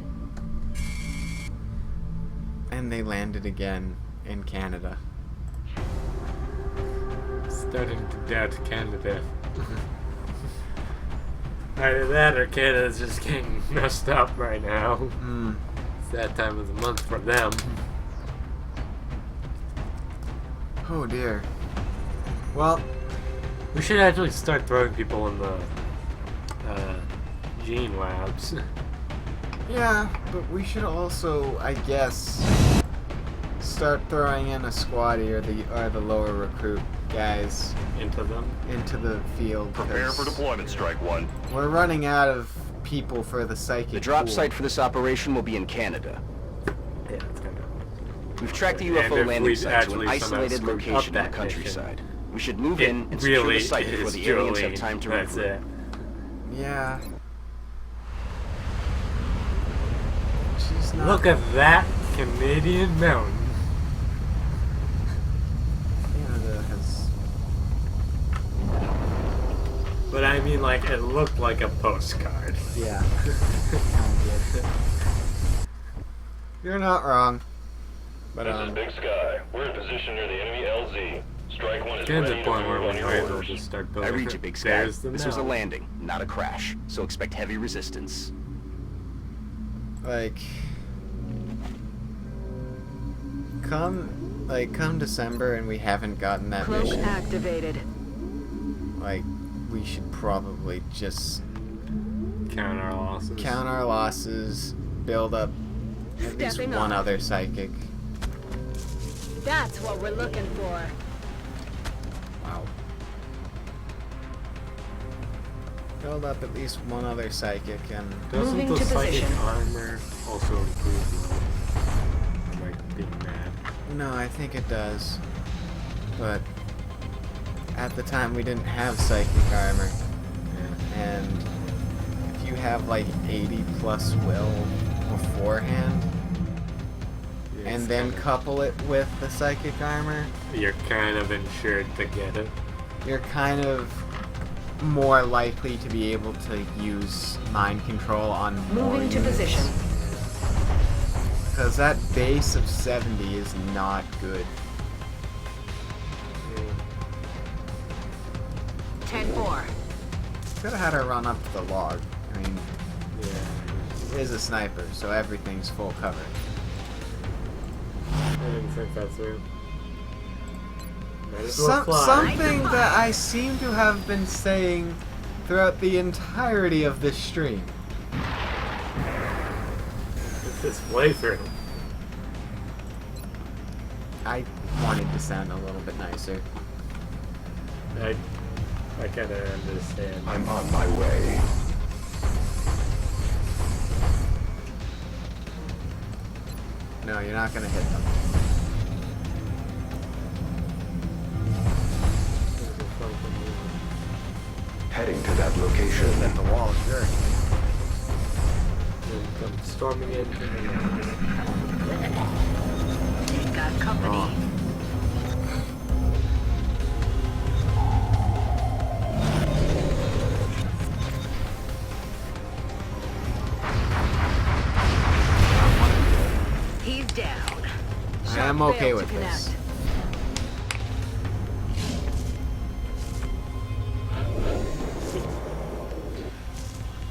And they landed again in Canada. Starting to doubt Canada. Either that or Canada's just getting messed up right now. It's that time of the month for them. Oh dear. Well, we should actually start throwing people in the gene labs. Yeah, but we should also, I guess, start throwing in a squaddy or the lower recruit guys into the field. Prepare for deployment, Strike One. We're running out of people for the psychic. The drop pool. site for this operation will be in Canada. Yeah, it's kind of. We've tracked the UFO landing site to an isolated location in the countryside. We should move in and secure the site before the aliens have time to regroup. Yeah. She's not. Look at that Canadian mountain. Canada has. But I mean, like, it looked like a postcard. Yeah. You're not wrong. But This is Big Sky. We're in position near the enemy LZ. Strike One is Getting ready to the to point where move we on your might as well orders. just start I building. read you, Big Sky. There's the This was a mountain. landing, not a crash. So expect heavy resistance. Like, come December and we haven't gotten that Cloak mission. activated. Like, we should probably just Count our losses. count our losses, build up at least Stepping one up. other psychic. That's what we're looking for. Wow. Build up at least one other psychic and Doesn't Moving the to psychic position. armor also improve though? I'm like being mad. no, I think it does. But at the time we didn't have psychic armor. And if you have like 80 plus will beforehand, and then couple it with the psychic armor, You're kind of insured to get it. you're kind of more likely to be able to use mind control on more Moving to units. position. Because that base of 70 is not good. 10-4. Could have had her run up to the log. I mean, Yeah. she is a sniper, so everything's full cover. I didn't think that through. Might as well fly. Something that I seem to have been saying throughout the entirety of this stream. It's this playthrough. I wanted to sound a little bit nicer. I kind of understand. I'm on my way. No, you're not gonna hit them. Heading to that location. Hit the wall, sure. Come storming in. Got company. Oh. He's down. I am okay failed with to this. connect.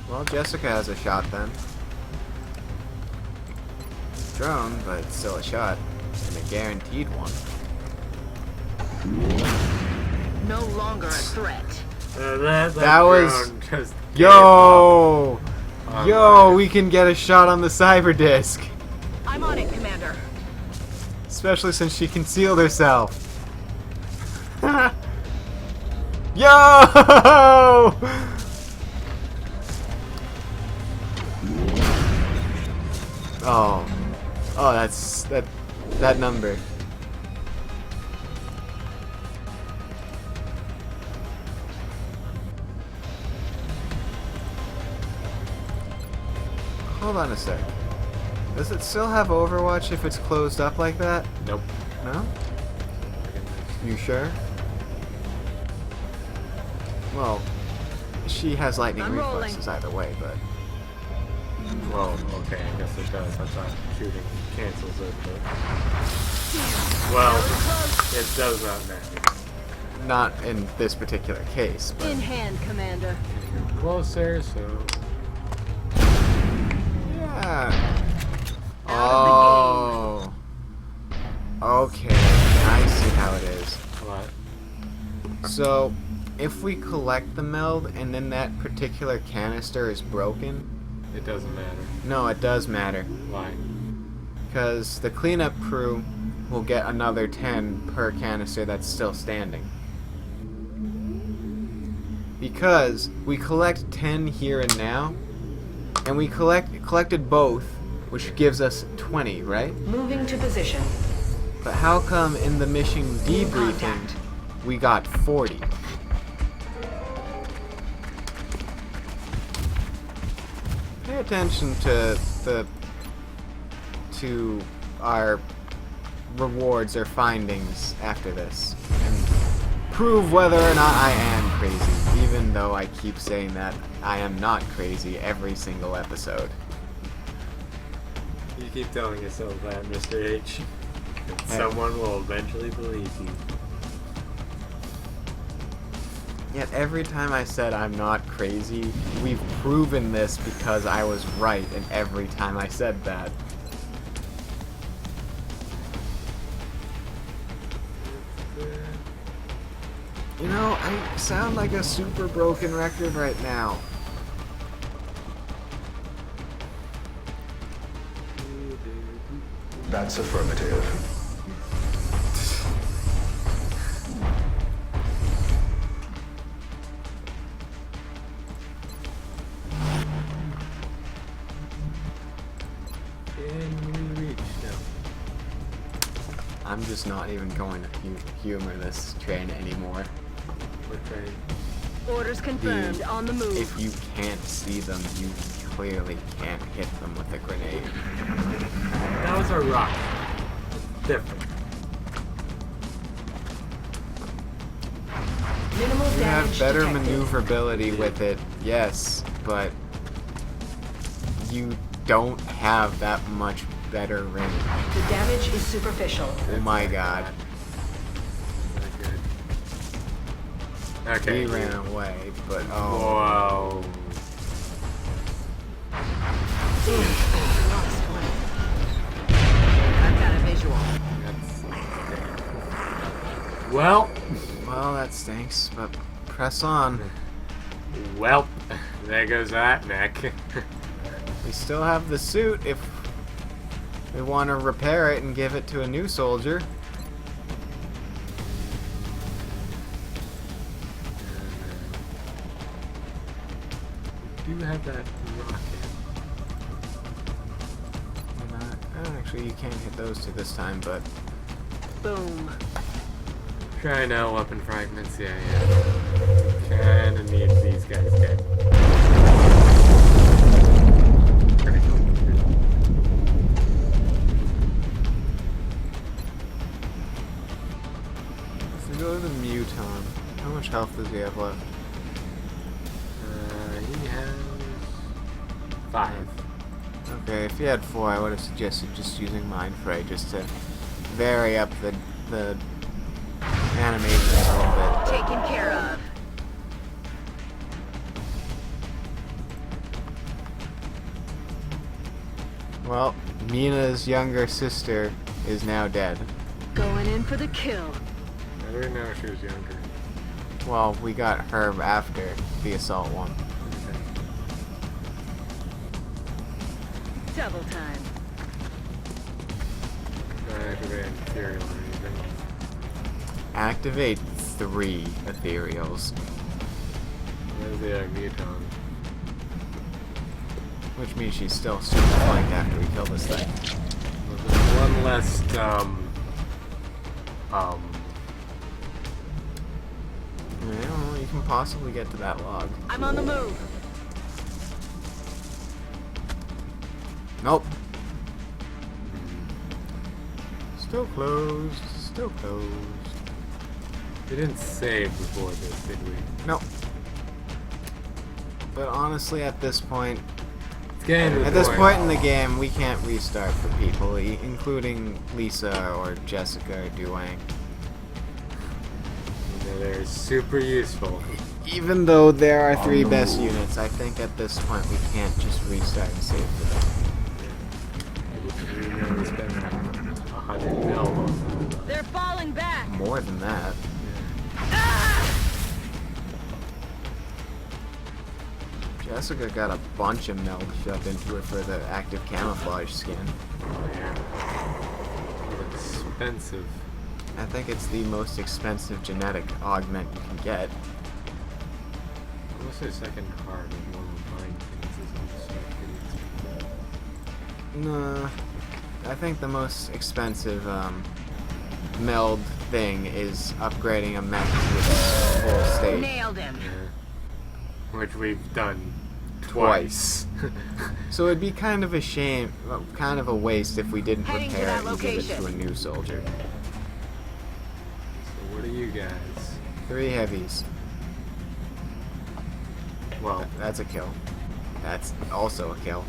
Well, Jessica has a shot then. Drone, but it's still a shot. And a guaranteed one. No longer a threat. That was... Just Yo! Oh, Yo, my. we can get a shot on the cyber disc. I'm on it, Commander. Especially since she concealed herself. Yo! Oh. Oh, that's that number. Hold on a sec. Does it still have Overwatch if it's closed up like that? Nope. No? You sure? Well, she has lightning I'm rolling. reflexes either way, but... Well, okay, I guess it does. I thought shooting cancels it, but... Well, it does not matter. Not in this particular case, but... In hand, Commander. You're closer, so... Yeah. Out Oh. Okay, I see how it is. What? So, if we collect the meld and then that particular canister is broken... It doesn't matter. No, it does matter. Why? Because the cleanup crew will get another 10 per canister that's still standing. Because we collect 10 here and now, and we collected both, which gives us 20, right? Moving to position. But how come in the mission debriefing Contact. we got 40? Pay attention to our rewards or findings after this, and prove whether or not I am crazy, even though I keep saying that I am not crazy every single episode. You keep telling yourself that, Mr. H. And someone will eventually believe you. Yet every time I said I'm not crazy, we've proven this because I was right, and every time I said that. You know, I sound like a super broken record right now. That's affirmative. Can we reach now? I'm just not even going to humor this train anymore. What train? Orders confirmed. On the move. If you can't see them, you clearly can't hit them with a grenade. That was a rock. It's different. Minimal You have damage better detected. maneuverability with it, yes, but you don't have that much better range. The damage is superficial. Oh my god. Not good. Okay. We ran away, but oh. Whoa. I've got a visual. Well. Well, that stinks, but press on. Well. There goes that neck. We still have the suit if we want to repair it and give it to a new soldier. do have that rocket. Actually, you can't hit those two this time, but... Boom. Try now, weapon fragments. Yeah. Kinda need these guys dead. Critical. So go to the Muton. How much health does he have left? He has 5. Okay, if he had 4, I would have suggested just using Mind Fray just to vary up the animation a little bit. Taken care of. Well, Mina's younger sister is now dead. Going in for the kill. I didn't know she was younger. Well, we got her after the assault one. Double time. Activate ethereal or anything. Activate 3 ethereals. There's the muton. Which means she's still super flanked after we kill this thing. Well, there's one less, Well, you can possibly get to that log. I'm on the move. Nope. Still closed. Still closed. We didn't save before this, did we? Nope. But honestly, at this point, At this point in the game, we can't restart for people, including Lisa or Jessica or Duang. They're super useful. Even though there are 3 best units, I think at this point we can't just restart and save for them. We know we spent 100 mil on them. They're falling back. More than that. Jessica got a bunch of meld shoved into her for the active camouflage skin. Oh, yeah. Expensive. I think it's the most expensive genetic augment you can get. What's the second card of one of mine things is No, I think the most expensive meld thing is upgrading a mech to its full state. Nailed him. Yeah. Which we've done twice. So it'd be kind of a shame, kind of a waste if we didn't Heading to repair that it and give it to a location. new soldier. So what are you guys? 3 heavies. Well, That's a kill. That's also a kill.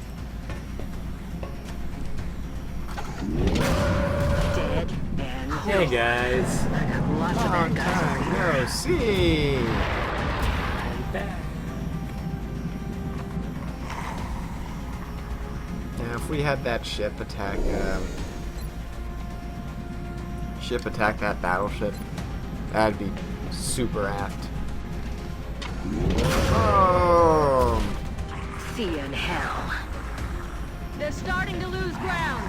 Dead and hey guys. I got lots of bad guys. No, see. Yeah, if we had that ship attack that battleship, that'd be super apt. Oh! See you in hell. They're starting to lose ground.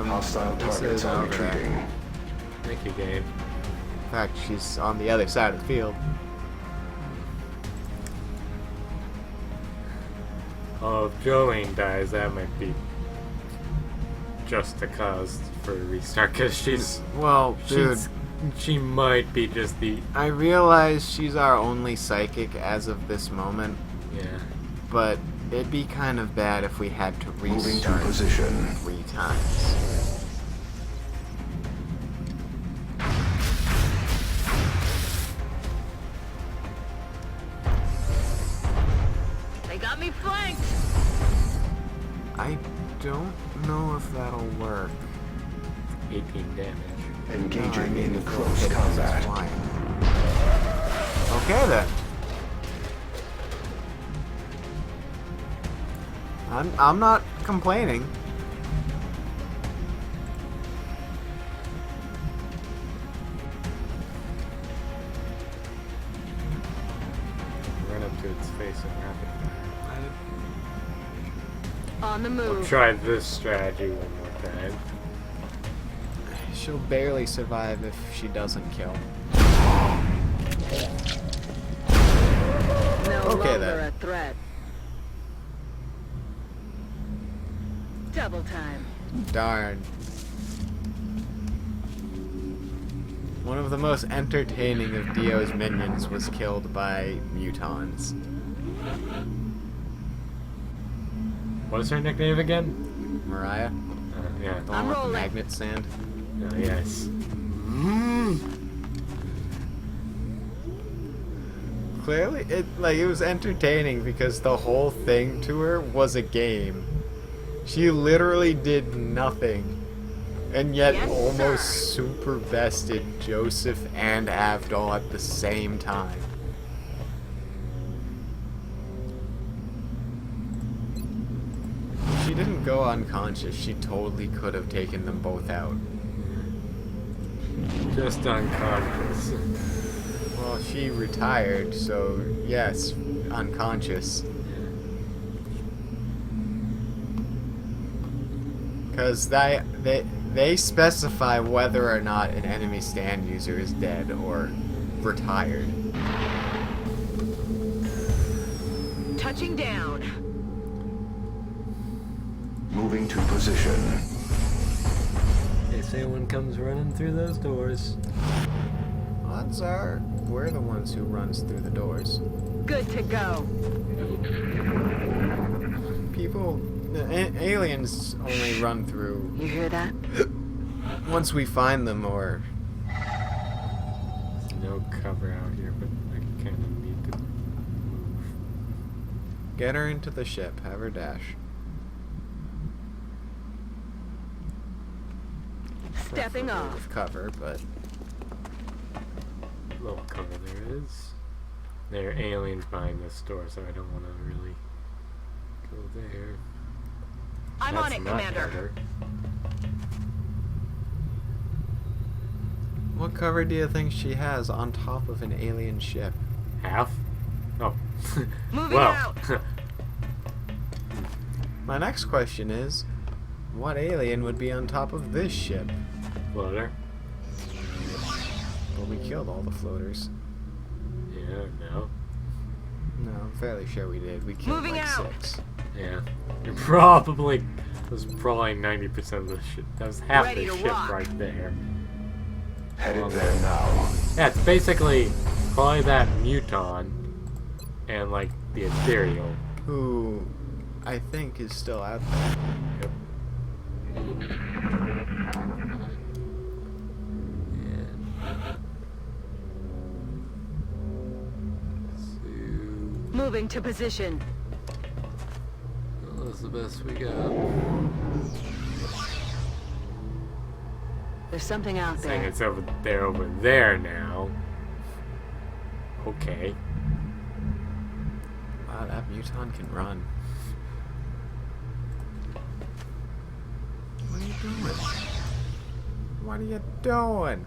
Hostile this targets is are over there. retreating. Thank you, Gabe. In fact, she's on the other side of the field. Oh, if Jolene dies, that might be just a cause for a restart, because Well, dude, she might be just the... I realize she's our only psychic as of this moment, Yeah. but it'd be kind of bad if we had to Moving to restart position. 3 times. They got me flanked. I don't know if that'll work. 18 damage. Engaging No, I mean, in if close it's combat. flying. Okay then. I'm not complaining. Run up to its face and rapid fire. On the We'll move. try this strategy one more time. She'll barely survive if she doesn't kill. No Okay, longer then. a threat. Double time. Darn. One of the most entertaining of Dio's minions was killed by mutons. What is her nickname again? Mariah? Yeah. The one with the magnet sand? Oh, yes. Clearly, it was entertaining because the whole thing to her was a game. She literally did nothing, and yet Yes, almost sir. super bested Joseph and Avdol at the same time. If she didn't go unconscious, she totally could have taken them both out. Just unconscious. Well, she retired, so yes, unconscious. Because they specify whether or not an enemy stand user is dead or retired. Touching down. Moving to position. In case anyone comes running through those doors. Odds are, we're the ones who runs through the doors. Good to go. People, aliens only run through You hear that? once we find them, or There's no cover out here, but I kind of need to move. get her into the ship, have her dash. Stepping Preferably off. with cover, but Little cover there is. There are aliens behind this door, so I don't want to really go there. I'm That's on it, not Commander. cover. what cover do you think she has on top of an alien ship? Half? Oh. Moving well. out. My next question is, what alien would be on top of this ship? Floater? Well, we killed all the floaters. Yeah, no. No, I'm fairly sure we did. We killed Moving like out. 6. Yeah. It probably was probably 90% of the ship. That was half Ready the to ship rock. right there. Headed there now. Yeah, it's basically probably that muton and like the ethereal. Who I think is still out there. Yep. Moving to position. That's the best we got. There's something out Saying there. it's over there now. Okay. Wow, that muton can run. What are you doing? What are you doing?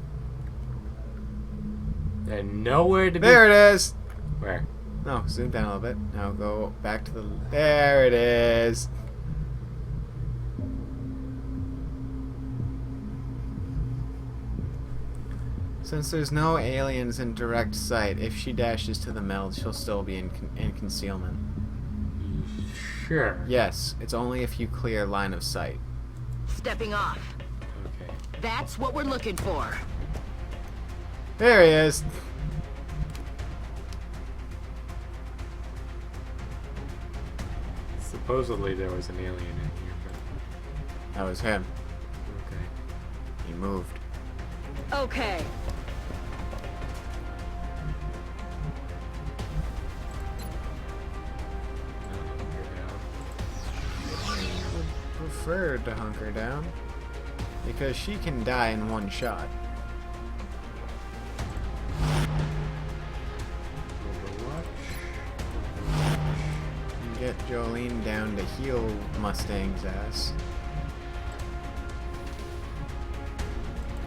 They're nowhere to be. There it is! Where? No, zoom down a little bit. Now go back to the... There it is! Since there's no aliens in direct sight, if she dashes to the meld, she'll still be in concealment. Sure. Yes, it's only if you clear line of sight. Stepping off. Okay. That's what we're looking for. There he is! Supposedly there was an alien in here, but That was him. okay. He moved. Okay. Preferred to hunker down because she can die in one shot. You get Jolene down to heal Mustang's ass.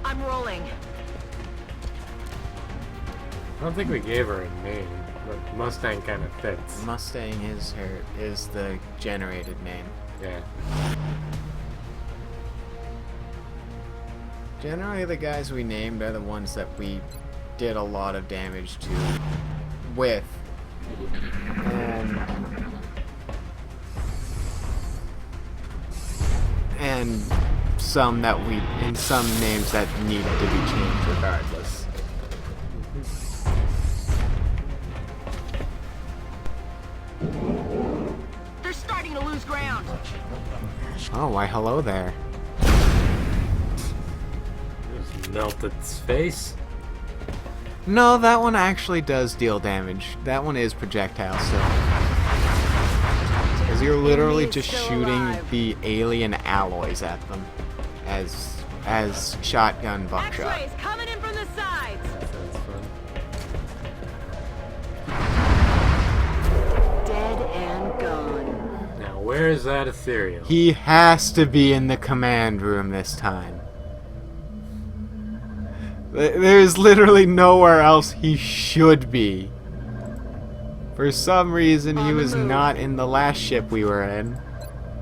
I'm rolling. I don't think we gave her a name, but Mustang kind of fits. Mustang is the generated name. Yeah. Generally, the guys we named are the ones that we did a lot of damage to with and some that and some names that need to be changed regardless. They're starting to lose ground. Oh, why hello there. Just melted its face. No, that one actually does deal damage. That one is projectile still. Because you're literally just shooting the alien alloys at them as shotgun buckshot. X-rays coming in from the sides. That's fun. Dead and gone. Now, where is that ethereal? He has to be in the command room this time. There's literally nowhere else he should be. For some reason, he was not in the last ship we were in.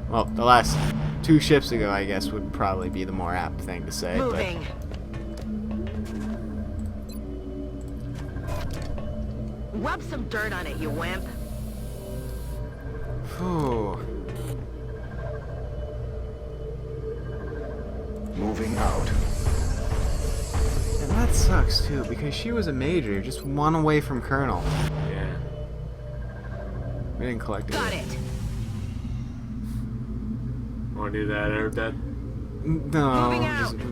Well, the last 2 ships ago, I guess, would probably be the more apt thing to say. Moving. Rub some dirt on it, you wimp. Whew. Moving out. And that sucks, too, because she was a major, just 1 away from Colonel. Yeah. We didn't collect it. Got it. Want to do that, Airbed? No,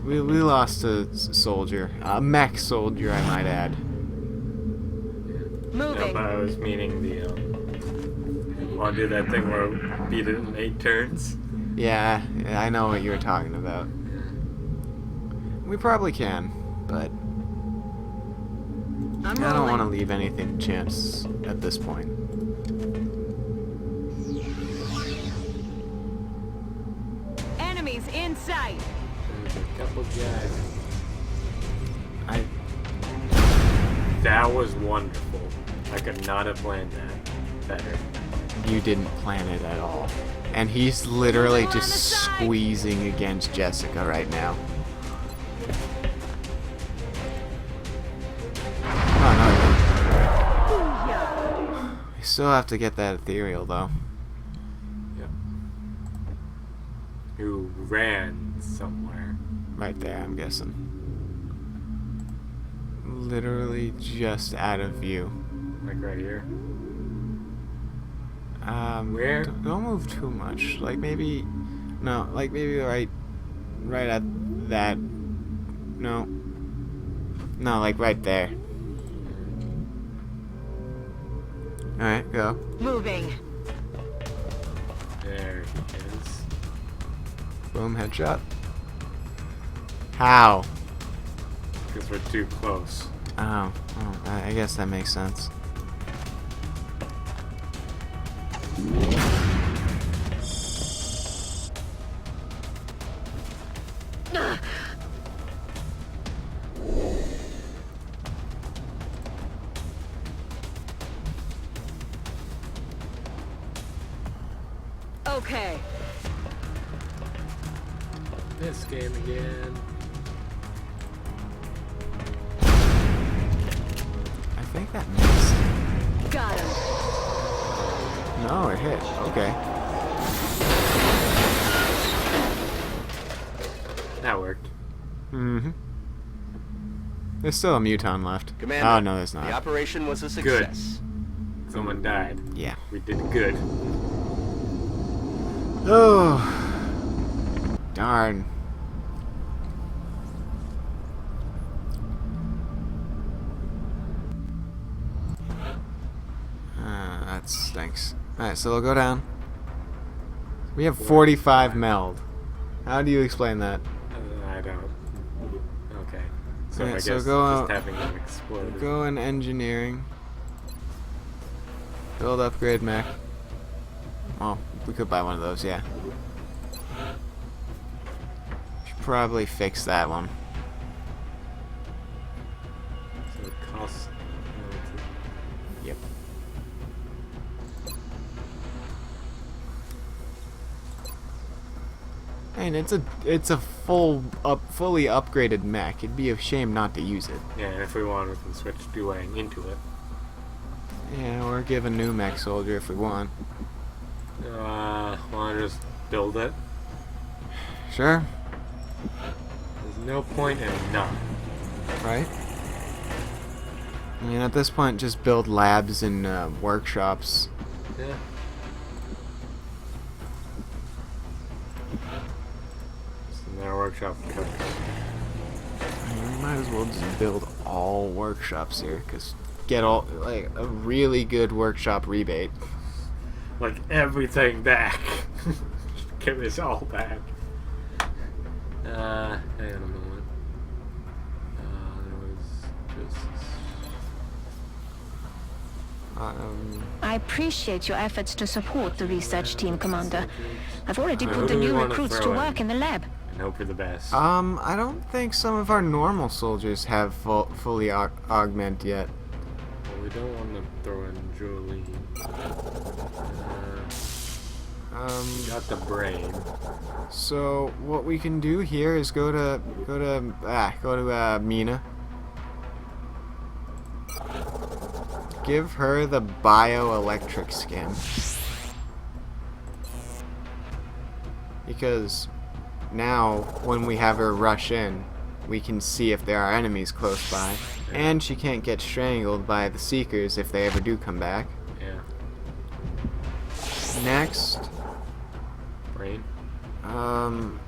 we lost a soldier. A mech soldier, I might add. No, Moving. but I was meaning the, want to do that thing where we beat it in 8 turns? Yeah, I know what you were talking about. We probably can, but I don't want to leave anything to chance at this point. Enemies in sight. There's a couple guys. I That was wonderful. I could not have planned that better. You didn't plan it at all. And he's literally just squeezing against Jessica right now. Oh, no. We still have to get that ethereal, though. Yep. Who ran somewhere. Right there, I'm guessing. Literally just out of view. Like right here. Where? Don't move too much. Like maybe, no. Like maybe right at that. No. Like right there. All right, go. Moving. There he is. Boom, headshot. How? Because we're too close. Oh, I guess that makes sense. Okay. This game again. I think that missed. Got him. No, it hit. Okay. That worked. Mm-hmm. There's still a muton left. Commander, oh, no, there's not. The operation was a success. Someone died. Yeah. We did good. Oh. Darn. That stinks. Alright, so we'll go down. We have 45 meld. How do you explain that? I don't. Okay. So Yeah, I guess so go just having them explode. Go in engineering. Build upgrade mech. Oh, we could buy one of those, yeah. Should probably fix that one. So it costs. Yep. I mean, it's a fully upgraded mech. It'd be a shame not to use it. Yeah, and if we want, we can switch dueling into it. Yeah, or give a new mech soldier if we want. Wanna just build it? Sure. There's no point in not. Right? I mean, at this point, just build labs and workshops. Yeah. So now workshop cook. I mean, we might as well just build all workshops here, because get all, like, a really good workshop rebate. Like, everything back. Give this all back. Hang on a moment. There was just... I appreciate your efforts to support the research team, Commander. I've already put the new recruits to work in the lab. And hope for the best. I don't think some of our normal soldiers have fully augment yet. Well, we don't want to throw in Julie. Got the brain. So what we can do here is go to Mina. Give her the bioelectric skin. Because now, when we have her rush in, we can see if there are enemies close by. And she can't get strangled by the Seekers if they ever do come back. Yeah. Next. Brain? Some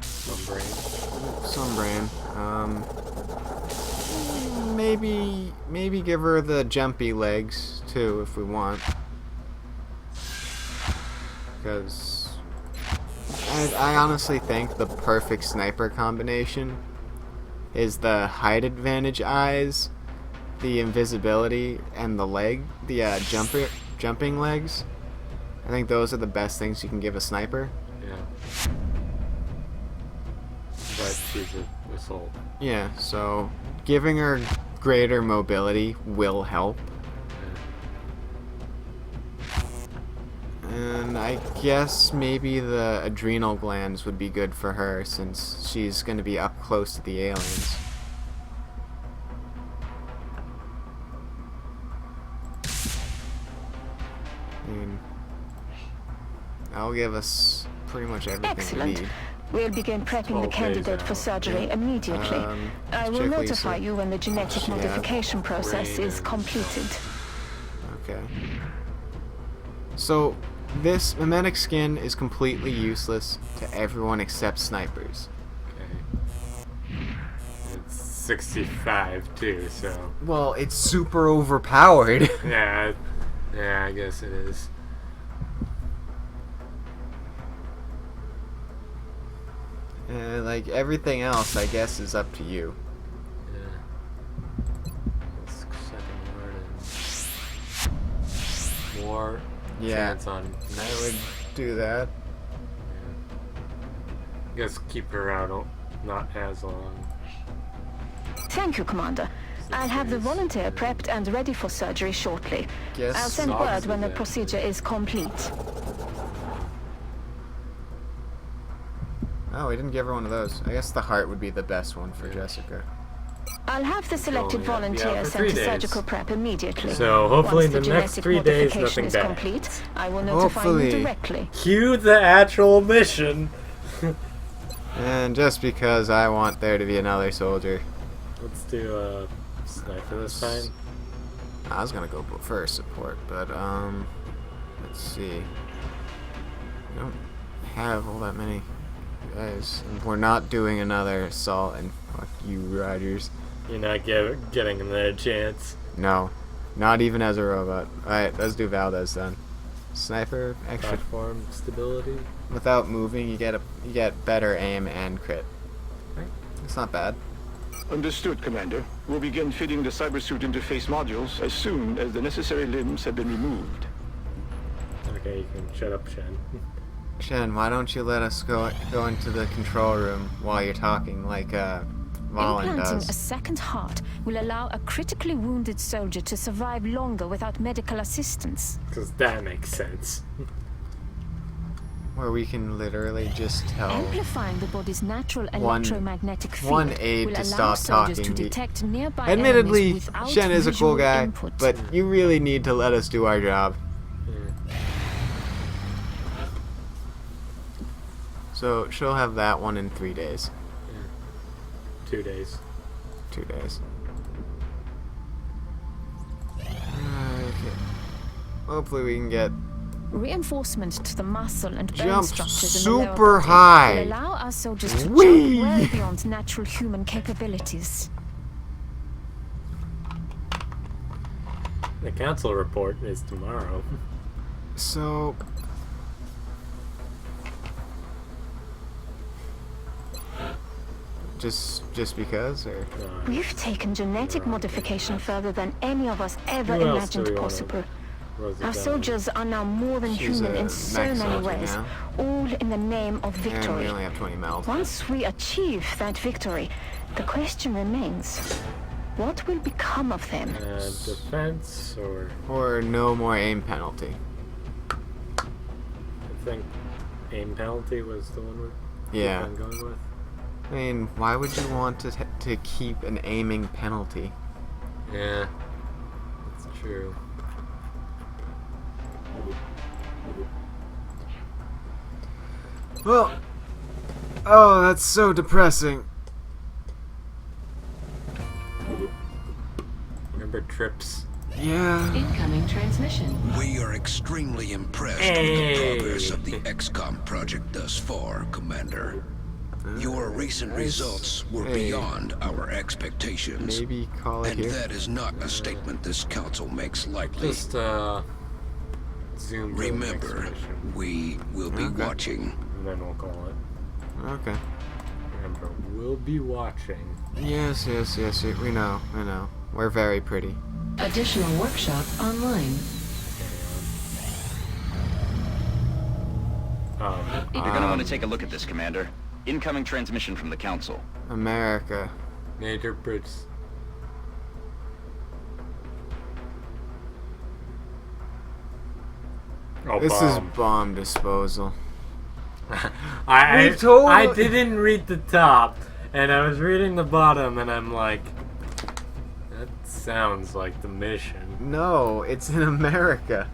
brain. Some brain. Maybe give her the jumpy legs too if we want, because I honestly think the perfect sniper combination is the height advantage eyes, the invisibility, and the jumping legs. I think those are the best things you can give a sniper. Yeah. But she's an assault. Yeah, so giving her greater mobility will help. And I guess maybe the adrenal glands would be good for her since she's going to be up close to the aliens. I mean, that'll give us pretty much everything Excellent. we need. We'll begin prepping the candidate for surgery immediately. I will notify you when the genetic modification process is completed. Okay. So, this mimetic skin is completely useless to everyone except snipers. Okay. It's 65 too, so... Well, it's super overpowered. Yeah, I guess it is. Like, everything else, I guess, is up to you. Yeah. More chance on... I would do that. Yeah. Guess keep her out not as long. Thank you, Commander. I'll have the volunteer prepped and ready for surgery shortly. I'll send word when the procedure is complete. Oh, we didn't give her one of those. I guess the heart would be the best one for Jessica. I'll have the selected volunteer sent to surgical prep immediately. So hopefully in the next 3 days, nothing nothing bad. Complete, I will notify you directly. Cue the actual mission. And just because I want there to be another soldier. Let's do a sniper this time. I was gonna go for support, but let's see. We don't have all that many guys. And we're not doing another assault, and fuck you, Rogers. You're not getting another chance. No, not even as a robot. Alright, let's do Valdez then. Sniper, extra platform stability. Without moving, you get better aim and crit. Right? It's not bad. Understood, Commander. We'll begin fitting the cybersuit interface modules as soon as the necessary limbs have been removed. Okay, you can shut up, Shen. Shen, why don't you let us go into the control room while you're talking, like Valen Implanting does. a second heart will allow a critically wounded soldier to survive longer without medical assistance. Because that makes sense. where we can literally just tell Amplifying the body's natural electromagnetic field one aide will to allow stop soldiers talking. to detect nearby Admittedly, enemies without Shen is a cool visual guy, input. but you really need to let us do our job. So she'll have that one in 3 days. 2 days. 2 days. Okay. Hopefully we can get Reinforcement to the muscle and bone jump structures in the lower super body high. will allow our soldiers to Whee! jump well beyond natural human capabilities. The council report is tomorrow. So just because, or We've taken genetic modification further than any of us ever Who else do imagined we wanna possible. rose it Our down? soldiers are now more than She's human a in so mech many soldier ways, now. all in the name of and we victory. only have 20 meld. Once we achieve that victory, the question remains, what will become of them? Defense, Or no more aim penalty. I think aim penalty was the one Yeah. I'm going with. I mean, why would you want to keep an aiming penalty? Yeah, that's true. Well, oh, that's so depressing. Remember trips? Yeah. Incoming transmission. We are extremely impressed with the progress of the XCOM project thus far, Commander. Your recent results were beyond our expectations. Maybe call it And here. that is not a statement this council makes lightly. Just zoom. Remember, we will be watching. And then we'll call it. Okay. Remember, we'll be watching. Yes, we know, We're very pretty. Additional workshop online. You're gonna want to take a look at this, Commander. Incoming transmission from the Council. America. Major Bruce. Oh, This is bomb disposal. I didn't read the top, and I was reading the bottom, and I'm like, that sounds like the mission. No, it's in America.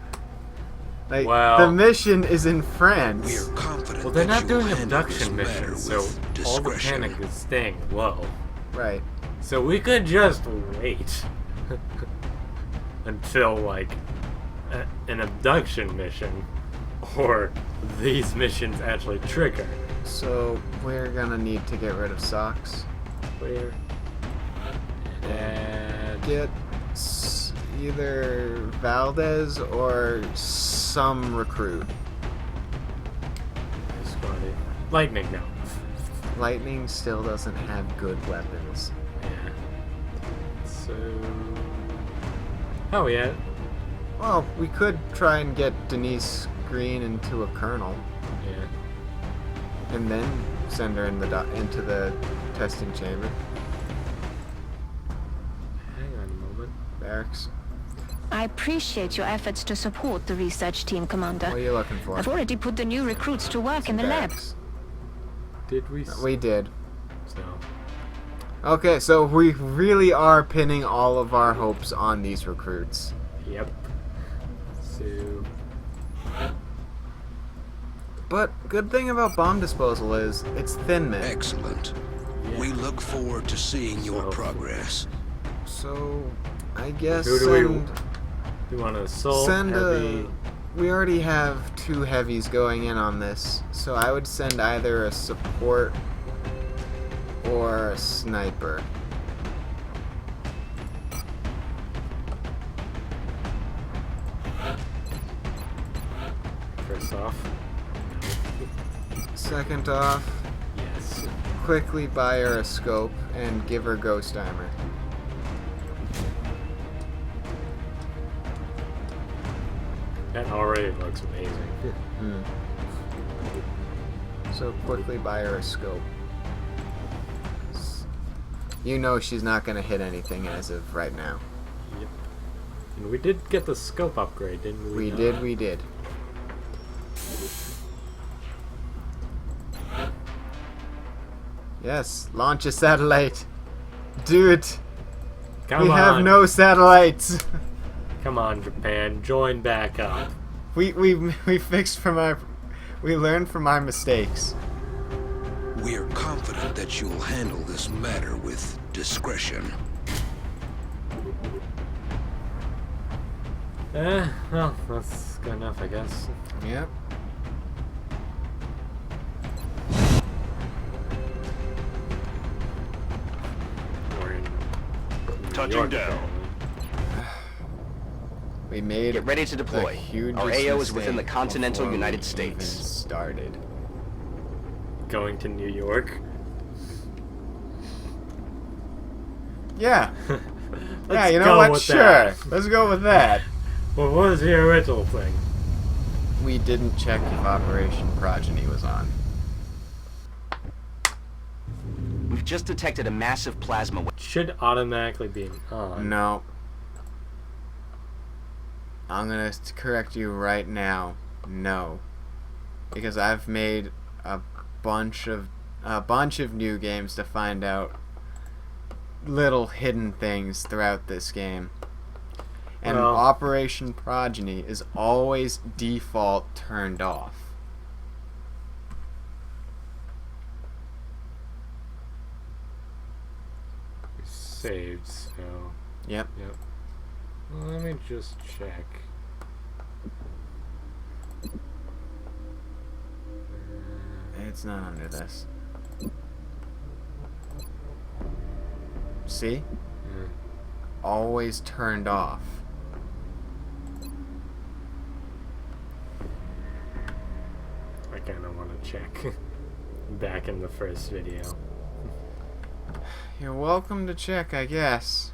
Like, Well, the mission is in France. We are confident well, they're that not you will doing handle this abduction matter missions, so with all the discretion. panic is staying low. Right. So we could just wait until, like, an abduction mission, or these missions actually trigger. So we're gonna need to get rid of socks. Where? And Get either Valdez or some recruit. Squatty. Lightning, no. Lightning still doesn't have good weapons. Yeah. So. Oh, yeah. Well, we could try and get Denise Green into a colonel, Yeah. and then send her in into the testing chamber. Hang on a moment. Barracks. I appreciate your efforts to support the research team, Commander. What are you looking for? I've already put the new recruits to work in the lab. Barracks. Did we? We did. So. Okay, so we really are pinning all of our hopes on these recruits. Yep. So. But good thing about bomb disposal is it's thin mint. Excellent. We look forward to seeing your progress. So I guess Who do we want to assault? send heavy? we already have 2 heavies going in on this, so I would send either a support or a sniper. First off. Second off, Yes. quickly buy her a scope and give her ghost armor. That already looks amazing. So quickly buy her a scope. You know she's not gonna hit anything as of right now. Yep. And we did get the scope upgrade, didn't we? We did. Yes, launch a satellite. Do it. Come we on. have no satellites. Come on, Japan. Join back up. We fixed from our... We learned from our mistakes. We are confident that you'll handle this matter with discretion. Well, that's good enough, I guess. Yep. We're in New Touching York, down. apparently. We made Get ready to deploy. the hugest Our AO is within the mistake continental before United we States. even started. Going to New York. Yeah. Yeah, Let's you know go what? with Sure. that. Let's go with that. Well, what was the original thing? We didn't check if Operation Progeny was on. We've just detected a massive plasma wave. Should automatically be on. No. I'm gonna correct you right now. No. Because I've made a bunch of new games to find out little hidden things throughout this game. And Well, Operation Progeny is always default turned off. we saved, so... Yep. Yep. Well, let me just check. It's not under this. See? Yeah. Always turned off. I kind of want to check back in the first video. You're welcome to check, I guess.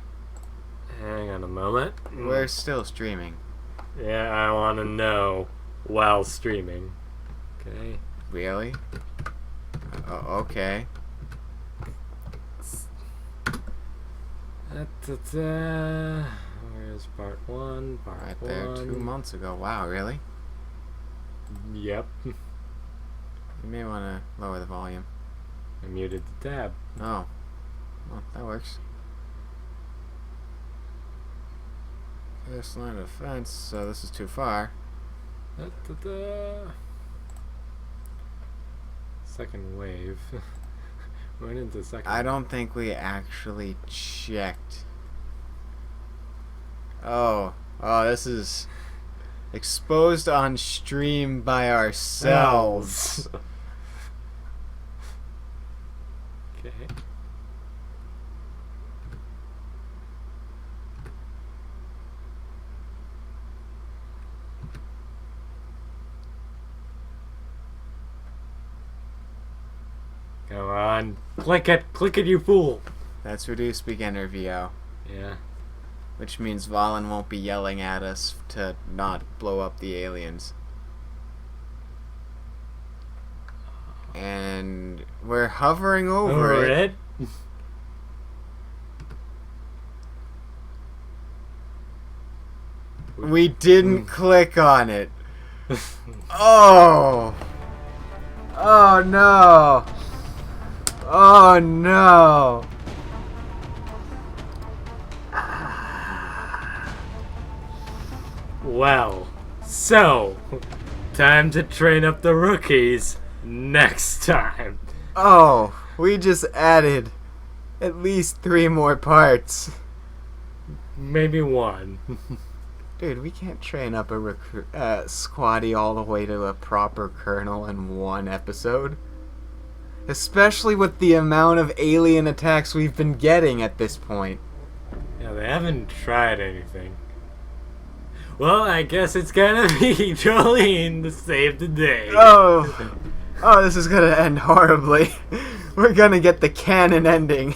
Hang on a moment. We're still streaming. Yeah, I want to know while streaming. Okay. Really? Okay. Where's part 1? Part Right 1. there 2 months ago. Wow, really? Yep. You may want to lower the volume. I muted the tab. Oh. Well, that works. First line of defense, so this is too far. Second wave. Went into second. I don't think we actually checked. Oh, this is exposed on stream by ourselves. Okay. Come on. Click it, you fool. That's reduced beginner VO. Yeah. Which means Valen won't be yelling at us to not blow up the aliens. And we're hovering over it. We didn't click on it. Oh! Oh no! Oh no! Well, so, time to train up the rookies next time. Oh, we just added at least 3 more parts. Maybe 1. Dude, we can't train up a squatty all the way to a proper colonel in 1 episode. Especially with the amount of alien attacks we've been getting at this point. Yeah, they haven't tried anything. Well, I guess it's gonna be Jolene to save the day. Oh, this is gonna end horribly. We're gonna get the canon ending.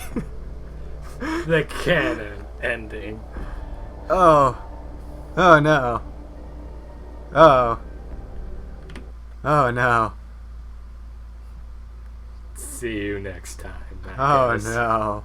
The canon ending. Oh no. Oh no. See you next time. Oh no.